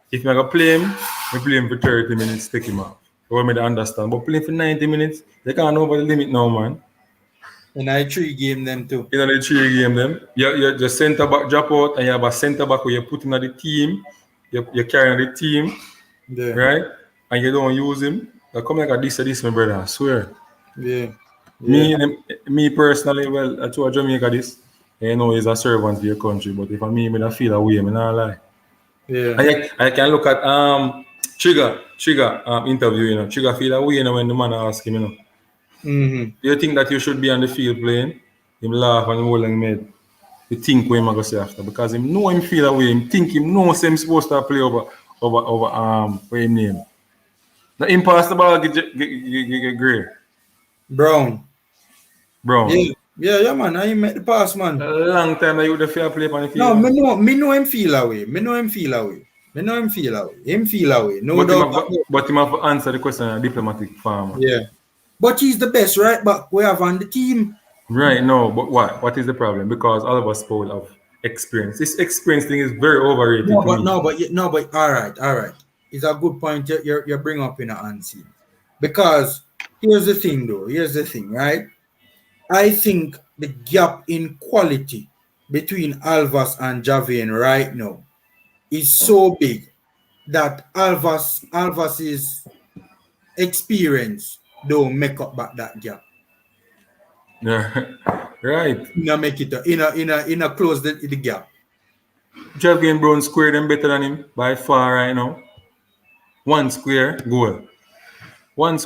if I go play him, I play him for 30 minutes, take him off. I may understand. But playing for 90 minutes, they can't over the limit now, man. And I 3 game them too. In the 3 game them, you just centre back drop out and you have a centre back where you put him at the team, you carry on the team, right? And you don't use him. You come like a this, my brother, I swear. Yeah. Me personally, well, I told Jamaica this, you know, he's a servant to your country, but if I don't feel away, I'm not lie. Yeah. I can look at Trigger interview, you know. Trigger feel away, you know, when the man ask him, you know. Mm-hmm. Do you think that you should be on the field playing? Him laugh and hold him head. You think what him going to say after because him know him feel away. Him think him knows him supposed to play over for him name. The impossible get grey. Brown. Yeah, man. I met the pass, man. A long time that you would fair play on the No, field. me know him feel away. Him feel away. No doubt. But him have to answer the question in a diplomatic form. Yeah. But he's the best right back we have on the team. Right, no, but what? What is the problem? Because all of us full of experience. This experience thing is very overrated. No, but all right. It's a good point you bring up in an unseen. Because here's the thing, right? I think the gap in quality between Alvas and Javian right now is so big that Alvas's experience don't make up back that gap. Yeah, right. Make it in a close the gap. Javian Brown square them better than him by far right now. One square goal, one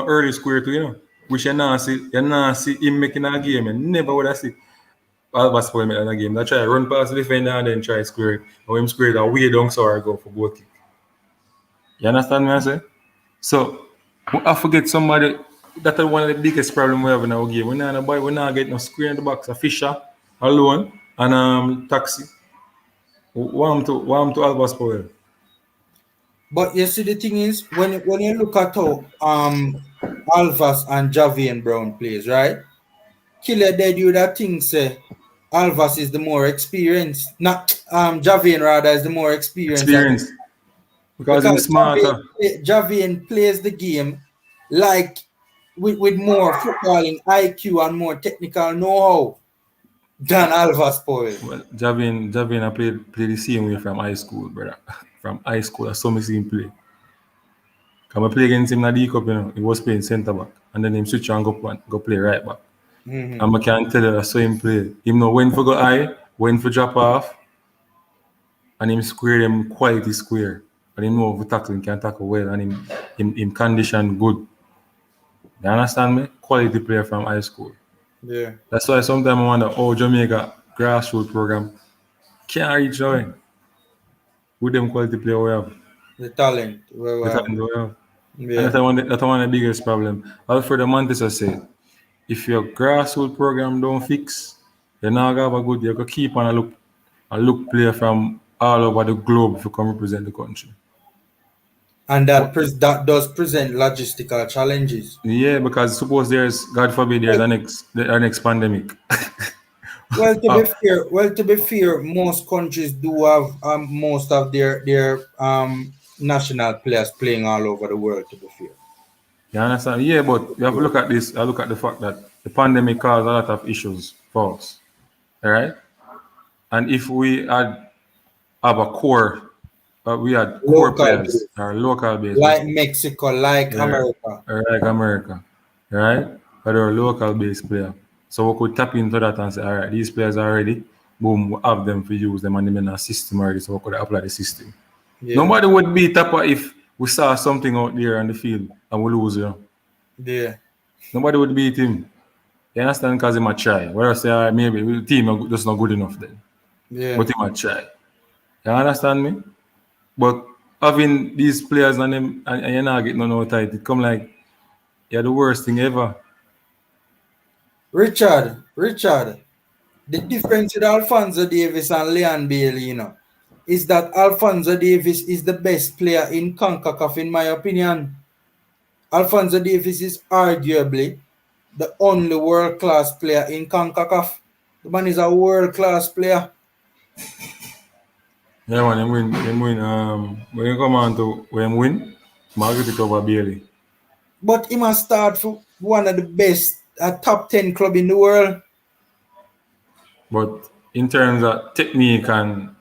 early square too, you know. Which you not see him making a game. And never would I see Alvas for him in a game. That try run past the defender and then try square it. Or him square it away down so I go for goal kick. You understand me I say? So I forget somebody. That's one of the biggest problems we have in our game. We're not getting no square in the box. A Fisher alone and Taxi. Warm to Alvas Powell. But you see the thing is when you look at how Alvas and Javian Brown plays, right? Killer dead you that thing say Alvas is the more experienced. Not Javian rather is the more experienced. Because he's smarter. Javian plays the game like with more footballing IQ and more technical know-how than Alvas Powell. Well, Javian I played the same way from high school, brother. From high school, I saw me see him play. Come I play against him in the cup, you know. He was playing centre back, and then him switch and go play right back. And I can tell you I saw him play. Him know when for go high, when for drop off, and him square him quality square. And him know if tackling can tackle well, and him condition good. You understand me? Quality player from high school. Yeah. That's why sometimes I wonder, Jamaica grassroots program can't reach out with them quality player we have. The talent. The talent we have. Yeah. And that's one of the biggest problem. Alfred Montesa said, if your grassroots program don't fix, you're not gonna have a good. You can keep on a look player from all over the globe to come represent the country. And that does present logistical challenges. Yeah, because suppose there's, God forbid, there's a next pandemic. Well, to be fair, most countries do have most of their national players playing all over the world. To be fair. You understand? Yeah, but you have to look at this. I look at the fact that the pandemic caused a lot of issues for us. All right? And if we have a core, we had core players, or local base. Like Mexico, like America. Like America. Right? But they're local based player. So we could tap into that and say, all right, these players are ready. Boom, we have them to use them and them in our system already. So we could apply the system. Yeah. Nobody would beat Tappa if we saw something out there on the field and we lose, you know. Yeah. Nobody would beat him. You understand? Because he might try. Where I say, maybe the team just not good enough then. Yeah. But he might try. You understand me? But having these players and them and you're not getting no tight, it come like you're the worst thing ever. Richard, the difference with Alphonso Davies and Leon Bailey, you know, is that Alphonso Davies is the best player in CONCACAF, in my opinion. Alphonso Davies is arguably the only world-class player in CONCACAF. The man is a world-class player. Yeah, man, him win. When you come on to when him win, Margaret it over Bailey. But he must start for one of the best, a top 10 club in the world. But in terms of technique and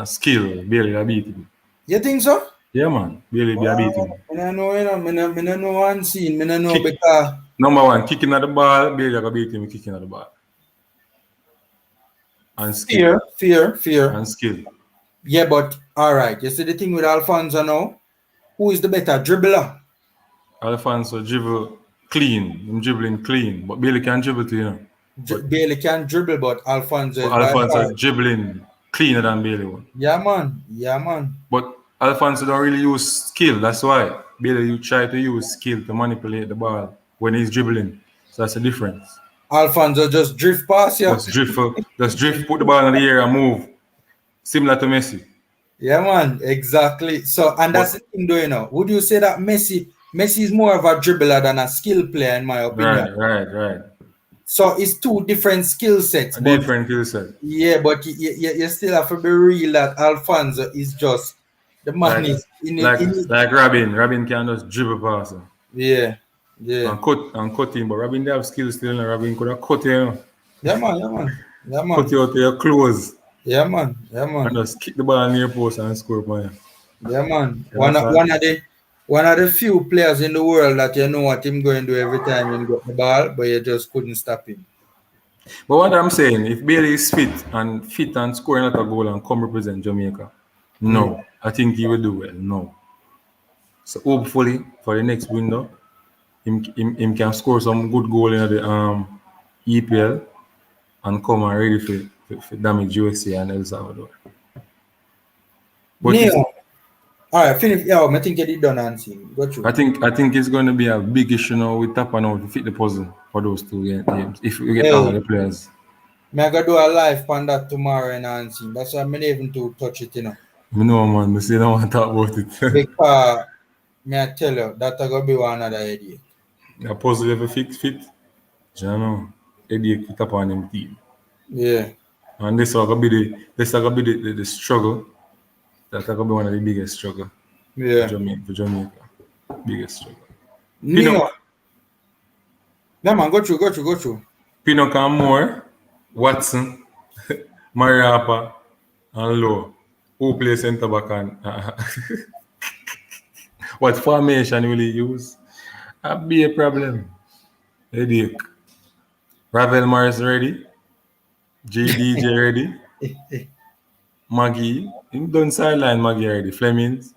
skill, Bailey will beat him. You think so? Yeah, man. Bailey will beat him. I don't know, you know, I don't know one scene. I don't know because... Number one, kicking at the ball, Bailey will beat him kicking at the ball. And skill. Fear. And skill. Yeah, but all right. You see the thing with Alphonso now? Who is the better dribbler? Alphonso dribble clean. I'm dribbling clean. But Bailey can dribble too, you know. Bailey can dribble, but Alphonso is dribbling cleaner than Bailey one. Yeah, man. But Alphonso don't really use skill. That's why Bailey you try to use skill to manipulate the ball when he's dribbling. So that's the difference. Alphonso just drift past you. Just drift, put the ball in the air and move. Similar to Messi. Yeah, man, exactly. So, and that's the thing, though, you know. Would you say that Messi is more of a dribbler than a skill player, in my opinion? Right. So, it's two different skill sets. Different skill set. Yeah, but you still have to be real that Alphonso is just the man is like Robin. Robin can just dribble past him. Yeah. And cut him, but Robin they have skills still, and Robin could have cut you. Yeah, man. Cut you out to your clothes. Yeah, man. And just kick the ball near post and score for you. Yeah, man. One of the few players in the world that you know what him going to do every time he got the ball, but you just couldn't stop him. But what I'm saying, if Bailey is fit and scoring a goal and come represent Jamaica, no, I think he will do well. No. So hopefully for the next window, him can score some good goal in the EPL and come and ready for damage USA and El Salvador. But Neil, all right, finish. Yeah, I think you did done answering. Go through. I think it's going to be a big issue now with Tappa now to fit the puzzle for those two games if we get all the players. I'm going to do a live on that tomorrow and answering. That's why I'm not even to touch it, you know. I know, man. I don't want to talk about it. Because I tell you, that's going to be one other idea. A puzzle ever fit? You know, headache with Tappa on them team. Yeah. And this is going to be the struggle. That's going to be one of the biggest struggle. Yeah. For Jamaica. Biggest struggle. Neil. Yeah, man, go through. Pinnock and Moore, Watson, Mariapa, and Lowe. Who play centre back and What formation will he use? That'd be a problem. Headache. Ravel Morris ready? JDJ ready? Maggie. Him done sideline Maggie already. Flemings.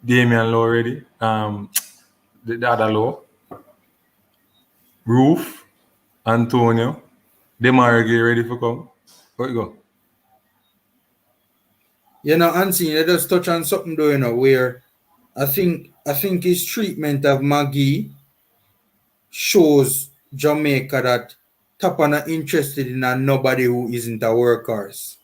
Damian Lowe ready. The other Lowe. Roof. Antonio. Demarge ready for come. Where you go? You know, Anthony, let us touch on something though, you know, where I think his treatment of Maggie shows Jamaica that Tappa not interested in nobody who isn't a workhorse.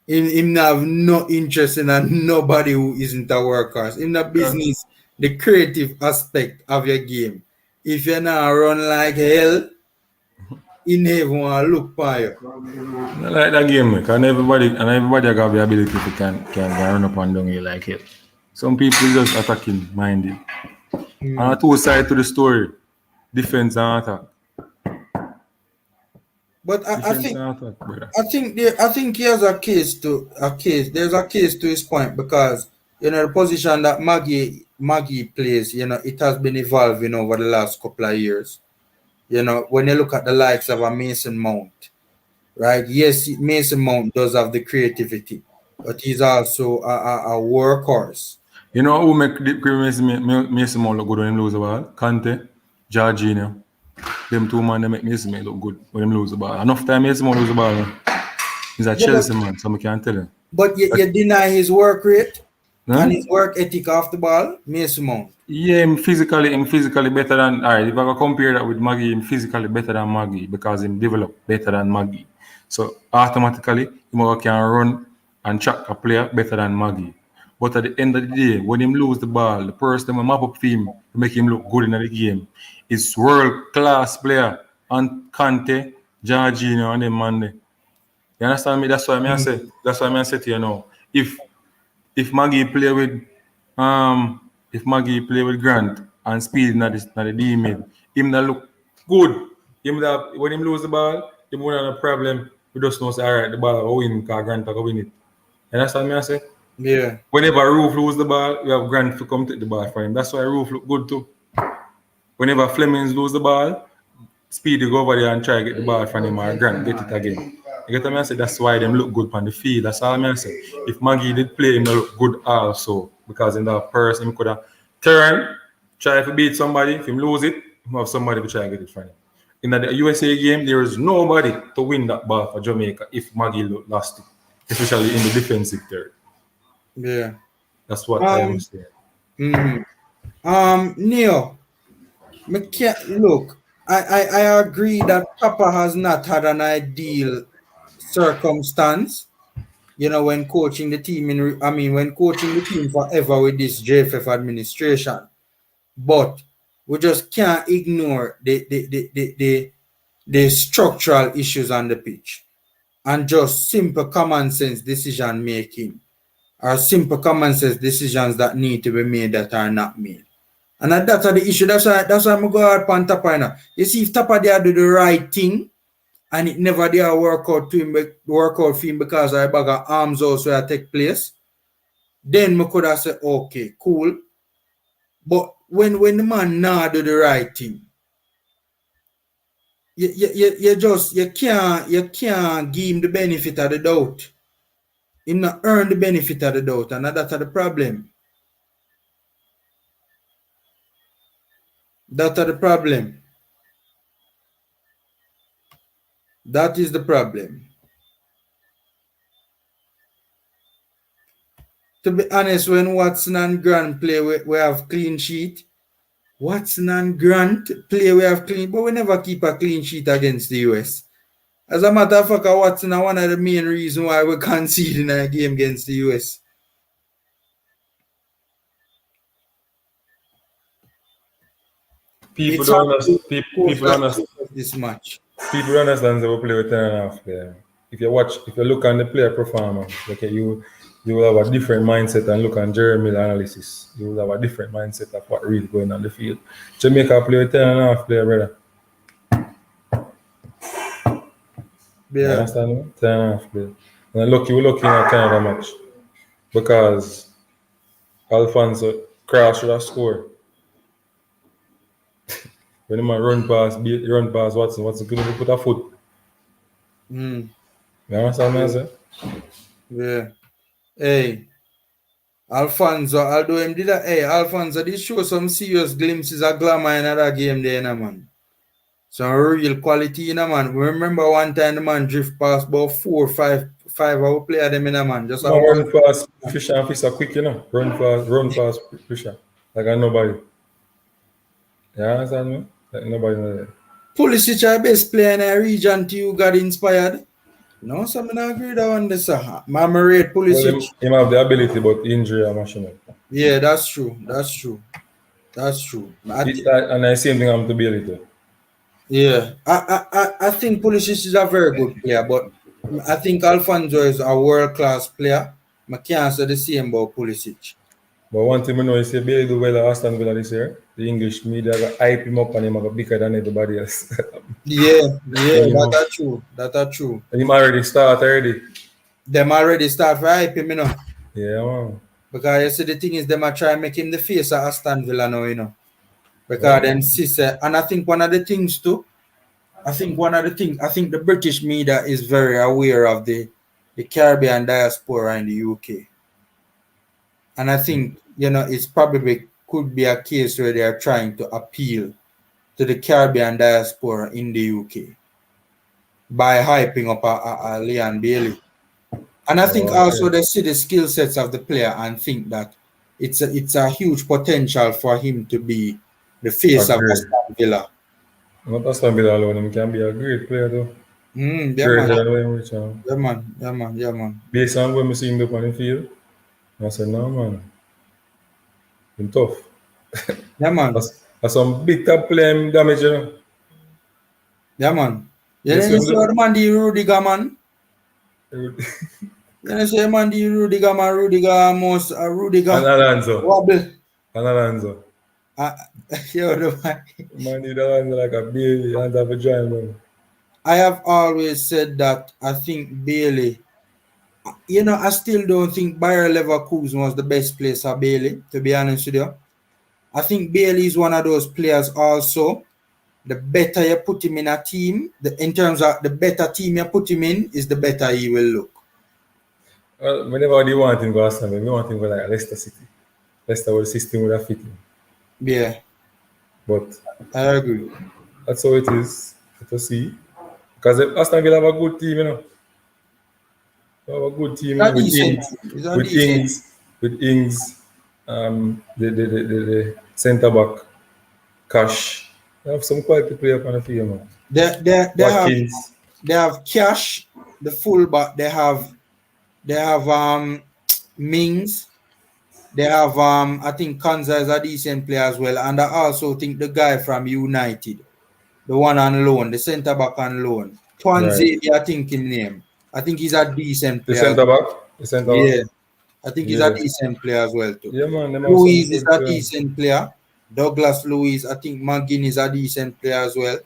Him have no interest in nobody who isn't a workhorse. In the business, the creative aspect of your game. If you're not run like hell, he never want to look for you. I like that game, because everybody got the ability to can run up and down here like it. Some people just attacking minded. And two sides to the story. Defense and attack. But I think attack, brother. I think he has a case. There's a case to his point, because you know the position that Maggie plays, you know, it has been evolving over the last couple of years. You know, when you look at the likes of a Mason Mount, right? Yes, Mason Mount does have the creativity, but he's also a workhorse. You know who make Mason Mount look good when him lose the ball? Conte, Jorginho. Them two man they make Mason Mount look good when him lose the ball. Enough time Mason Mount lose the ball. He's a Chelsea man, so I can't tell him. But you deny his work rate and his work ethic off the ball, Mason Mount. Yeah, him physically better than. Alright, if I go compare that with Maggie, him physically better than Maggie because him develop better than Maggie. So automatically, him can run and track a player better than Maggie. But at the end of the day, when him lose the ball, the person who map up for him to make him look good in the game is world-class player and Conte, Jorginho, and them man there. You understand me? That's why I say. That's why I say to you now. If Maggie play with Grant and Speed in the D mid, him that look good. Him that when him lose the ball, him won't have a problem. We just know say alright, the ball will win because Grant will win it. You understand me I say? Yeah. Whenever Roof lose the ball, we have Grant to come take the ball for him. That's why Roof look good too. Whenever Flemings lose the ball, Speedy go over there and try to get the ball from him or Grant get it again. You get what I say? That's why them look good on the field. That's all I say. If Maggie did play, him look good also. Because in that person, him could have turn, try to beat somebody. If him lose it, he have somebody to try to get it from him. In the USA game, there is nobody to win that ball for Jamaica if Maggie lost it. Especially in the defensive third. Yeah. That's what I am saying. Neo, look, I agree that Tappa has not had an ideal circumstance, you know, when coaching the team when coaching the team forever with this JFF administration. But we just can't ignore the structural issues on the pitch and just simple common sense decision making or simple common sense decisions that need to be made that are not made. And that's the issue. That's why I'm go hard on Tappa now. You see, if Tappa there do the right thing and it never there work out for him because I bag of arms also take place, then I could have said, okay, cool. But when the man now do the right thing, you can't give him the benefit of the doubt. He not earn the benefit of the doubt, and that's the problem. That's the problem. That is the problem. To be honest, when Watson and Grant play, we have clean sheet. Watson and Grant play, we have clean, but we never keep a clean sheet against the US. As a matter of fact, Watson is one of the main reasons why we concede in a game against the US. People don't understand this match. People don't understand that we play with 10.5 player. If you look on the player performance, okay, you will have a different mindset and look on Jeremy analysis. You will have a different mindset of what really going on the field. Jamaica play with 10.5 player, brother. Yeah. You understand me? 10.5 player. And we're looking at Canada match because Alfonso Cross should have scored. When the man run past what's good to put a foot. Mm. You understand what I say? Yeah. Hey, Alfonso, although him did that, hey, Alfonso did show some serious glimpses of glamour in that game there, man. Some real quality, man. Remember one time the man drift past about 4 or 5 our player them in man. Just Man run fast, Fisher and Fisher quick, Run fast, Fisher. Like I nobody. You understand me? Like nobody know that. Pulisic our best player in our region till you got inspired. No, so I don't agree with that one. This, I'm rate Pulisic. Well, him have the ability, but injury and machine up. Yeah, that's true. That's true. And the same thing happened to Bailey too. Yeah, I think Pulisic is a very good player, but I think Alfonso is a world-class player. I can't say the same about Pulisic. But one thing I know is Bailey do well at Aston Villa this year. The English media got hype him up and him got bigger than everybody else. Yeah, that's true. That's true. And him already start already. Them already start for hype him, Yeah, man. Because you see the thing is them are trying to make him the face of Aston Villa now, Because them sister, and I think one of the things too, I think the British media is very aware of the Caribbean diaspora in the UK. And I think, it's probably could be a case where they are trying to appeal to the Caribbean diaspora in the UK by hyping up a Leon Bailey. And I think also they see the skill sets of the player and think that it's a huge potential for him to be the face of Aston Villa. Not Aston Villa alone, he can be a great player though. Yeah, man. Based on when we see him up on the field, I said, no, man. Been tough. Yeah, man. That's some big top play damage, Yeah, man. You see what man the Rudiger, man? You see man the Rudiger, man. Rudiger. And Alonso. Wobble. And Alonso. Man need Alonso like a baby and have a giant man. I have always said that I think Bailey, I still don't think Bayer Leverkusen was the best place for Bailey, to be honest with you. I think Bailey is one of those players also. The better you put him in a team, in terms of the better team you put him in, is the better he will look. Well, whenever you want him to go Aston Villa, we want him to go like Leicester City. Leicester will system would have fit him. Yeah. But I agree. That's how it is. To see. Because Aston Villa have a good team, They have a good team with Ings, the centre back, Cash. They have some quality player on the field, man. They have Cash, the fullback. They have Mings. They have I think Kanza is a decent player as well, and I also think the guy from United, the one on loan, the centre back on loan, Twanzebe, I think his name. I think he's a decent player. The centre back. Yeah, I think he's a decent player as well too. Yeah, man. Louise is a decent player. Douglas Louise, I think Maggie is a decent player as well.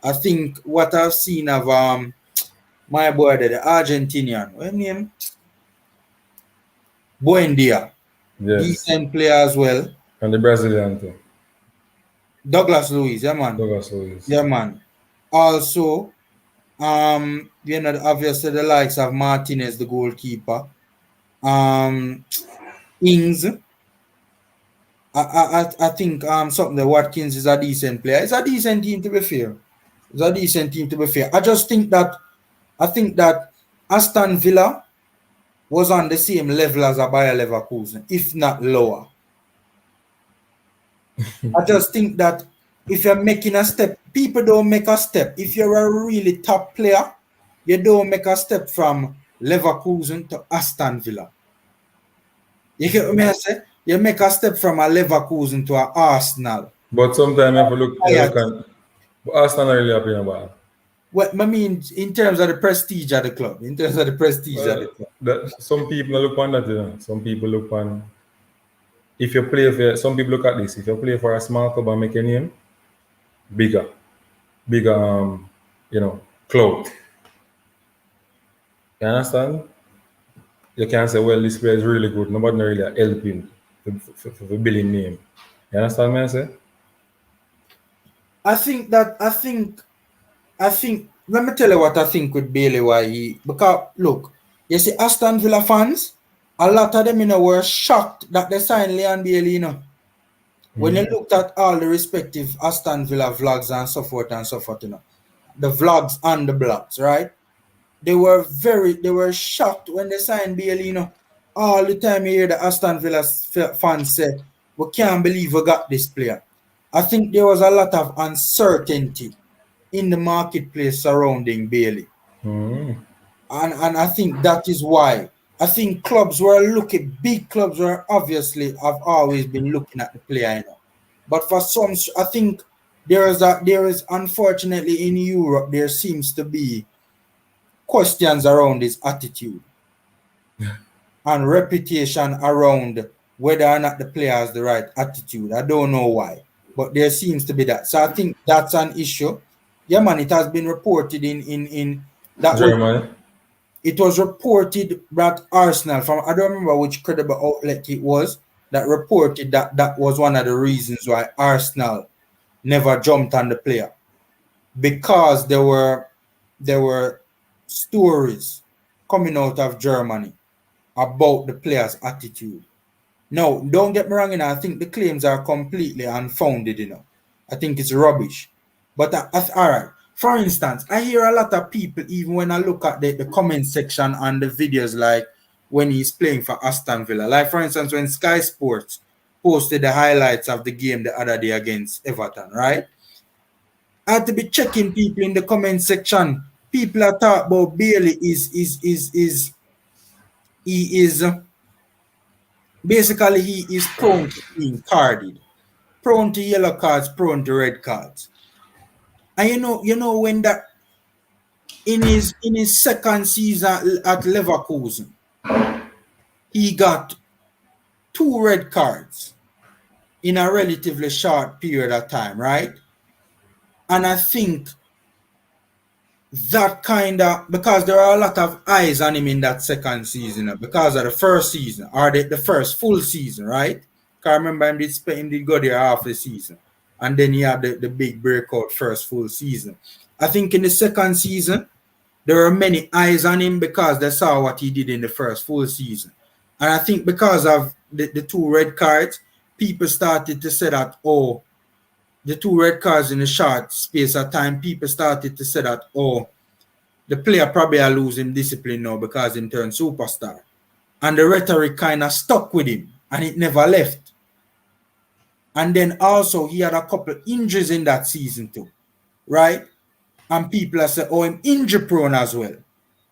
I think what I've seen of my boy there, the Argentinian, what's his name? Buendia. Yes. Decent player as well. And the Brazilian too. Douglas Louise, yeah man. Douglas Louise. Yeah man. Also, obviously the likes of Martinez, the goalkeeper. Ings. I think something that Watkins is a decent player. It's a decent team to be fair. I just think that Aston Villa was on the same level as a Bayer Leverkusen, if not lower. I just think that if you're making a step, people don't make a step. If you're a really top player, you don't make a step from Leverkusen to Aston Villa. You get what I say? You make a step from a Leverkusen to an Arsenal. But sometimes if you look at Arsenal really happy about. What I mean in terms of the prestige of the club, some people look on that, Some people look on. If you play for, some people look at this. If you play for a small club and make a name, bigger, clout. You understand? You can't say, well, this player is really good. Nobody really help him. for building name. You understand what I say? I think let me tell you what I think with Bailey because look, you see Aston Villa fans, a lot of them were shocked that they signed Leon Bailey, When you looked at all the respective Aston Villa vlogs and so forth, the vlogs and the blogs, right? They were shocked when they signed Bailey, All the time you hear the Aston Villa fans say, we can't believe we got this player. I think there was a lot of uncertainty in the marketplace surrounding Bailey. And I think that is why. I think big clubs were obviously have always been looking at the player, But for some, I think there is unfortunately in Europe, there seems to be questions around his attitude and reputation around whether or not the player has the right attitude. I don't know why, but there seems to be that. So I think that's an issue. Yeah, man, it has been reported in that Germany. It was reported that Arsenal, I don't remember which credible outlet it was, that reported that was one of the reasons why Arsenal never jumped on the player, because there were stories coming out of Germany about the player's attitude. No, don't get me wrong, I think the claims are completely unfounded, I think it's rubbish. But all right. For instance, I hear a lot of people, even when I look at the comment section and the videos, like when he's playing for Aston Villa. Like, for instance, when Sky Sports posted the highlights of the game the other day against Everton, right? I had to be checking people in the comment section. People are talking about Bailey basically he is prone to being carded, prone to yellow cards, prone to red cards. And you know when that in his second season at Leverkusen, he got 2 red cards in a relatively short period of time, right? And I think that because there are a lot of eyes on him in that second season, because of the first season, or the first full season, right? Because I remember him did go there half the season. And then he had the big breakout first full season. I think in the second season, there were many eyes on him because they saw what he did in the first full season. And I think because of the 2 red cards, people started to say that, the 2 red cards in a short space of time, people started to say that, the player probably are losing discipline now because he turned superstar. And the rhetoric kind of stuck with him and it never left. And then also he had a couple injuries in that season too, right? And people are saying, I'm injury prone as well.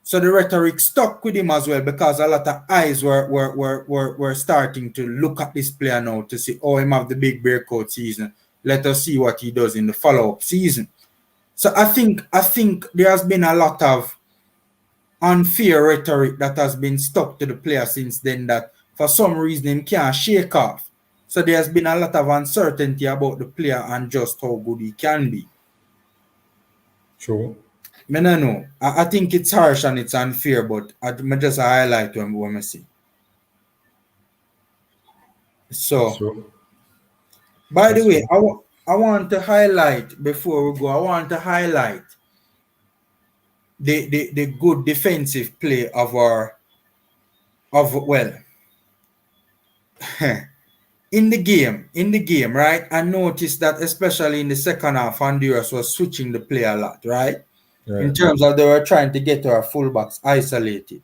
So the rhetoric stuck with him as well because a lot of eyes were starting to look at this player now to see, him have the big breakout season. Let us see what he does in the follow-up season. So I think there has been a lot of unfair rhetoric that has been stuck to the player since then that for some reason he can't shake off. So there's been a lot of uncertainty about the player and just how good he can be. True. I don't know. I think it's harsh and it's unfair, but I just highlight what I see. So, by the way, I want to highlight, before we go, I want to highlight the good defensive play in the game, right? I noticed that especially in the second half, Honduras was switching the play a lot, right? In terms of they were trying to get our fullbacks isolated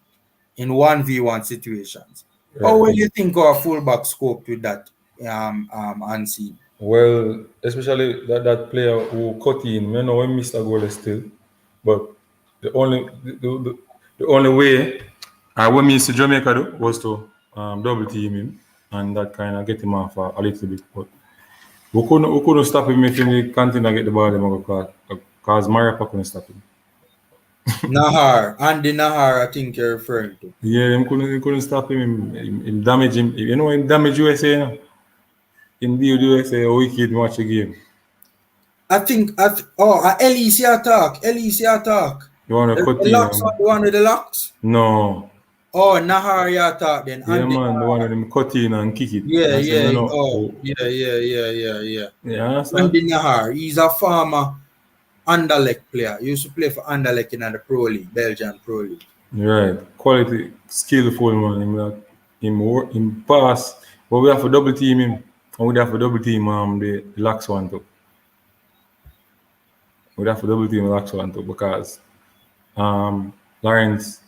in 1v1 situations. How will you think our fullbacks coped with that, Unseen? Well, especially that player who cut in, we missed a goal still. But the only way when we see Jamaica do was to double team him and that kind of get him off a little bit. But we couldn't stop him if he continue to get the ball because Mariapa couldn't stop him. Andy Nahar, I think you're referring to. Yeah, he couldn't stop him. He damaged him. He damaged USA. Indeed, USA wicked match the game. I think Elise attack. You want to cut the locks, the one with the locks? No. Oh, Nahar, you thought then. Yeah, And man, the one of them cut in and kick it. yeah, That's him, you yeah. know. Oh, yeah. Yeah, understand? Andy Nahar, he's a former Anderlecht player. He used to play for Anderlecht in the Pro League, Belgian Pro League. Right. Quality, skillful, man. Him pass. But we have to double team him. And we have to double team the lax one too. We have to double team the lax one too because Lawrence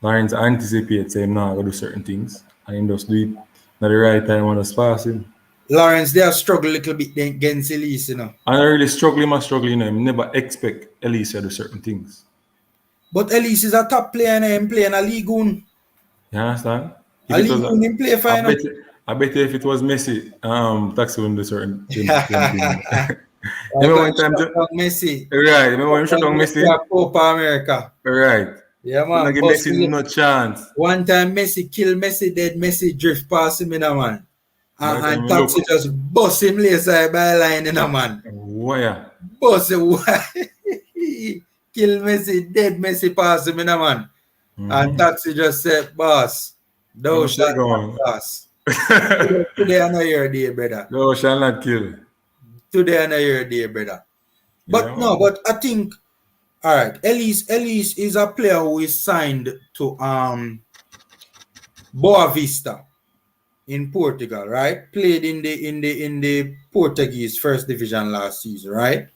anticipates him now to do certain things. And he just do it at the right time when it's passing. Lawrence, they have struggled a little bit against Elise, you know. And I really struggling, you know. I never expect Elise to do certain things. But Elise is a top player and him playing a League One. You understand? A League One him play for, you know. I bet you if it was Messi, Taxi wouldn't do certain things. Remember one time Messi. Right, remember when you shut down Messi? Copa America. Right. Yeah, man. Like Messi no chance. One time Messi kill Messi dead, Messi drift past him in a man. And Taxi just bust him laser by line in a man. Why? Bust him. Kill Messi, dead Messi pass him in a man. And Taxi just said, boss, thou shalt not pass. Today I know your day, brother. Thou shall not kill. Today I know your day, brother. But yeah, no, but I think, all right, Elise is a player who is signed to Boa Vista in Portugal, right? Played in the Portuguese first division last season, right?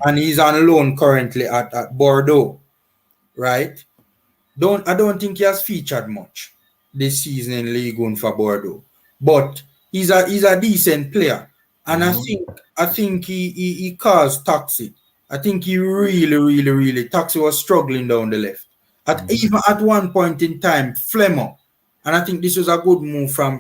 And he's on loan currently at Bordeaux, right? I don't think he has featured much this season in Ligue 1 for Bordeaux, but he's a decent player, and I think he caused Taxi. I think he really Taxi was struggling down the left. Even at one point in time, Flemmo, and I think this was a good move from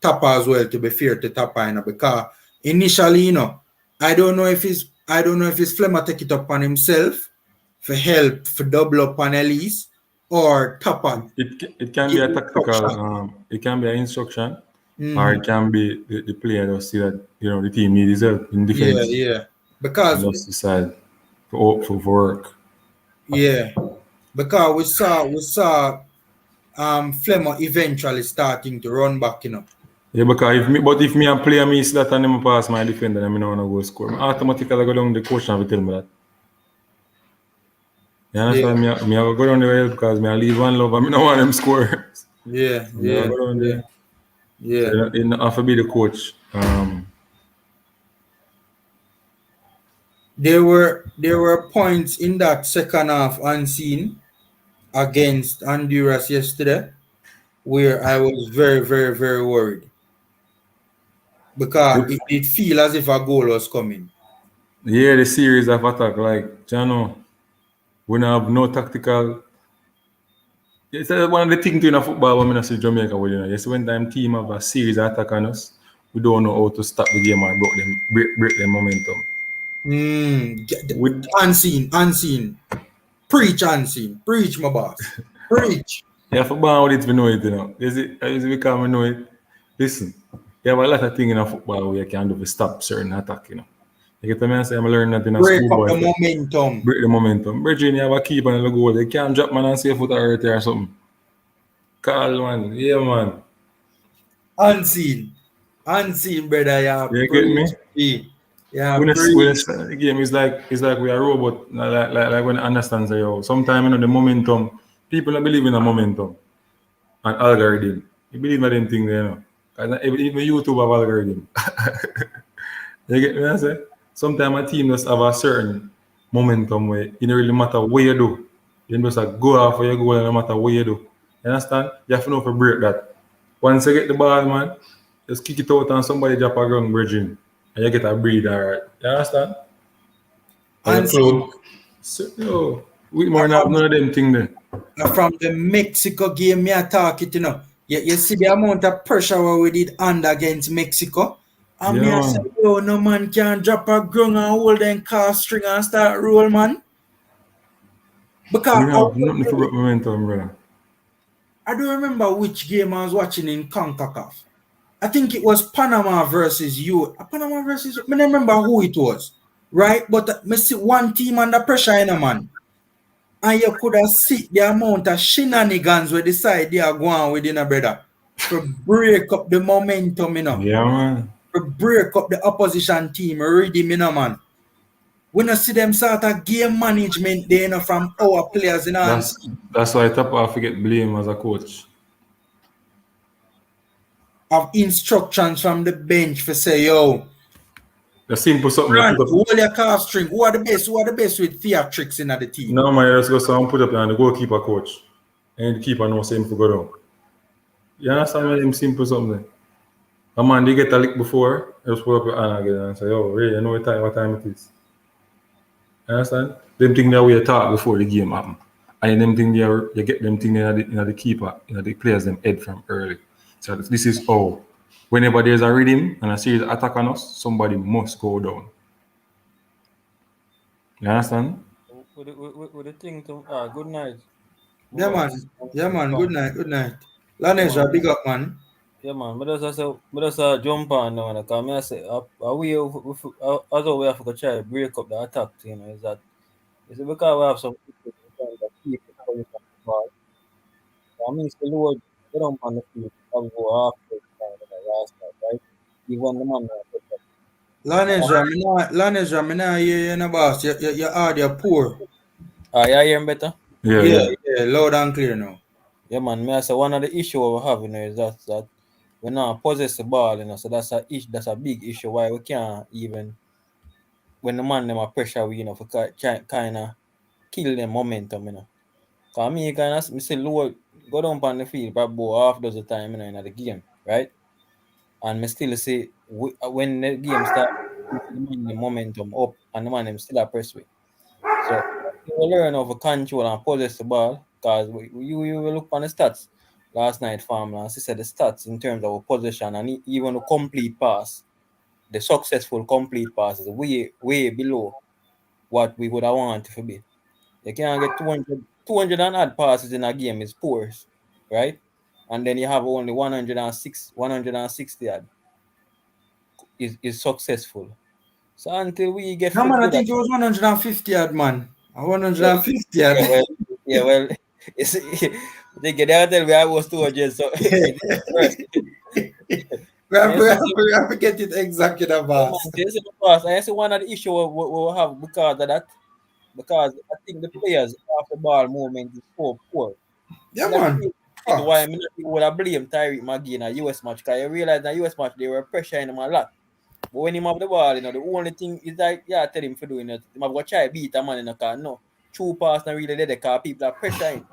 Tappa as well, to be fair to Tappa, you know, because initially, you know, I don't know if it's Flemmo take it upon himself for help for double up on Elise or Tappa. It can be a tactical, it can be an instruction, or it can be the player that see that, you know, the team needs help in defense. Yeah. Because just decide for work. Yeah. Because we saw Flemmo eventually starting to run back, you know. Yeah, because if me and player me see that and them pass my defender and I don't want to go score, I automatically go down the coach and tell me that. You understand? Yeah. Me I go down the way because I leave one love and I don't want them score. Yeah. So it have to be the coach. There were points in that second half unseen against Honduras yesterday where I was very worried, because it did feel as if a goal was coming. Yeah, the series of attack, like, Jano, we don't have no tactical. It's one of the things in football when I see Jamaica, you know, yes, when time team have a series of attack on us, we don't know how to stop the game or break their momentum. Unseen. Preach, unseen. Preach, my boss. Preach. Yeah, football, with it, we know it, you know. Is it because we know it? Listen, you have a lot of things in football where you can do to stop certain attack, you know. You get me? I say I'm learning that in a break school. Break up the momentum. Break the momentum. Bridging, you have a keeper and a goal. They can't drop man and say foot or or something. Call, man. Yeah, man. Unseen, brother. Yeah, you get me? Yeah, when the game is like we are robot, like when I understand say, yo, sometimes, you know, the momentum, people don't believe in the momentum and algorithm. You believe in them thing there, you know. Because even YouTube have algorithm. You get me? I say? Sometimes a team just have a certain momentum where it don't really matter what you do. You just go off for your goal, no matter what you do. You understand? You have to know to break that. Once you get the ball, man, just kick it out and somebody drop a ground bridging. And you get a breather, alright. You understand? And so we more not none of them things there. From the Mexico game, me attack it, you know. You see the amount of pressure what we did under against Mexico. And me I say, yo, no man can drop a ground and hold them car string and start roll, man. Because we have nothing to break momentum, brother. I don't remember which game I was watching in CONCACAF. I think it was Panama versus you. Panama versus, I don't remember who it was, right? But I see one team under pressure, in a man. And you could have seen the amount of shenanigans where the side they are going within a brother. To break up the momentum, you know. Yeah, man. To break up the opposition team, rhythm, you know, man. We don't see them sort of game management there, you know, from our players, you know. That's why Tappa forget blame as a coach. Of instructions from the bench for say, yo, The simple something you run, put up. hold your calf string. Who are the best? Who are the best with theatrics in the team? No man, you just go someone put up and the goalkeeper coach. And the keeper knows him to go down. You understand what them simple something? A man they get a lick before, you just put up your hand again and say, yo, Ray, you know what time it is. You understand? Them thing that we talk before the game happen. And them thing there you get them thing in the keeper, the players them head from early. So this is how whenever there's a rhythm and a serious attack on us, somebody must go down. You understand? With the thing to good night. Yeah, man. Yeah, man. Good night. Good night. Lanesha, big up, man. Yeah, man. But just jump on now, because I say, we have to try to break up the attack team. Is that it's because we have some people that keep it coming from the ball. I mean, it's the Lord, they don't on the field, and go after the time of the last night, right? Even the man Lanesha, me nah hear you in the boss. Your audio poor. you hear him better? Yeah, loud and clear now. Yeah, man. I say one of the issues we have, is that we not possess the ball, so that's a big issue why we can't even when the man them a pressure we, for kind of kill them momentum, Cause me kind of me say low go down on the field probably half dozen time, in the game, right? And me still say when the game start, the momentum up and the man them still a press way. So you learn how to control and possess the ball, because you will look on the stats last night, Farmer, and she said the stats in terms of possession and even the complete pass, the successful complete pass is way below what we would have wanted to be. You can't get 200 and odd passes in a game is poor, right? And then you have only 160 odd is successful. So until we get No, man, I good think it was 150 odd, man. 150 odd. well, it's, they get out there where I was 200, so it's worse. We have to get it exactly the boss. I see one of the issues we have because of that. Because I think the players after ball movement is so poor. Yeah, man. That's why I would have blamed Tyreek Maggie in a US match, because you realize in a US match they were pressuring him a lot. But when he have the ball, the only thing is like, tell him for doing it. He have to try beat a man in the car. No, true pass not really there, because people are pressuring.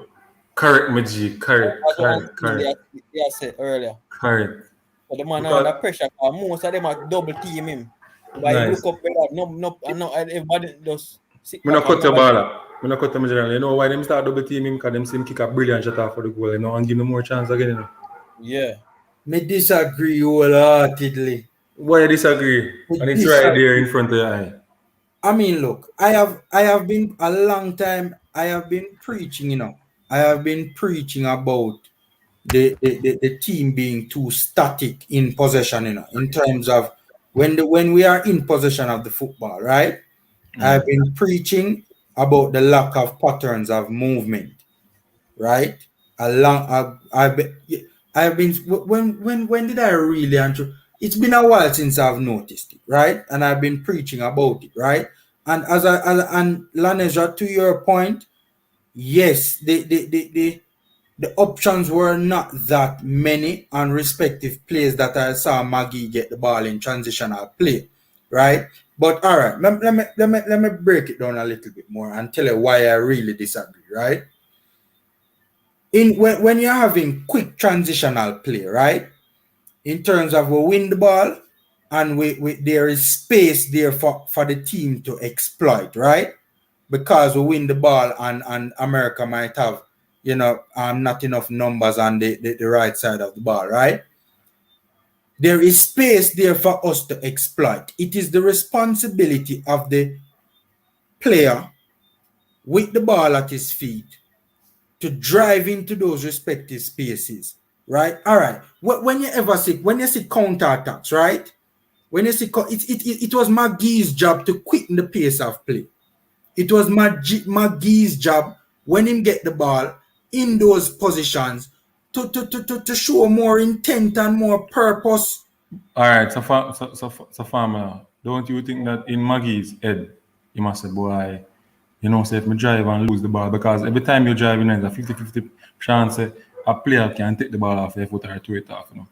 Correct, Maggie. Correct. They said earlier. Correct. But the man under pressure, because most of them are double team him. But Nice. You look up, no, everybody just sit I'm not cut your ball up. I'm not cut him general. You know why them start double team him? Because them see him kick a brilliant shot off for the goal, and give him more chance again, Yeah. Me disagree wholeheartedly. Why you disagree? And it's right there in front of your eye. I mean, look, I have been a long time. I have been preaching, I have been preaching about the team being too static in possession, in terms of when we are in possession of the football, right? I've been preaching about the lack of patterns of movement, right? I've been when did I really it's been a while since I've noticed it, right? And I've been preaching about it, right? And and Lanesha, to your point, yes, the options were not that many on respective plays that I saw Maggie get the ball in transitional play, right? But all right, let me break it down a little bit more and tell you why I really disagree, right? When you're having quick transitional play, right? In terms of we win the ball and we there is space there for the team to exploit, right? Because we win the ball and America might have, not enough numbers on the right side of the ball, right? There is space there for us to exploit. It is the responsibility of the player with the ball at his feet to drive into those respective spaces, right? All right. When you see counter attacks, right? When you see it was Maggie's job to quicken the pace of play. It was Maggie's job when him get the ball in those positions to show more intent and more purpose. All right, so farmer, don't you think that in Maggie's head, he must say, boy, you know, say if me drive and lose the ball, because every time you drive in, there's a 50-50 chance a player can take the ball off their foot or throw it off, you know.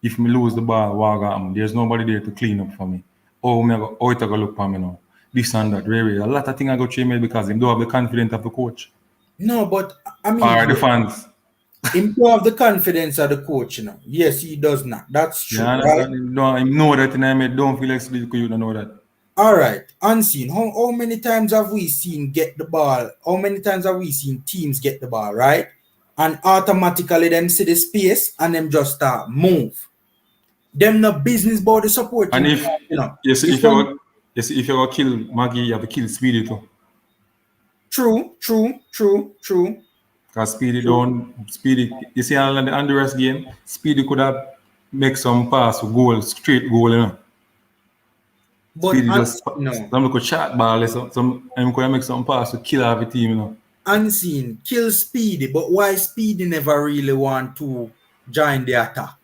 If me lose the ball, there's nobody there to clean up for me. How it gonna look for me now? This and that, really. A lot of things I go change because him don't have the confidence of the coach. No, but I mean, Or the fans. him don't have the confidence of the coach, you know. Yes, he does not. That's true. Yeah, right? No, I know that in I don't feel like you don't know that. All right, unseen. How many times have we seen get the ball? How many times have we seen teams get the ball, right? And automatically them see the space and them just start move. Them no business about the support. And if you know, if you're gonna kill Maggie, you have to kill Speedy too. True. Because Speedy, you see on the Honduras game, Speedy could have make some pass for goal, straight goal, you know. But Speedy just no. some look a shot ball, some could make some pass to kill half the team, you know. Unseen, kill Speedy, but why Speedy never really want to join the attack?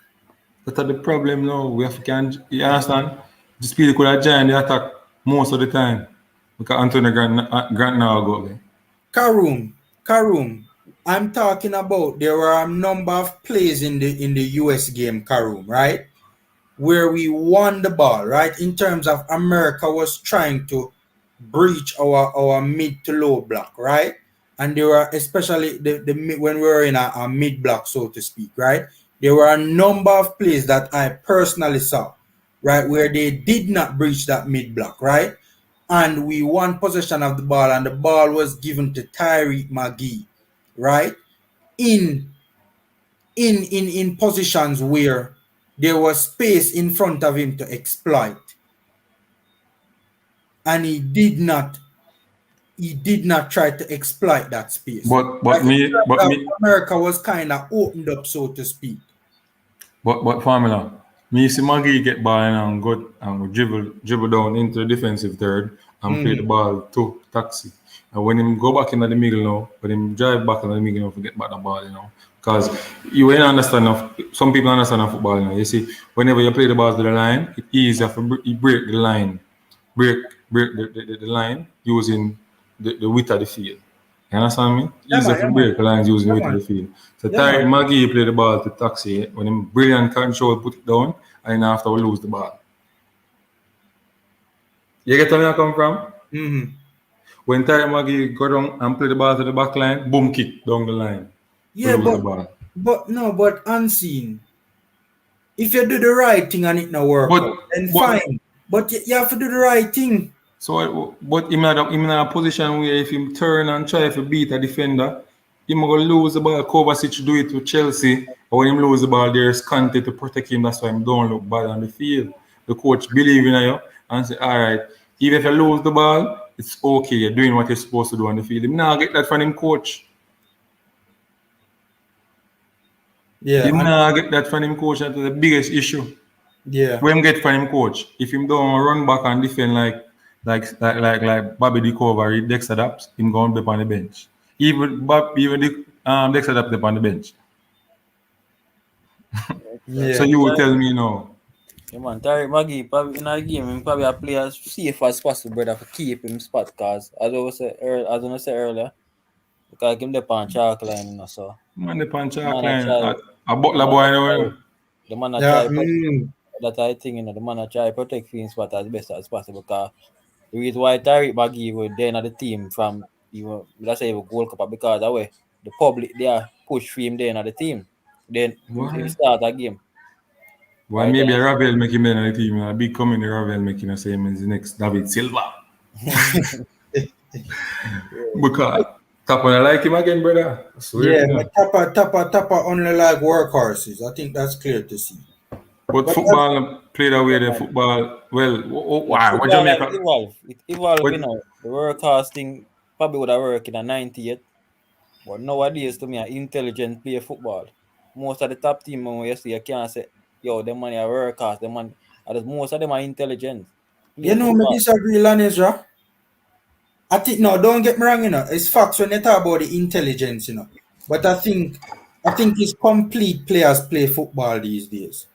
That's the problem now. We have to, you understand? The Speedy could have joined the attack most of the time. Because Antonio Grant now go there. Karoom, I'm talking about there were a number of plays in the US game, Karoom, right? Where we won the ball, right? In terms of America was trying to breach our mid to low block, right? And there were especially when we were in a mid block, so to speak, right? There were a number of plays that I personally saw, right, where they did not breach that mid block, right? And we won possession of the ball, and the ball was given to Tyreek Maggie, right? In positions where there was space in front of him to exploit, and he did not try to exploit that space. But America was kind of opened up, so to speak. But Formula, me see Maggie get ball and go dribble down into the defensive third and play the ball to Taxi. And when him go back into the middle now, when him drive back into the middle now, forget about the ball, you know. Because you ain't understand some people understand football, you know. You see, whenever you play the ball to the line, it's easier to break the line. Break the line using the width of the field. You understand me? Easier to break the lines using the width of the field. So Tyreek Maggie play the ball to Taxi. When him brilliant control, put it down, and after we lose the ball. You get where I come from? Mm-hmm. When Tyreek Maggie go down and play the ball to the back line, boom, kick down the line. Yeah, but unseen. If you do the right thing and it not work, then fine. But you have to do the right thing. So, but him in a position where if him turn and try to beat a defender, him going to lose the ball. Kovacic do it to Chelsea. Or when him lose the ball, there's Kante to protect him. That's why him don't look bad on the field. The coach believe in you and say, all right, even if you lose the ball, it's okay. You're doing what you're supposed to do on the field. Him now get that from him coach. Yeah. Him now get that from him coach. That's the biggest issue. Yeah. When him get from him coach, if him don't run back and defend like Bobby Dickover, Dexter Daps, him going to be on the bench. Even Dexter Daps up on the bench. Yeah. So you will tell me no. Yeah, man, Tyreek Maggie probably in a game, him probably a play as safe as possible, brother, to keep him spot. Cause as I said earlier, because him the on chalk line, you know, so. Man, the punch line. A butler boy, you know. The man try that I think, you know, the man try protect him spot as best as possible. Because the reason why Tyreek Maggie was then at the team from even let's say even Gold Cup because that way the public they are push for him then at the team. Then he start that game. Why maybe a Ravel make him in the team, a big coming Ravel making the same as the next David Silva. Because Tappa I like him again, brother. Yeah, but Tappa only like workhorses. I think that's clear to see. But football play that way, the football, what Jamaica? It evolved, you know, the workhorse thing probably would have worked in the 90th. But nowadays, to me, intelligent play football. Most of the top team, when you see, you can't say, yo, them money are workhorse, most of them are intelligent. You know, I disagree, Lanesra. I think no, don't get me wrong, it's facts when you talk about the intelligence, But I think it's complete players play football these days.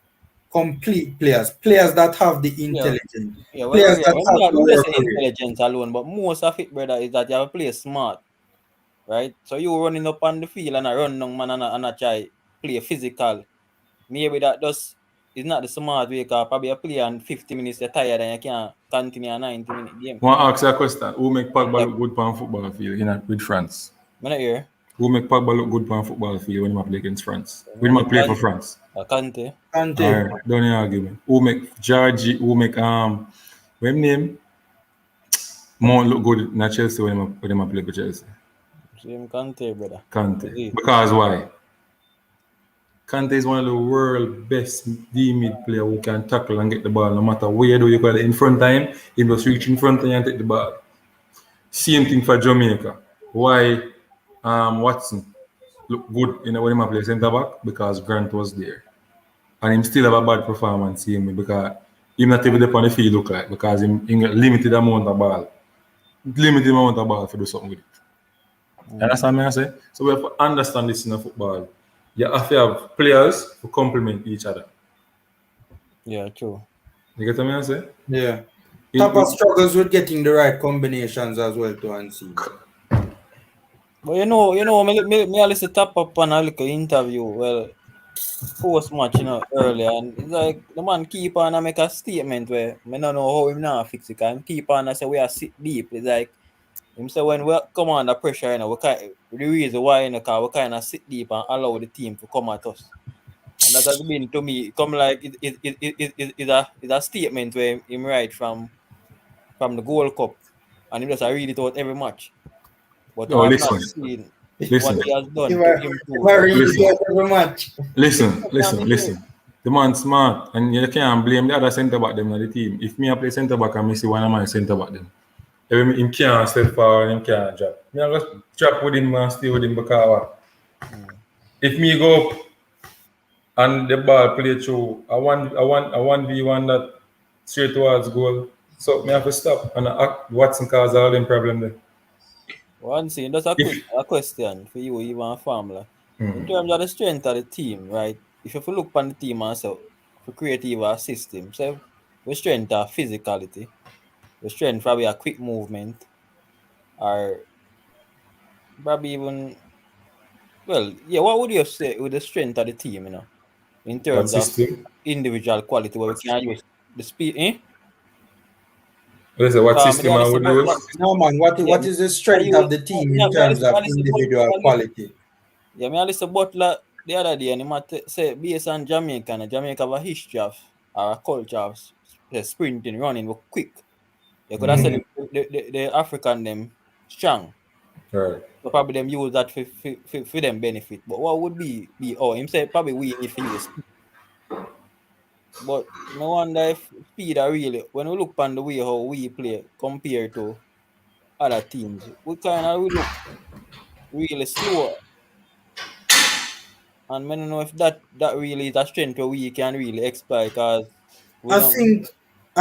Complete players that have the intelligence, Yeah, players that have the we just work say rate. intelligence alone, but most of it, brother, is that you have to play smart, right? So you running up on the field and a run down man and a try play physical. Maybe that just is not the smart way, because probably you play and 50 minutes you're tired and you can't continue a 90-minute game. Want to ask you a question? Who make Pogba look good on football field with France? I'm not here. Who make Pogba look good on football field when he play against France? When he play for France? Kante. Alright, don't you argue. Who make Georgie? Who make what name? More look good in Chelsea when he play for Chelsea? Same Kante, brother. Kante. Because why? Kante is one of the world's best D-mid player who can tackle and get the ball no matter where you got it in front of him, he must reach in front of you and take the ball. Same thing for Jamaica. Why Watson look good when he play centre back? Because Grant was there. And him still have a bad performance because he not even up on the field look like, because he got limited amount of ball. Limited amount of ball to do something with it. You understand what I say? So we have to understand this in football. You have to have players who complement each other. Yeah, true. You get what I say? Yeah. Tappa struggles with getting the right combinations as well to unsee. But me listen to Tappa on a little interview, well, post match, earlier, and it's like the man keep on and make a statement where I don't know how him now fix it, because him keep on and say we are sit deep. It's like him say when we come under pressure, the reason why, because we kind of sit deep and allow the team to come at us. And that has been to me come like it's a statement where him right from the Gold Cup, and he just read it out every match. But Oh, I'm listen. not seeing Listen. what he has done to improve. Listen. The man smart, and you can't blame the other centre back them on the team. If me I play centre back and me see one of my centre back them, him can't step forward, him can't drop. Me I just drop with him and stay with him because if me go up and the ball play through, I want 1v1 that straight towards goal. So me have to stop and Watson cause all them problem there. One thing, just a question for you, even Formula. In terms of the strength of the team, right? If you look on the team and say, for creative a system, so the strength of physicality, the strength probably a quick movement, or probably even, well, yeah, what would you say with the strength of the team, in terms of individual quality, where we can use the speed, What system I would use? No, man, what is the strength of the team in terms of individual quality? Yeah, I listen Butler the other day, and he might say based on Jamaica, and Jamaica have a history of or a culture of sprinting, running, but quick. You could have said the African them strong. Right. So probably them use that for them benefit. But what would be him say probably we need to use speed. But I wonder if speed are really, when we look on the way how we play compared to other teams, we look really slow. And I don't know if that really is a strength where we can really exploit, because I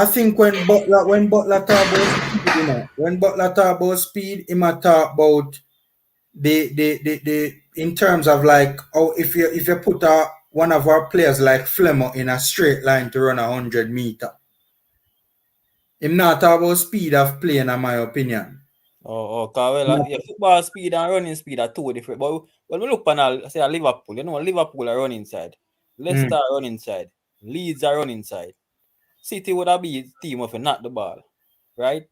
think when Butler talk about speed, he might talk about the in terms of like, oh, if you put one of our players like Flemmer in a straight line to run 100 meter, him not talk about speed of play, in my opinion. Football speed and running speed are two different. But when we look on say Liverpool, Liverpool are running side, Leicester are running side, Leeds are running side. City would have be a team of not the ball, right?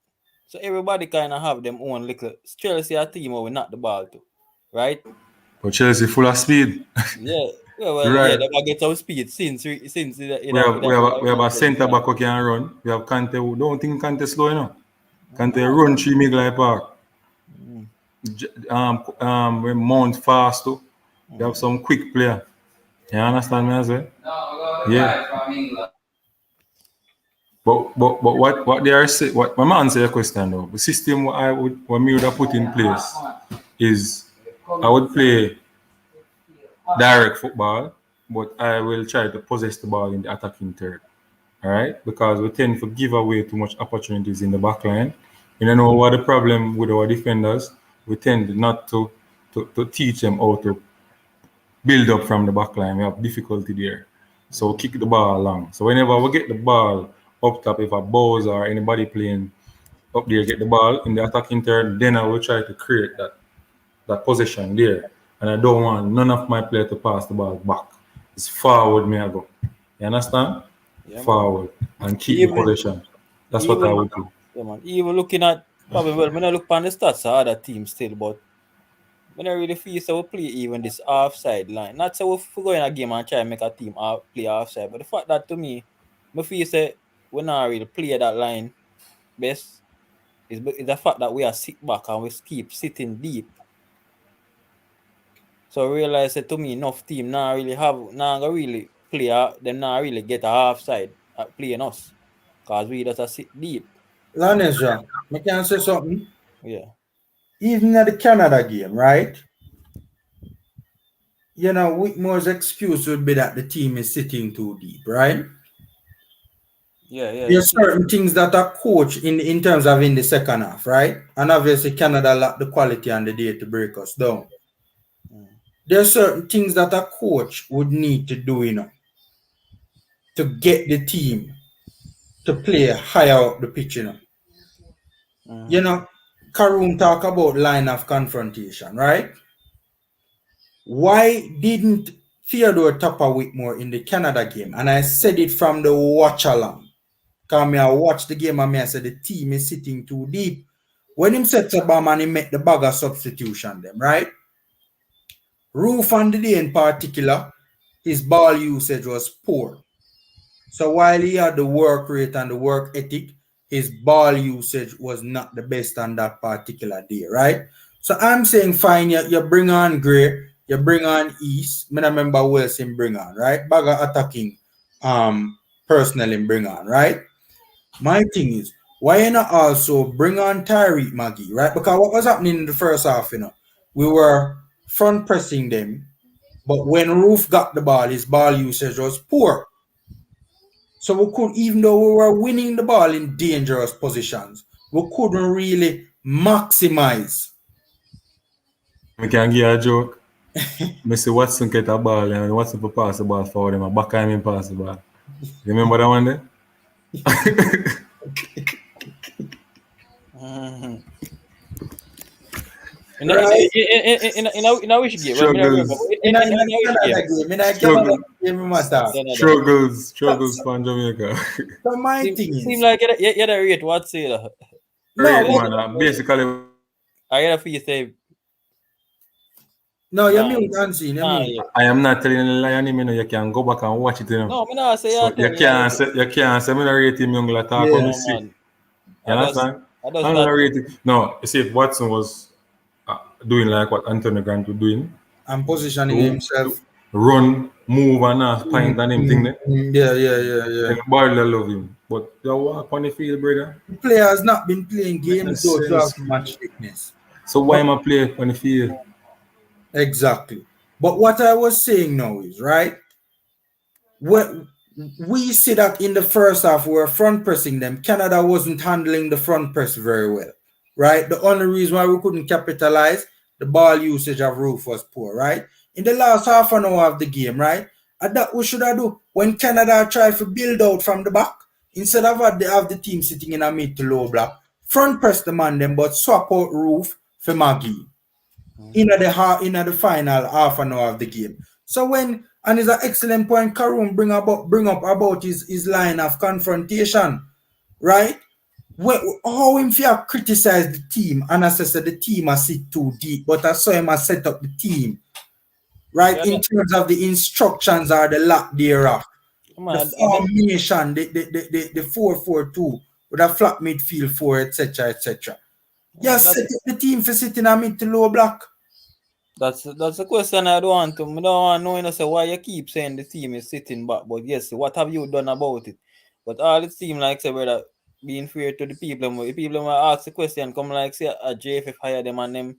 So everybody kind of have them own little. Chelsea a team where we not the ball too, right? But Chelsea full of speed. Yeah. Well, right. They get some speed since we have a centre back who can run. We have Kante who don't think Kante slow, Kante run 3 Midlife Park. We mount fast too. We have some quick player. You understand me as well? Yeah. But what they are saying, what my man say a question though. The system what me would have put in place is I would play direct football, but I will try to possess the ball in the attacking third. Alright? Because we tend to give away too much opportunities in the back line. You know what the problem with our defenders? We tend not to teach them how to build up from the back line. We have difficulty there. So kick the ball along. So whenever we get the ball up top, if a Bowes or anybody playing up there get the ball in the attacking third, then I will try to create that position there. And I don't want none of my players to pass the ball back. It's forward me I go. You understand? Yeah, Forward and keep the position. That's what I would do. Yeah, man. Even looking at probably when I look on the stats of other teams still, but when I really feel so we play even this offside line. Not so we go in a game and try and make a team play offside, but the fact that to me, I feel say we not really play that line best is the fact that we are sit back and we keep sitting deep. So I realize that to me enough team not really play them not really get a offside at playing us. Cause we just sit deep. Lanesha, I can say something. Yeah. Even at the Canada game, right? You know, Whitmore's excuse would be that the team is sitting too deep, right? Yeah. There's certain things that are coached in terms of in the second half, right? And obviously Canada lack the quality and the day to break us down. There's certain things that a coach would need to do, you know, to get the team to play higher up the pitch, you know. You know, Karoom talk about line of confrontation, right? Why didn't Theodore Tappa Whitmore in the Canada game? And I said it from the watch along. Because I watched the game and I said the team is sitting too deep. When him set a bomb and he make the bag of substitution them, right? Roof on the day in particular, his ball usage was poor. So while he had the work rate and the work ethic, his ball usage was not the best on that particular day, right? So I'm saying fine, you bring on Gray, you bring on East. I remember Wilson bring on, right? Bag of attacking personnel in bring on, right? My thing is, why you not also bring on Tyreek Maggie, right? Because what was happening in the first half, you know, we were front pressing them, but when Roof got the ball, his ball usage was poor. So we could, even though we were winning the ball in dangerous positions, we couldn't really maximize. I can give you a joke. I say Watson get a ball and Watson for pass the ball forward him and back him pass the ball. You remember that one there? In a which game? Struggles from Jamaica. So my thing is, seem like you had a rate what say that. No, basically. I gotta feel say. No, you're mute, Unseen. I am not telling you a lie, you know. You can go back and watch it, you know. No, me not say so you can't say me not rate him young like talk when me see. You understand? I'm not rating. No, you see if Watson was doing like what Anthony Grant was doing. And positioning himself. Run, move and pint and him thing there. Yeah. And Barley love him. But you walk on the field, brother. The player has not been playing games though to have much fitness. So why am I playing on the field? Exactly. But what I was saying now is, right, we see that in the first half we were front pressing them. Canada wasn't handling the front press very well, right? The only reason why we couldn't capitalize, the ball usage of Roof was poor, right? In the last half an hour of the game, right, and that we should have do when Canada tried to build out from the back, instead of have the team sitting in a mid to low block, front press the man them, but swap out Roof for Maggie. In the final half an hour of the game. So and it's an excellent point Karoom bring up about his line of confrontation, right? How him fear criticize the team and I said the team are sit too deep, but I saw him set up the team, right? In terms of the instructions or the lack thereof. The formation, the 4-4-2 with a flat midfield 4, etc. Yes, set up the team for sitting a mid to low block. That's a question I don't want to know, you know, say why you keep saying the team is sitting back, but yes, what have you done about it? But all it seems like, say, brother, being fair to the people will ask the question, come like say a JFF hire them and them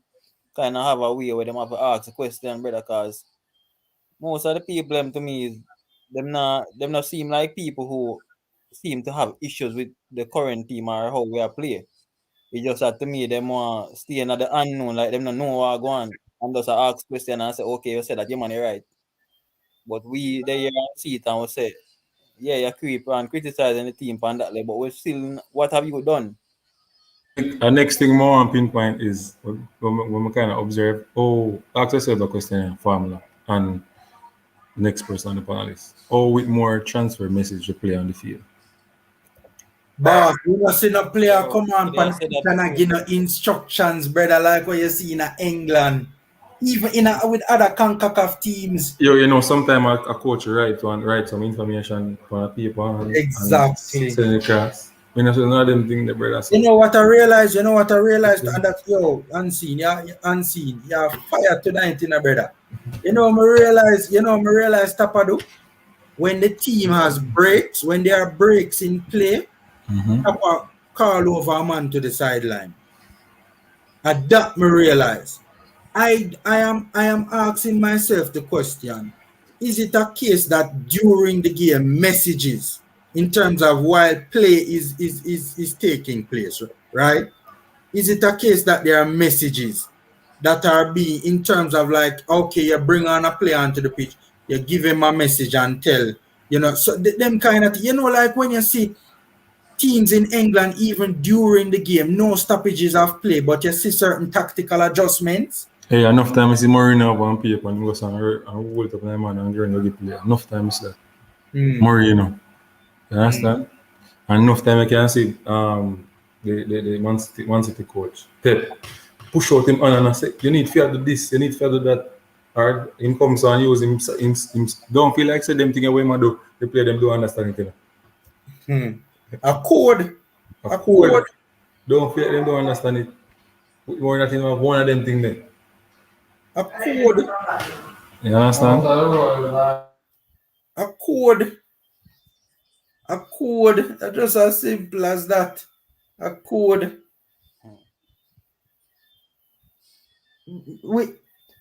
kind of have a way where them have to ask the question, brother, because most of the people to me them not seem like people who seem to have issues with the current team or how we are playing. It just that to me, them want stay in the unknown, like them don't know what go on. And just ask question and say, okay, you said that your money right. But we there see it and we say, yeah, you creep and criticizing the team on that level, but we still, what have you done? The next thing more on pinpoint is when we kind of observe, ask yourself the question formula and next person on the panelist. Or with more transfer message to play on the field. Boss, you know, see no player Oh, come on yeah, I pan said that and before. give no instructions, brother, like what you see in England. Even with other CONCACAF teams. You know, sometimes a coach write some information on a paper and Exactly. send it across. I mean, none of them think the brother. So. You know what I realized? And that unseen, unseen, fire tonight, brother. You know, I realize Tappa do when the team has breaks, when there are breaks in play, Tappa call over a man to the sideline. And that me realize. I am asking myself the question: is it a case that during the game messages in terms of while play is taking place, right? Is it a case that there are messages that are being in terms of like, okay, you bring on a player onto the pitch, you give him a message and tell, you know, so them kind of, you know, like when you see teams in England, even during the game, no stoppages of play, but you see certain tactical adjustments. Hey, enough time I see Mourinho on paper and goes and hold it up in the man and during the play. Enough time I see that. Mourinho. You understand? And enough time I can see the Man City coach, Pep, push out him on and I say, you need to do this, you need to do that. Or him comes and use him don't feel like say them thing away man do. The player them don't understand it. A code. Don't feel like them don't understand it. More than one of them thing there. A code. You understand? A code. A code. That's just as simple as that. A code.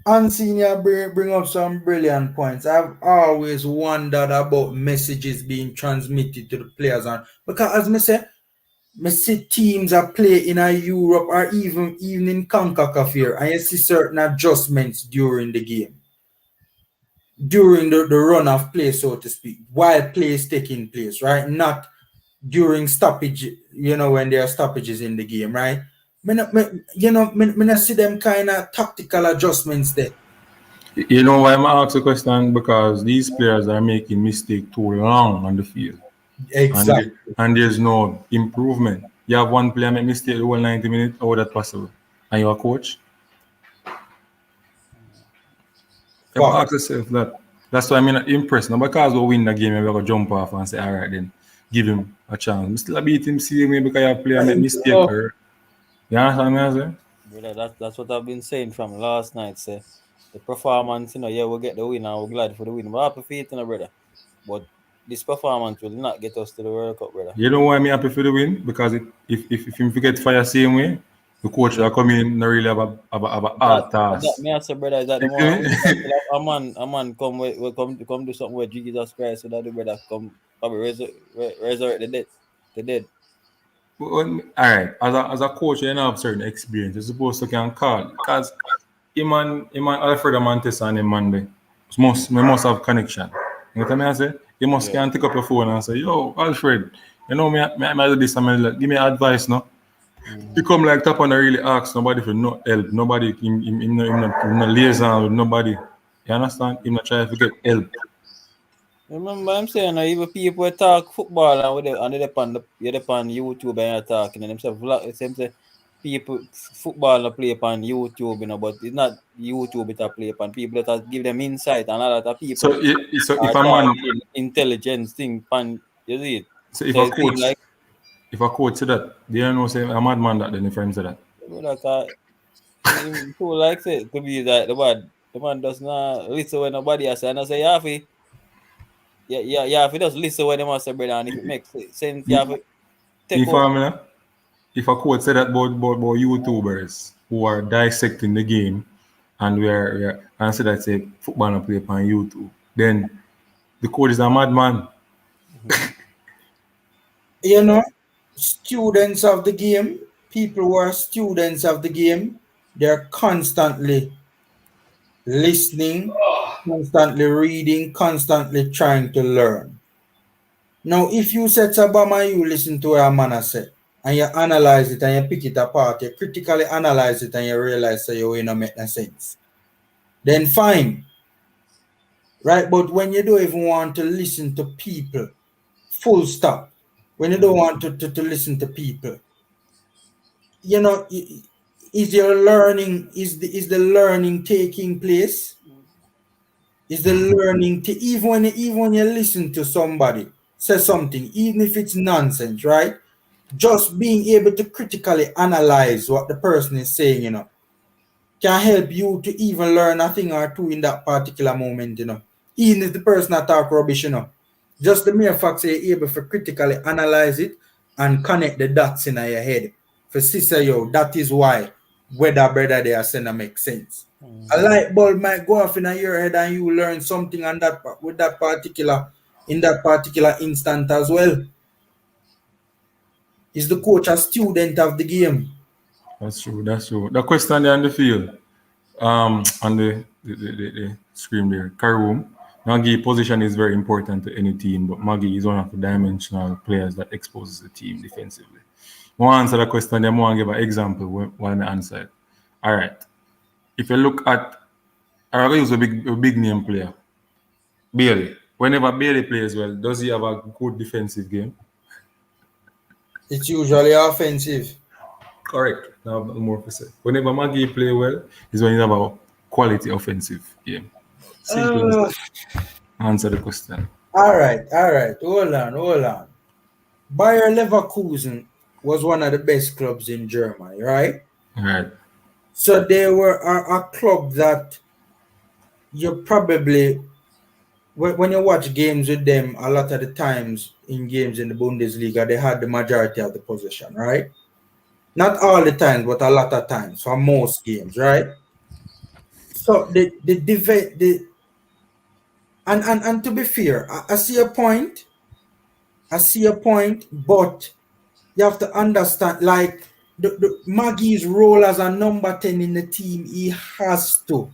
Unseen bring up some brilliant points. I've always wondered about messages being transmitted to the players, and because as I see teams are play in Europe or even in CONCACAF here, and you see certain adjustments during the game, during the run of play, so to speak, while play is taking place, right? Not during stoppage, you know, when there are stoppages in the game, right? I see them kind of tactical adjustments there. You know why I'm asking the question? Because these players are making mistakes too long on the field. Exactly. And there's no improvement. You have one player make mistake the whole 90 minutes, how that possible? And you're a coach? You ask yourself that. That's why I'm not impressed. Not because we win the game, we're going to jump off and say, all right, then give him a chance. We still beat him same way because your player make mistake. You understand what I'm saying? Brother, that's what I've been saying from last night. Say the performance, you know, yeah, we'll get the win and we're glad for the win. We're happy for it, you know, brother. But this performance will not get us to the World Cup, brother. You know why I'm happy for the win? Because if him forget fire same way, the coach will come in not really have a hard task. That me answer, brother, is that the one a man come do something with Jesus Christ so that the brother come probably resurrect the dead. All right, as a coach, you have certain experience. You're supposed to can call because him and Alfred Montes and him Monday must have connection. You know what I say? You must can take up your phone and say, yo, Alfred, you know me do this and give me advice, no? He come like Tappa and really ask nobody for no help. Nobody him no liaison with nobody. You understand? Him not try to get help. Remember I'm saying even people talk football and they depend on YouTube and talking and themselves vlog people football play upon YouTube, you know, but it's not YouTube it play upon people that give them insight and a lot of people so if a man intelligence thing pan you see it. So if a coach say that, they don't know say a madman that then the friends say that. Who likes it to be that the man does not listen when nobody has and I say you have to just listen when they must say, brother, and if it makes sense, you have to take over. If a coach say that about YouTubers who are dissecting the game and and say that say football and play upon YouTube, then the coach is a madman. You know, students of the game, people who are students of the game, they're constantly listening, constantly reading, constantly trying to learn. Now, if you set Obama, you listen to what a man has said, and you analyze it and you pick it apart, you critically analyze it and you realize that you ain't not make no sense, then fine. Right? But when you don't even want to listen to people, full stop, when you don't want to listen to people, you know, is your learning, is the learning taking place? Is the learning to even when you listen to somebody say something, even if it's nonsense, right? Just being able to critically analyze what the person is saying, you know, can help you to even learn a thing or two in that particular moment, you know. Even if the person not talk rubbish, you know. Just the mere fact that you're able to critically analyze it and connect the dots in your head. For sister, yo, that is why whether brother they are saying make sense. A light bulb might go off in your head and you learn something on that with that particular instant as well. Is the coach a student of the game? That's true. The question there on the field, on the screen there, Karoom. Maggie position is very important to any team, but Maggie is one of the dimensional players that exposes the team defensively. I want to answer the question, then I want to give an example while I answer it. All right. If you look at, I'm going to use a big name player, Bailey. Whenever Bailey plays well, does he have a good defensive game? It's usually offensive. Correct. Now more to say. Whenever Maggie play well, is when you have a quality offensive game. Simple as that. Answer the question. All right. Hold on. Bayer Leverkusen was one of the best clubs in Germany, right? Right. So they were a club that you probably, when you watch games with them, a lot of the times in games in the Bundesliga, they had the majority of the possession, right? Not all the times, but a lot of times for most games, right? So and to be fair, I see a point. But you have to understand, like the Maggie's role as a number 10 in the team, he has to,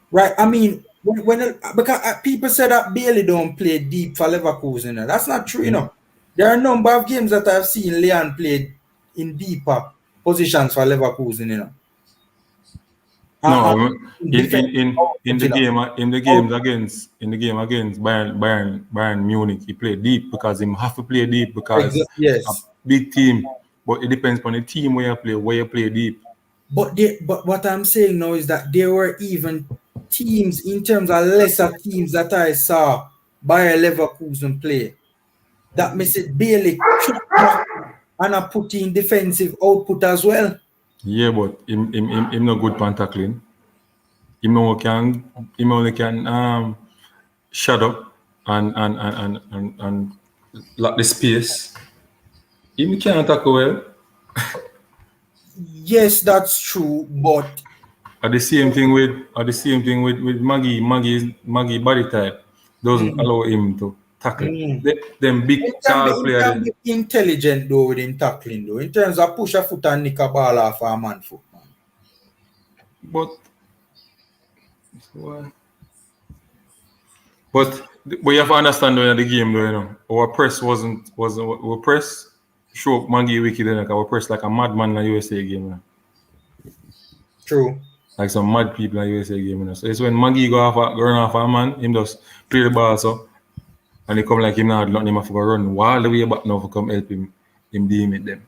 right? I mean, because people say that Bailey don't play deep for Leverkusen, you know. That's not true, you know. There are a number of games that I've seen Leon played in deeper positions for Leverkusen, you know. No, in the game against Bayern Munich, he played deep because he have to play deep because yes, a big team. But it depends on the team where you play deep. But what I'm saying now is that there were even teams in terms of lesser teams that I saw Bayer Leverkusen play that makes it Bailey and I put in defensive output as well. Yeah, but him not good pan tackling. Him only can shut up and lock the space. Him can't tackle well. Yes, that's true, but The same thing with Maggie. Maggie body type doesn't allow him to tackle. Them big tall players. He can be intelligent though with him tackling though. In terms of push a foot and nick a ball off a man foot, man. But you have to understand though in the game though, you know, our press wasn't our press show Maggie wicked, like our press like a madman in the USA game, you know. True. Like some mad people in the USA game, you know. So it's when Maggie run off a man, him just play the ball so and he come like him not nothing him have to go run all the way back now to come help him deal them.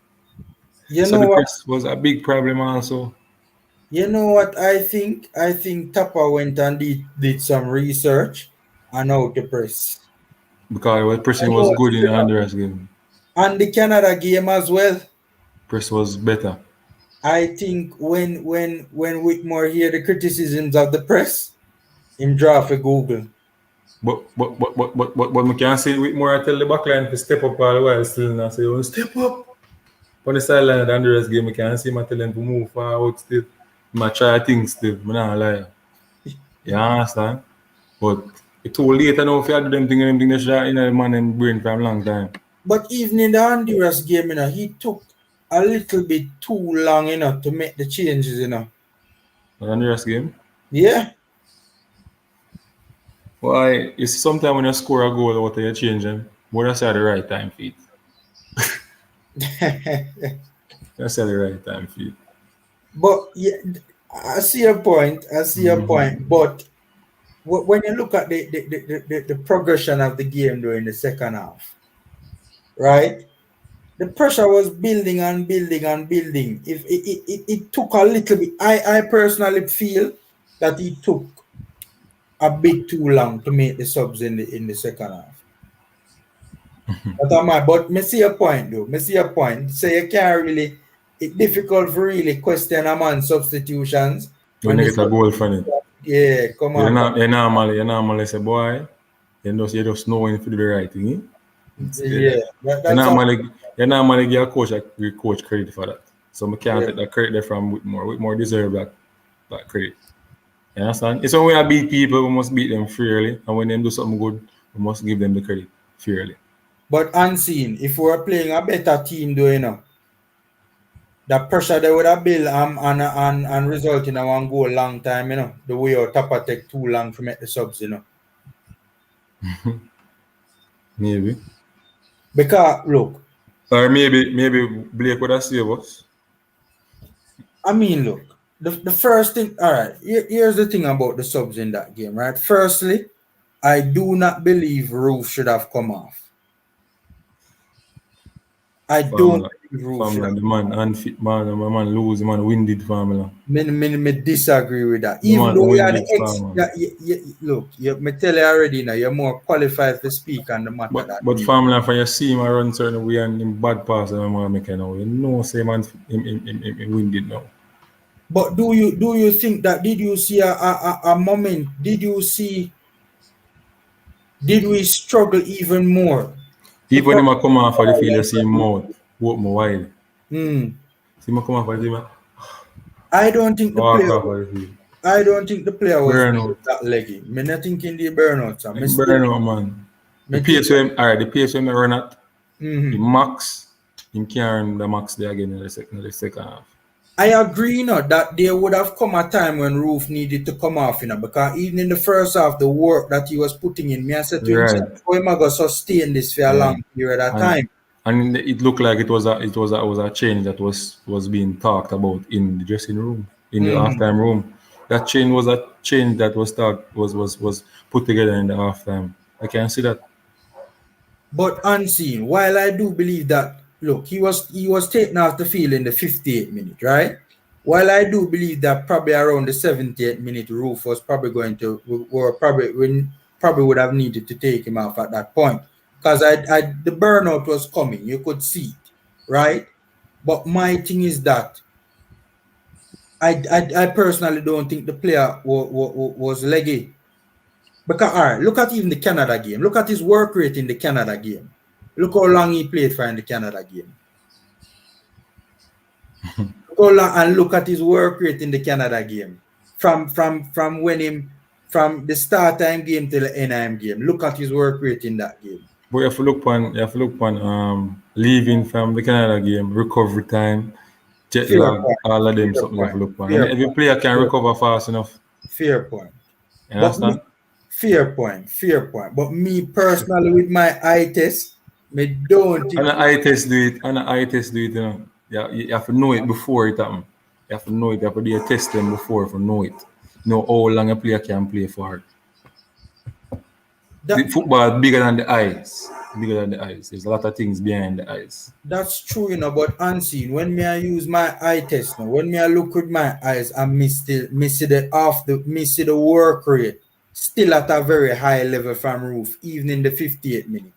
You so know the what? press was a big problem also. You know what I think? I think Tappa went and did some research on how to press. Because pressing was good in the Honduras game. And the Canada game as well. Press was better. I think when Whitmore hear the criticisms of the press, him draw for Google. But we can't say Whitmore tell the backline to step up all the while still now say, oh, step up. On the sideline of the Honduras game, we can't see him tell them to move forward still. I try things still, I'm not lie. You understand? But it's too late now if you do them things they should in the man and brain for a long time. But even in the Honduras game, you know, he took a little bit too long, you know, to make the changes, you know. The Honduras game. Yeah. Why? You see, sometimes when you score a goal, what you change them? But that's at the right time for it. That's at the right time for it. But yeah, I see your point. But when you look at the progression of the game during the second half, right? The pressure was building and building and building. If it took a little bit, I personally feel that it took a bit too long to make the subs in the second half. But me see your point though. Me see your point. So you can't really. It's difficult for really question a man's substitutions When you get a goal from it. Yeah, come on. You normally say, boy, you just know when to do the right thing. Yeah. You normally give a coach credit for that. So I can't take that credit from Whitmore. Whitmore deserve that credit. You understand? It's when we beat people, we must beat them fairly. And when they do something good, we must give them the credit fairly. But unseen, if we were playing a better team though, you know, the pressure they would have built and result in a one goal long time, you know, the way our Tappa take too long to make the subs, you know. Maybe. Because look. Or maybe Blake would have saved us. I mean, look, the first thing, all right, here's the thing about the subs in that game, right? Firstly, I do not believe Roof should have come off. I don't believe Roof should have come off. Unfit man, my man lose, man winded formula. Me disagree with that. Even though you are look, me tell you already now, you're more qualified to speak on the matter. But formula for your see man run certain way and in bad pass and man make now. You know say man him winded now. But do you think that did you see a moment? Did we struggle even more? Even when I come off of the field, I see him mouth, walk more wide. See him come off of the field. I don't think the player was that leggy. I'm not thinking the burnout. Burnout, man. The pace when I run at, the max, him can't run the max there again in the second half. I agree, you know, that there would have come a time when Roof needed to come off, you know, because even in the first half, the work that he was putting in, me I said to himself, how am I going to sustain this for a long period of time? And it looked like it was a change that was being talked about in the dressing room, in the halftime room. That change was a change that was put together in the halftime. I can see that. But unseen, while I do believe that, look, he was taken off the field in the 58th minute, right? While I do believe that probably around the 78th minute, Roof was probably probably would have needed to take him off at that point. Because the burnout was coming, you could see it, right? But my thing is that I personally don't think the player was leggy. Because all right, look at even the Canada game. Look at his work rate in the Canada game. Look how long he played for in the Canada game. Look at his work rate in the Canada game. From the start time game to the end time game. Look at his work rate in that game. But you have to look on leaving from the Canada game, recovery time, jet lag, all of them something you have to look on. And every player can recover fast enough. Fair point. You understand? Fair point. But me personally with my eye test, me don't think. And the eye test do it, you know. You have to know it before it happens. You have to know it. You have to do a test them before to know it. Know how long a player can play for. The football bigger than the eyes. There's a lot of things behind the eyes. That's true, you know, but unseen. When I use my eye test now, when I look with my eyes, I see the work rate still at a very high level from Roof, even in the 58th minute.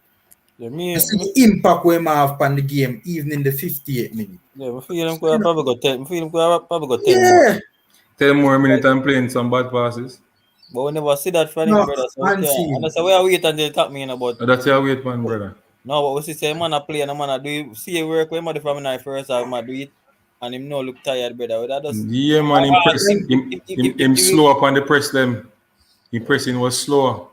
You see the impact we have on the game, even in the 58th minute. Yeah, I feel him probably got 10. Yeah. 10 more minutes and playing some bad passes. But we never see that from him, brother. So and that's why I wait until tap me in about. That's your wait, man, brother. No, but we see say man a play and a man a do it. See work when man from the first half man do it and him no look tired, brother. That just yeah, man, him slow up on the press them. His pressing was slower.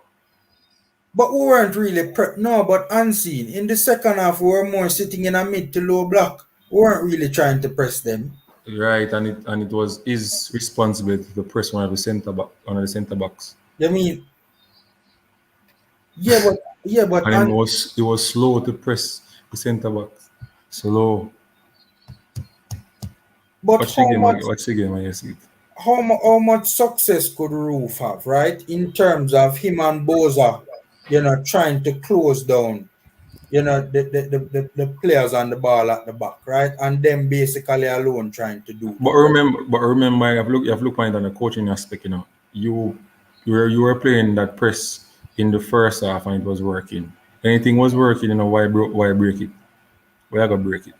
But we weren't really but unseen. In the second half, we were more sitting in a mid to low block. We weren't really trying to press them. Right, and it was his responsibility to press one of the centre backs. You mean? Yeah, but And he was slow to press the centre backs. Slow. But watch the game, I see it. How much success could Roof have, right? In terms of him and Boza, trying to close down, the players on the ball at the back, right? And them basically alone trying to do. But remember, you have looked on the coaching aspect. You were playing that press in the first half and it was working. Anything was working, why break it? Why I gotta break it?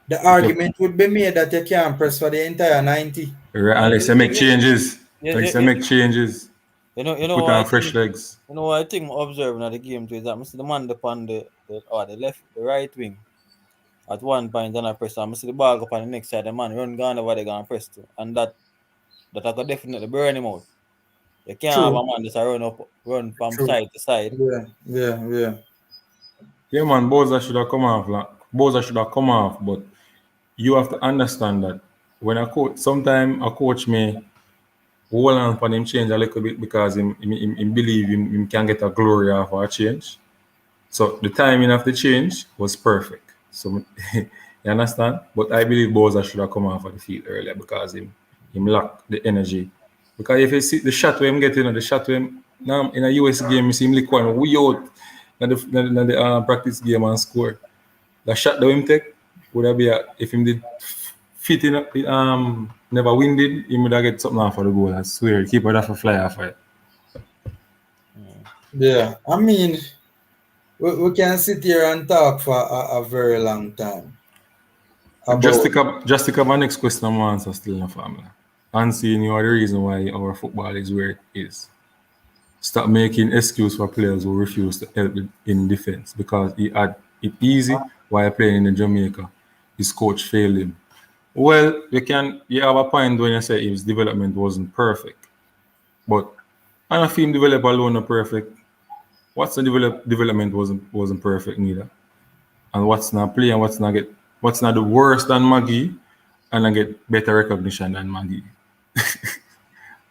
The argument would be made that you can't press for the entire 90. Right, unless you make changes. Make changes. You know Put on fresh legs. You know what I think I'm observing at the game too is that I see the man upon the right wing at one point and I press and I see the ball go up on the next side, the man run gone over there gonna press to. And that I could definitely burn him out. You can't have a man just run from side to side. Yeah. Yeah, man, Boza should have come off, but you have to understand that when sometimes a coach may hold on for him change a little bit because him believe him can get a glory off a change. So the timing of the change was perfect. So you understand? But I believe Boza should have come off of the field earlier because him lacked the energy. Because if you see the shot where him getting, now in a US game, you see him lick one way out in the practice game and score. The shot that him take would have been if him did fit in never winded, he would have get something off of the goal. I swear, keeper have to fly off it. Yeah, I mean, we can sit here and talk for a very long time. Just to come my next question, I'm answer still in the family. And seeing you are the reason why our football is where it is. Stop making excuse for players who refuse to help in defense because he had it easy while playing in Jamaica. His coach failed him. Well, you have a point when you say his development wasn't perfect. But and if him develop alone not perfect, what's the development wasn't perfect neither. And what's not play and what's not the worse than Maggie and I get better recognition than Maggie.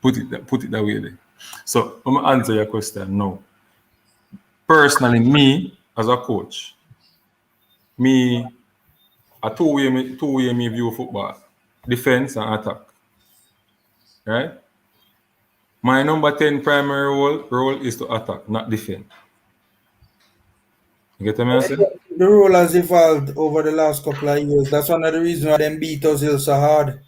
Put it that way there. So I'm gonna answer your question now. Personally, me as a coach, a two-way me view football. Defense and attack. Right? My number 10 primary role is to attack, not defend. You get what I'm saying? The role has evolved over the last couple of years. That's one of the reasons why them beat us so hard.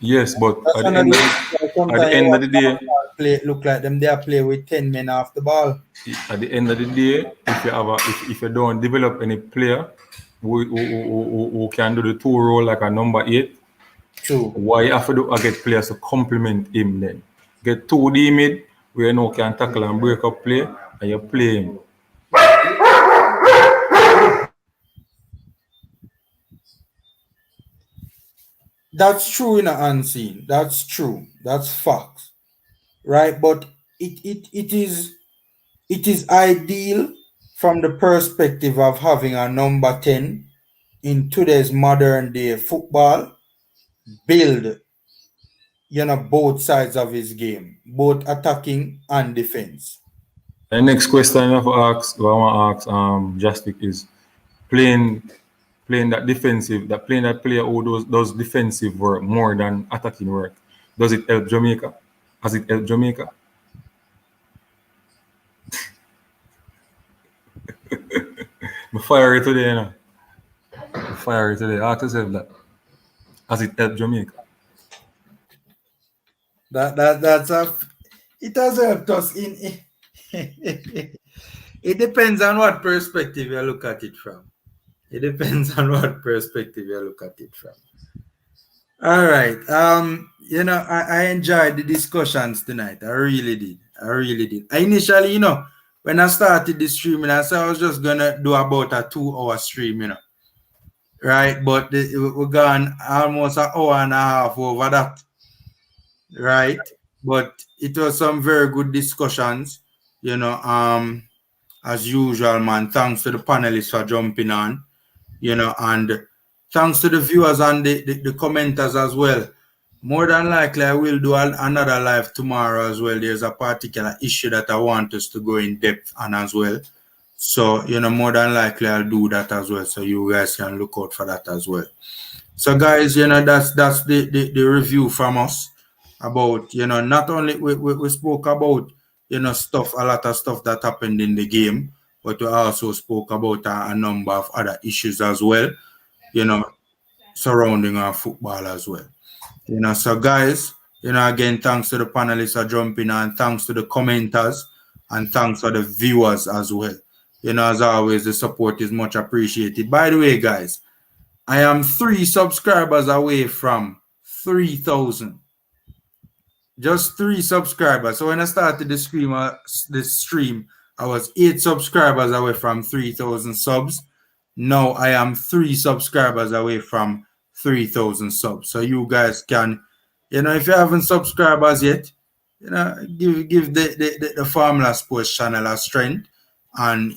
Yes, but at the end of the day, look like them they play with 10 men off the ball. At the end of the day, if you don't develop any player who can do the two role like a number 8, true. Why you have to get players to complement him then? Get 2D mid where you can tackle and break up play and you play him. That's true in an unseen. That's true. That's facts. Right? But it is ideal from the perspective of having a number 10 in today's modern day football build both sides of his game, both attacking and defense. The next question I want to ask Justic is playing that player who does defensive work more than attacking work. Does it help Jamaica? Has it helped Jamaica? I'm fiery today, Ask yourself that. Has it helped Jamaica? It has helped us in it depends on what perspective you look at it from. All right. I enjoyed the discussions tonight. I really did. Initially, when I started the streaming, I said I was just gonna do about a 2-hour stream, right? But we're gone almost an hour and a half over that, right? But it was some very good discussions. As usual, man, thanks to the panelists for jumping on, and thanks to the viewers and the commenters as well. More than likely, I will do another live tomorrow as well. There's a particular issue that I want us to go in depth on as well. So, more than likely, I'll do that as well. So you guys can look out for that as well. So, guys, that's the review from us about, not only we spoke about, a lot of stuff that happened in the game, but we also spoke about a number of other issues as well, surrounding our football as well. So guys, again, thanks to the panelists for jumping on, thanks to the commenters, and thanks to the viewers as well. As always, the support is much appreciated. By the way, guys, I am 3 subscribers away from 3,000. Just 3 subscribers. So when I started the stream, I was 8 subscribers away from 3,000 subs. Now I am 3 subscribers away from 3,000 subs. So you guys can, if you haven't subscribed as yet, give the Formula Sports channel a strength and,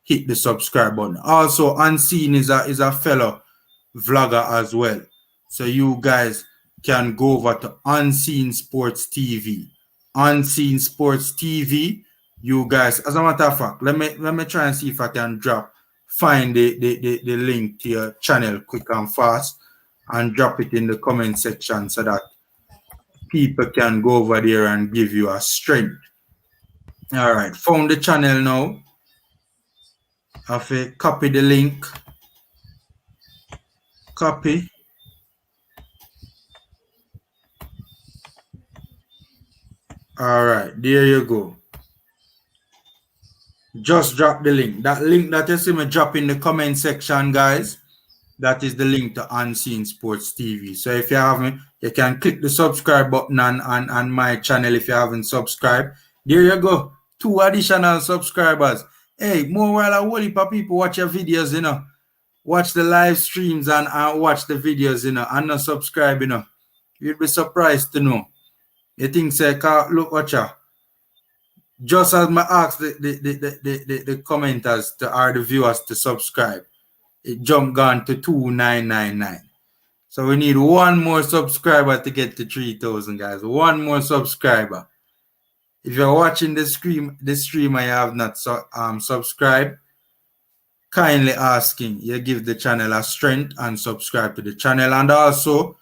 hit the subscribe button. Also, Unseen is a fellow vlogger as well. So you guys can go over to Unseen Sports TV. Unseen Sports TV, you guys, as a matter of fact, let me try and see if I can find the link to your channel quick and fast and drop it in the comment section so that people can go over there and give you a strength. All right, found the channel now. I have to copy the link. Copy. All right, there you go. Just drop the link. That link that you see me drop in the comment section, guys, that is the link to Unseen Sports TV. So if you haven't, you can click the subscribe button on my channel if you haven't subscribed. There you go. 2 additional subscribers. Hey, more while a whole heap of people watch your videos, watch the live streams and watch the videos, and not subscribe, You'd be surprised to know. You think, say, look, watch out. Just as I asked the commenters or the viewers to subscribe, it jumped gone to 2,999. So we need 1 more subscriber to get to 3,000, guys. 1 more subscriber. If you're watching the stream and you have not subscribed, kindly asking you give the channel a strength and subscribe to the channel. And also,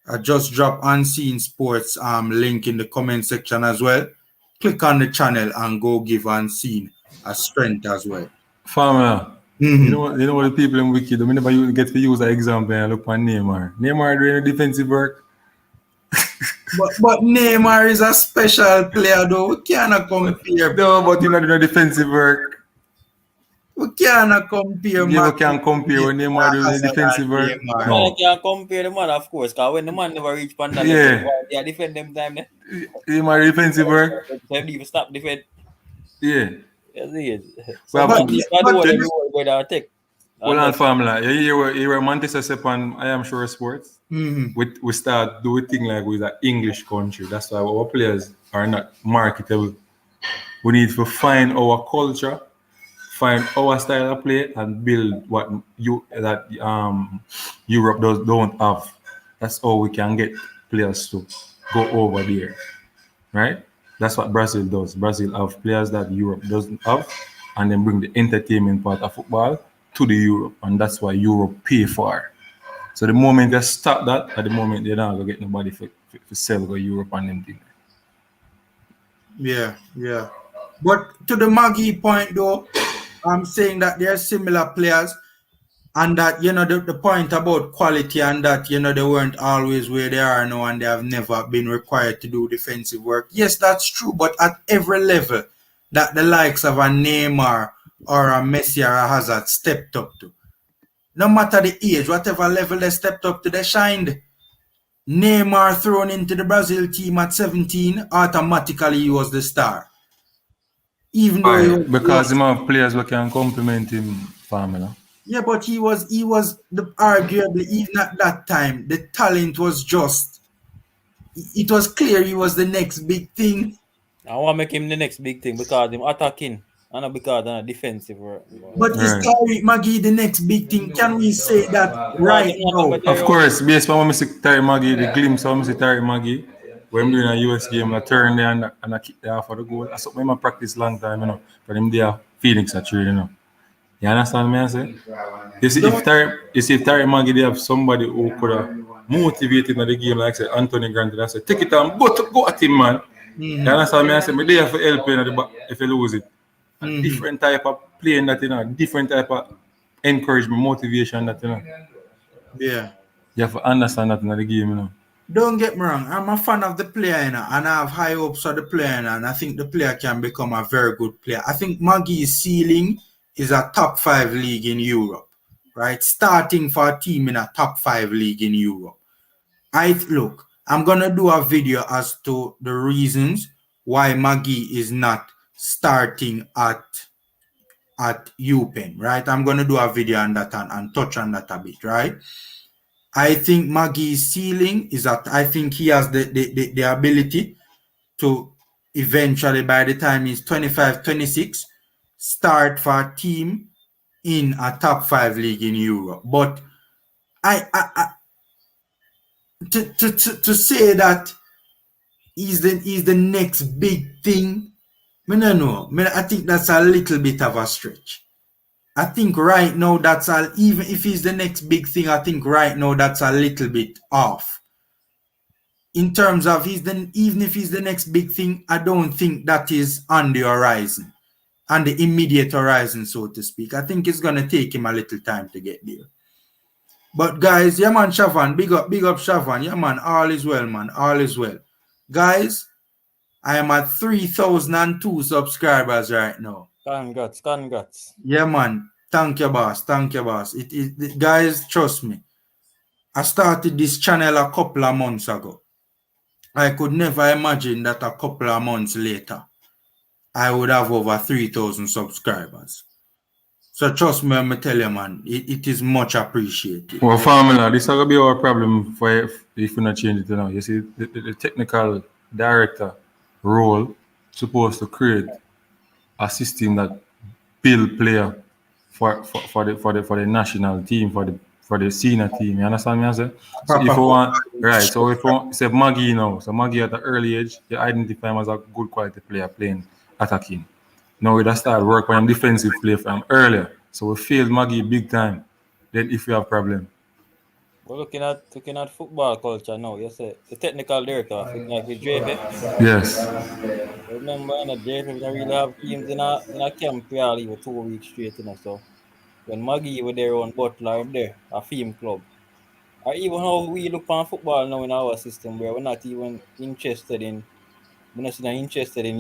I just drop Unseen Sports link in the comment section as well. Click on the channel and go give Unseen a strength as well. Farmer, you know what the people in Wiki, we never get to use an example and look on Neymar. Neymar doing a defensive work. But Neymar is a special player though. We cannot compare. No, but he's not doing a defensive work. We cannot compare. Yeah, we can compare when Neymar doing the defensive work. No. You can compare the man, of course, because when the man never reach Panda, they defend them time. Neymar defensive work. They even stop defend. Yeah. Yes, he is. So take. Well, on Formula, you were Manchester Sepan, I am sure sports. We start doing things like with an English country. That's why our players are not marketable. We need to find our culture, find our style of play, and build what Europe don't have. That's how we can get players to go over there, right? That's what Brazil does. Brazil have players that Europe doesn't have, and then bring the entertainment part of football to the Europe, and that's why Europe pay for it. So the moment they stop that, at the moment they're not gonna get nobody for sell go Europe and them things. Yeah. But to the Maggie point though, I'm saying that they're similar players, and that the point about quality and that they weren't always where they are now and they have never been required to do defensive work. Yes, that's true, but at every level that the likes of a Neymar or a Messi or a Hazard stepped up to, no matter the age, whatever level they stepped up to, they shined. Neymar thrown into the Brazil team at 17, automatically he was the star. Even though because he have players who can complement him, Formula. Yeah, but he was arguably, even at that time, the talent was just, it was clear he was the next big thing. I want to make him the next big thing because him attacking and not because I'm defensive work. But is Right. Tyreek Maggie the next big thing? Can we say that right now? Of course, based on when I see Terry Maggie, the glimpse of when I see Terry Maggie, when I'm doing a US game, I turn there and I kick there for the goal. That's something I practice long time, you know. But him there, feelings are true, you know. You understand me? I say? You see if Terry Maggie, they have somebody who could have motivated in the game, like say Anthony Grant, I say, take it on, go at him, man. You understand me? I say, me there for help you in the back if you lose it. A different type of playing that, you know, different type of encouragement, motivation that, you know. Yeah. You have to understand that in the game, you know. Don't get me wrong, I'm a fan of the player, you know, and I have high hopes of the player, you know, and I think the player can become a very good player. I think Maggie's ceiling is a top 5 league in Europe, right? Starting for a team in a top 5 league in Europe. Look, I'm gonna do a video as to the reasons why Maggie is not starting at UPenn, right? I'm gonna do a video on that and touch on that a bit, right? I think Maggie's ceiling is that I think he has the ability to eventually, by the time he's 25, 26, start for a team in a top 5 league in Europe. But to say that he's the next big thing, I don't know. I think that's a little bit of a stretch. I think right now that's even if he's the next big thing, I think right now that's a little bit off. In terms of even if he's the next big thing, I don't think that is on the horizon, on the immediate horizon, so to speak. I think it's gonna take him a little time to get there. But guys, yeah man, Shavan, big up Shavan. Yeah man, all is well, man. All is well. Guys, I am at 3,002 subscribers right now. Congrats. Yeah, man. Thank you, boss. Guys, trust me. I started this channel a couple of months ago. I could never imagine that a couple of months later, I would have over 3,000 subscribers. So trust me, I'm tell you, man, it is much appreciated. Well, formula, this is going to be our problem for if we not change it now. You see, the technical director role supposed to create a system that build player for the national team, for the senior team. You understand me? I say? So if you want, right? So if you say Maggie now, so Maggie at an early age, you identify him as a good quality player playing attacking. Now we start work on defensive play from earlier. So we failed Maggie big time. Then if we have problem. We're looking at football culture now. You say the technical director, like with JFF. Yes. Remember, JFF don't really have teams in a camp for all even 2 weeks straight, you know. So when Maggie were there on Butler there, a theme club. Or even how we look on football now in our system where we're not even interested in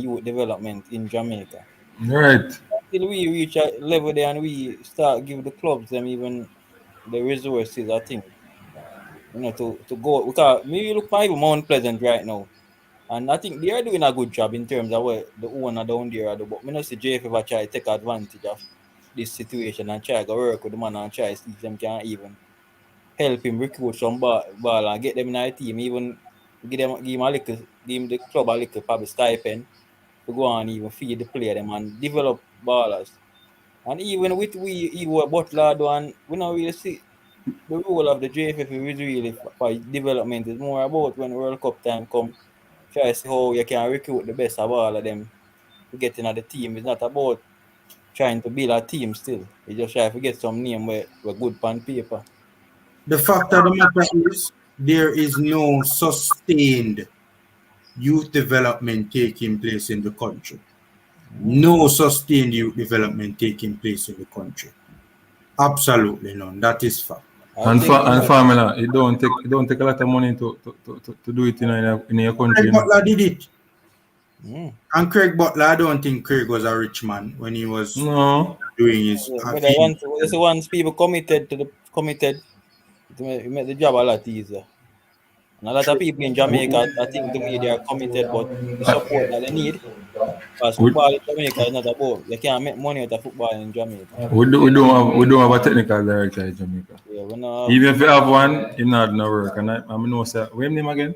youth development in Jamaica. Right. Until we reach a level there and we start give the clubs them even the resources, I think. To go because maybe look at even Mount Pleasant right now. And I think they are doing a good job in terms of what the owner down there are doing. But I see JF ever try to take advantage of this situation and try to work with the man and try to see if them can even help him recruit some ball and get them in our team, even give him the club a little probably stipend to go and even feed the player them and develop ballers. And even with even Butler do, and we don't really see the role of the JFF is really for development. It's more about when World Cup time come, try to see how you can recruit the best of all of them to get into the team. It's not about trying to build a team still. You just try to get some name where good on paper. The fact of the matter is there is no sustained youth development taking place in the country. No sustained youth development taking place in the country. Absolutely none. That is fact. And formula, it don't take a lot of money to do it in your country. Craig Butler did it. And Craig Butler, I don't think Craig was a rich man when he was doing his. Once people committed to make the job a lot easier. And a lot of people in Jamaica, I think to me they are committed, but the support that they need. Because football in Jamaica is not about you can't make money out of football in Jamaica. We don't have a technical director in Jamaica. Yeah, even if you have one, it's not gonna work. And I know sir, what's name again?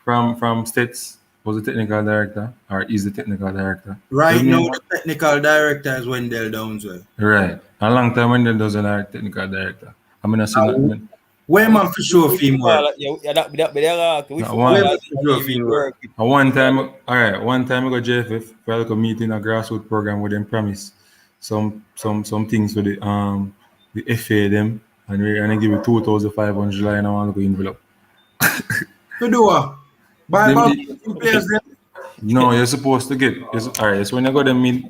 From States. was the technical director, or is the technical director. Right Doesn't now, mean- the technical director is Wendell Downswell. Right. A long time when they doesn't like technical director. I mean, I see nothing. Where man for sure film work? Yeah, that which That football one- are Sure give film you work. work? One time I go JFF for like a meeting, a grassroots program with them promise some things for the FA them, and we're gonna give you 2,500 July and I want to go envelope. To do what? Buy Them- about players then? No, you're supposed to get. Alright, so when you go them meet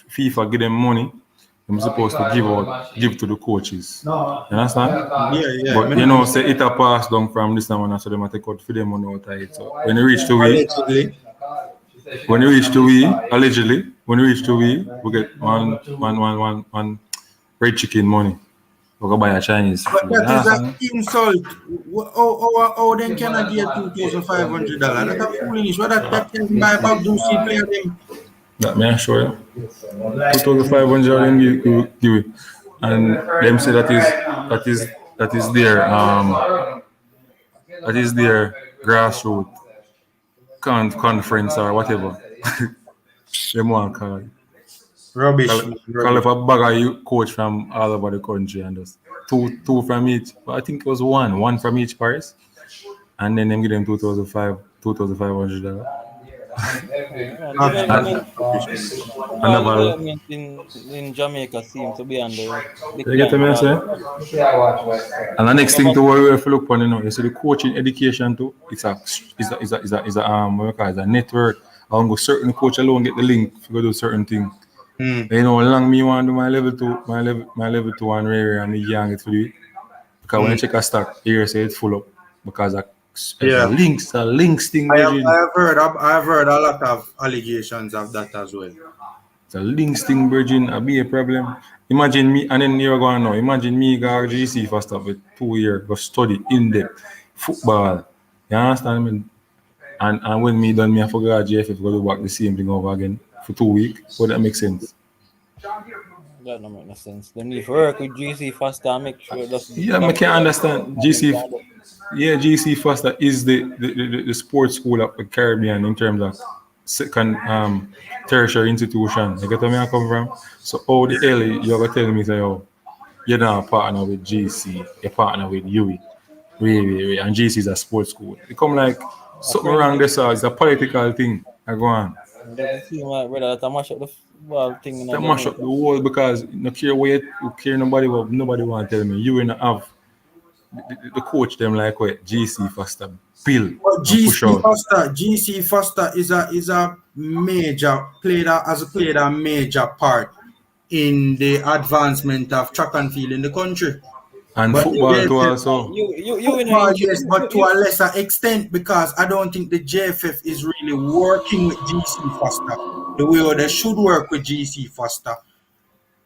FIFA, give them money. I'm supposed to give to the coaches. You understand? Yeah. But you know, say it a pass down from this one, so them take out for them money out of it. So when you reach to we, Allegedly. allegedly, we get one red chicken money. We go buy a Chinese But food. that is Understand? an insult. How then can I get $2,500? That's a foolish. What that can buy about do see player them? That may I show you. 2,500 them give it. And them say that is their grassroots conference or whatever. Them want call it. Rubbish. Call up a bag of you coach from all over the country and just two from each. But I think it was one from each Paris. And then them give them $2,500. Development in Jamaica seems to be on the You get what I say? And the next thing to worry if you look on, you see the coaching education too. It's a what we call it, a network. I want go certain coach alone get the link to go do certain thing. You know, long me want to do my level 2 and rare and me can't get to do it. Because when you check a stock, here say it's full up because it's a links thing. I have heard a lot of allegations of that as well. It's a links thing, Virgin. It'll be a problem. Imagine me, and then you're going now. Imagine me go GC for stuff with 2 years, go study in depth football. You understand me? And when me done, me I forgot JFF go do back the same thing over again for 2 weeks. Would that make sense? That don't make no sense. They need to work with GC faster and make sure that's Yeah, I can understand. GC Foster is the sports school of the Caribbean in terms of second tertiary institution. You get where I come from? So how the hell you're gonna tell me say, oh, you're not a partner with GC, you're partner with UE. Really, and GC is a sports school. It come like something wrong there, so it's a political thing. I go on. It doesn't seem like brother that mash up the football thing in That mash up the whole because no care where you care nobody want to tell me. You will not have the coach them like what GC Foster Bill. But GC Foster is a major player, has played a major part in the advancement of track and field in the country. And but football too also. Football, yes, but to a lesser extent because I don't think the JFF is really working with GC Foster the way they should work with GC Foster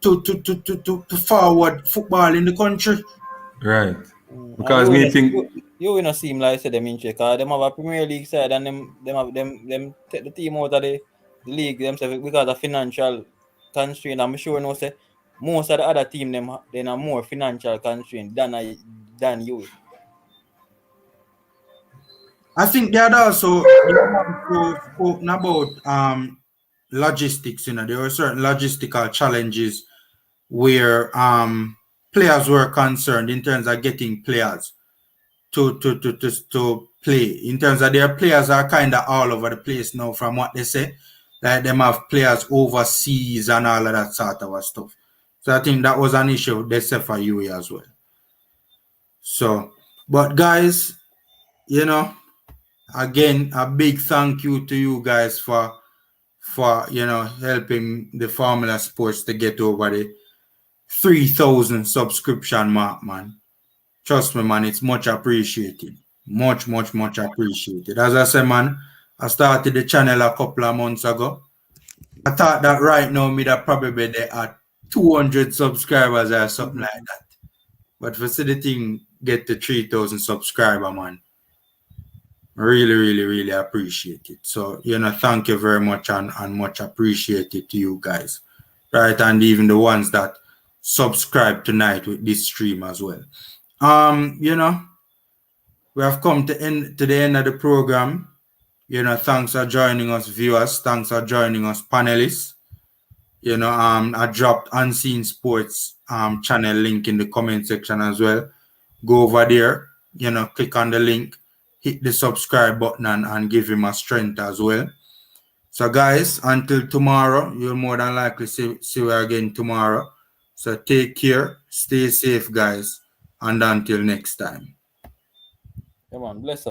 to forward football in the country. Right. Because me think you will not seem like them in because them have a Premier League side and them take the team out of the league themselves because of financial constraint. I'm sure no say most of the other team them are more financial constraint than you. I think they had also spoken about logistics. You know, there were certain logistical challenges where players were concerned in terms of getting players to play. In terms of their players are kind of all over the place now from what they say. Like them have players overseas and all of that sort of stuff. So I think that was an issue they said for you as well. So, but guys, you know, again, a big thank you to you guys for you know helping the Formula Sports to get over the 3,000 subscription mark, man. Trust me, man, it's much appreciated. Much appreciated. As I said, man, I started the channel a couple of months ago. I thought that right now me that probably be there at 200 subscribers or something like that. But for see the thing get to 3,000 subscriber, man. Really appreciate it. So, you know, thank you very much and much appreciated to you guys. Right, and even the ones that subscribe tonight with this stream as well. You know, we have come to the end of the program. You know, thanks for joining us, viewers. Thanks for joining us, panelists. You know, I dropped Unseen Sports channel link in the comment section as well. Go over there, you know, click on the link, hit the subscribe button and give him a strength as well. So guys, until tomorrow, you'll more than likely see you again tomorrow. So take care, stay safe guys, and until next time. Come on, bless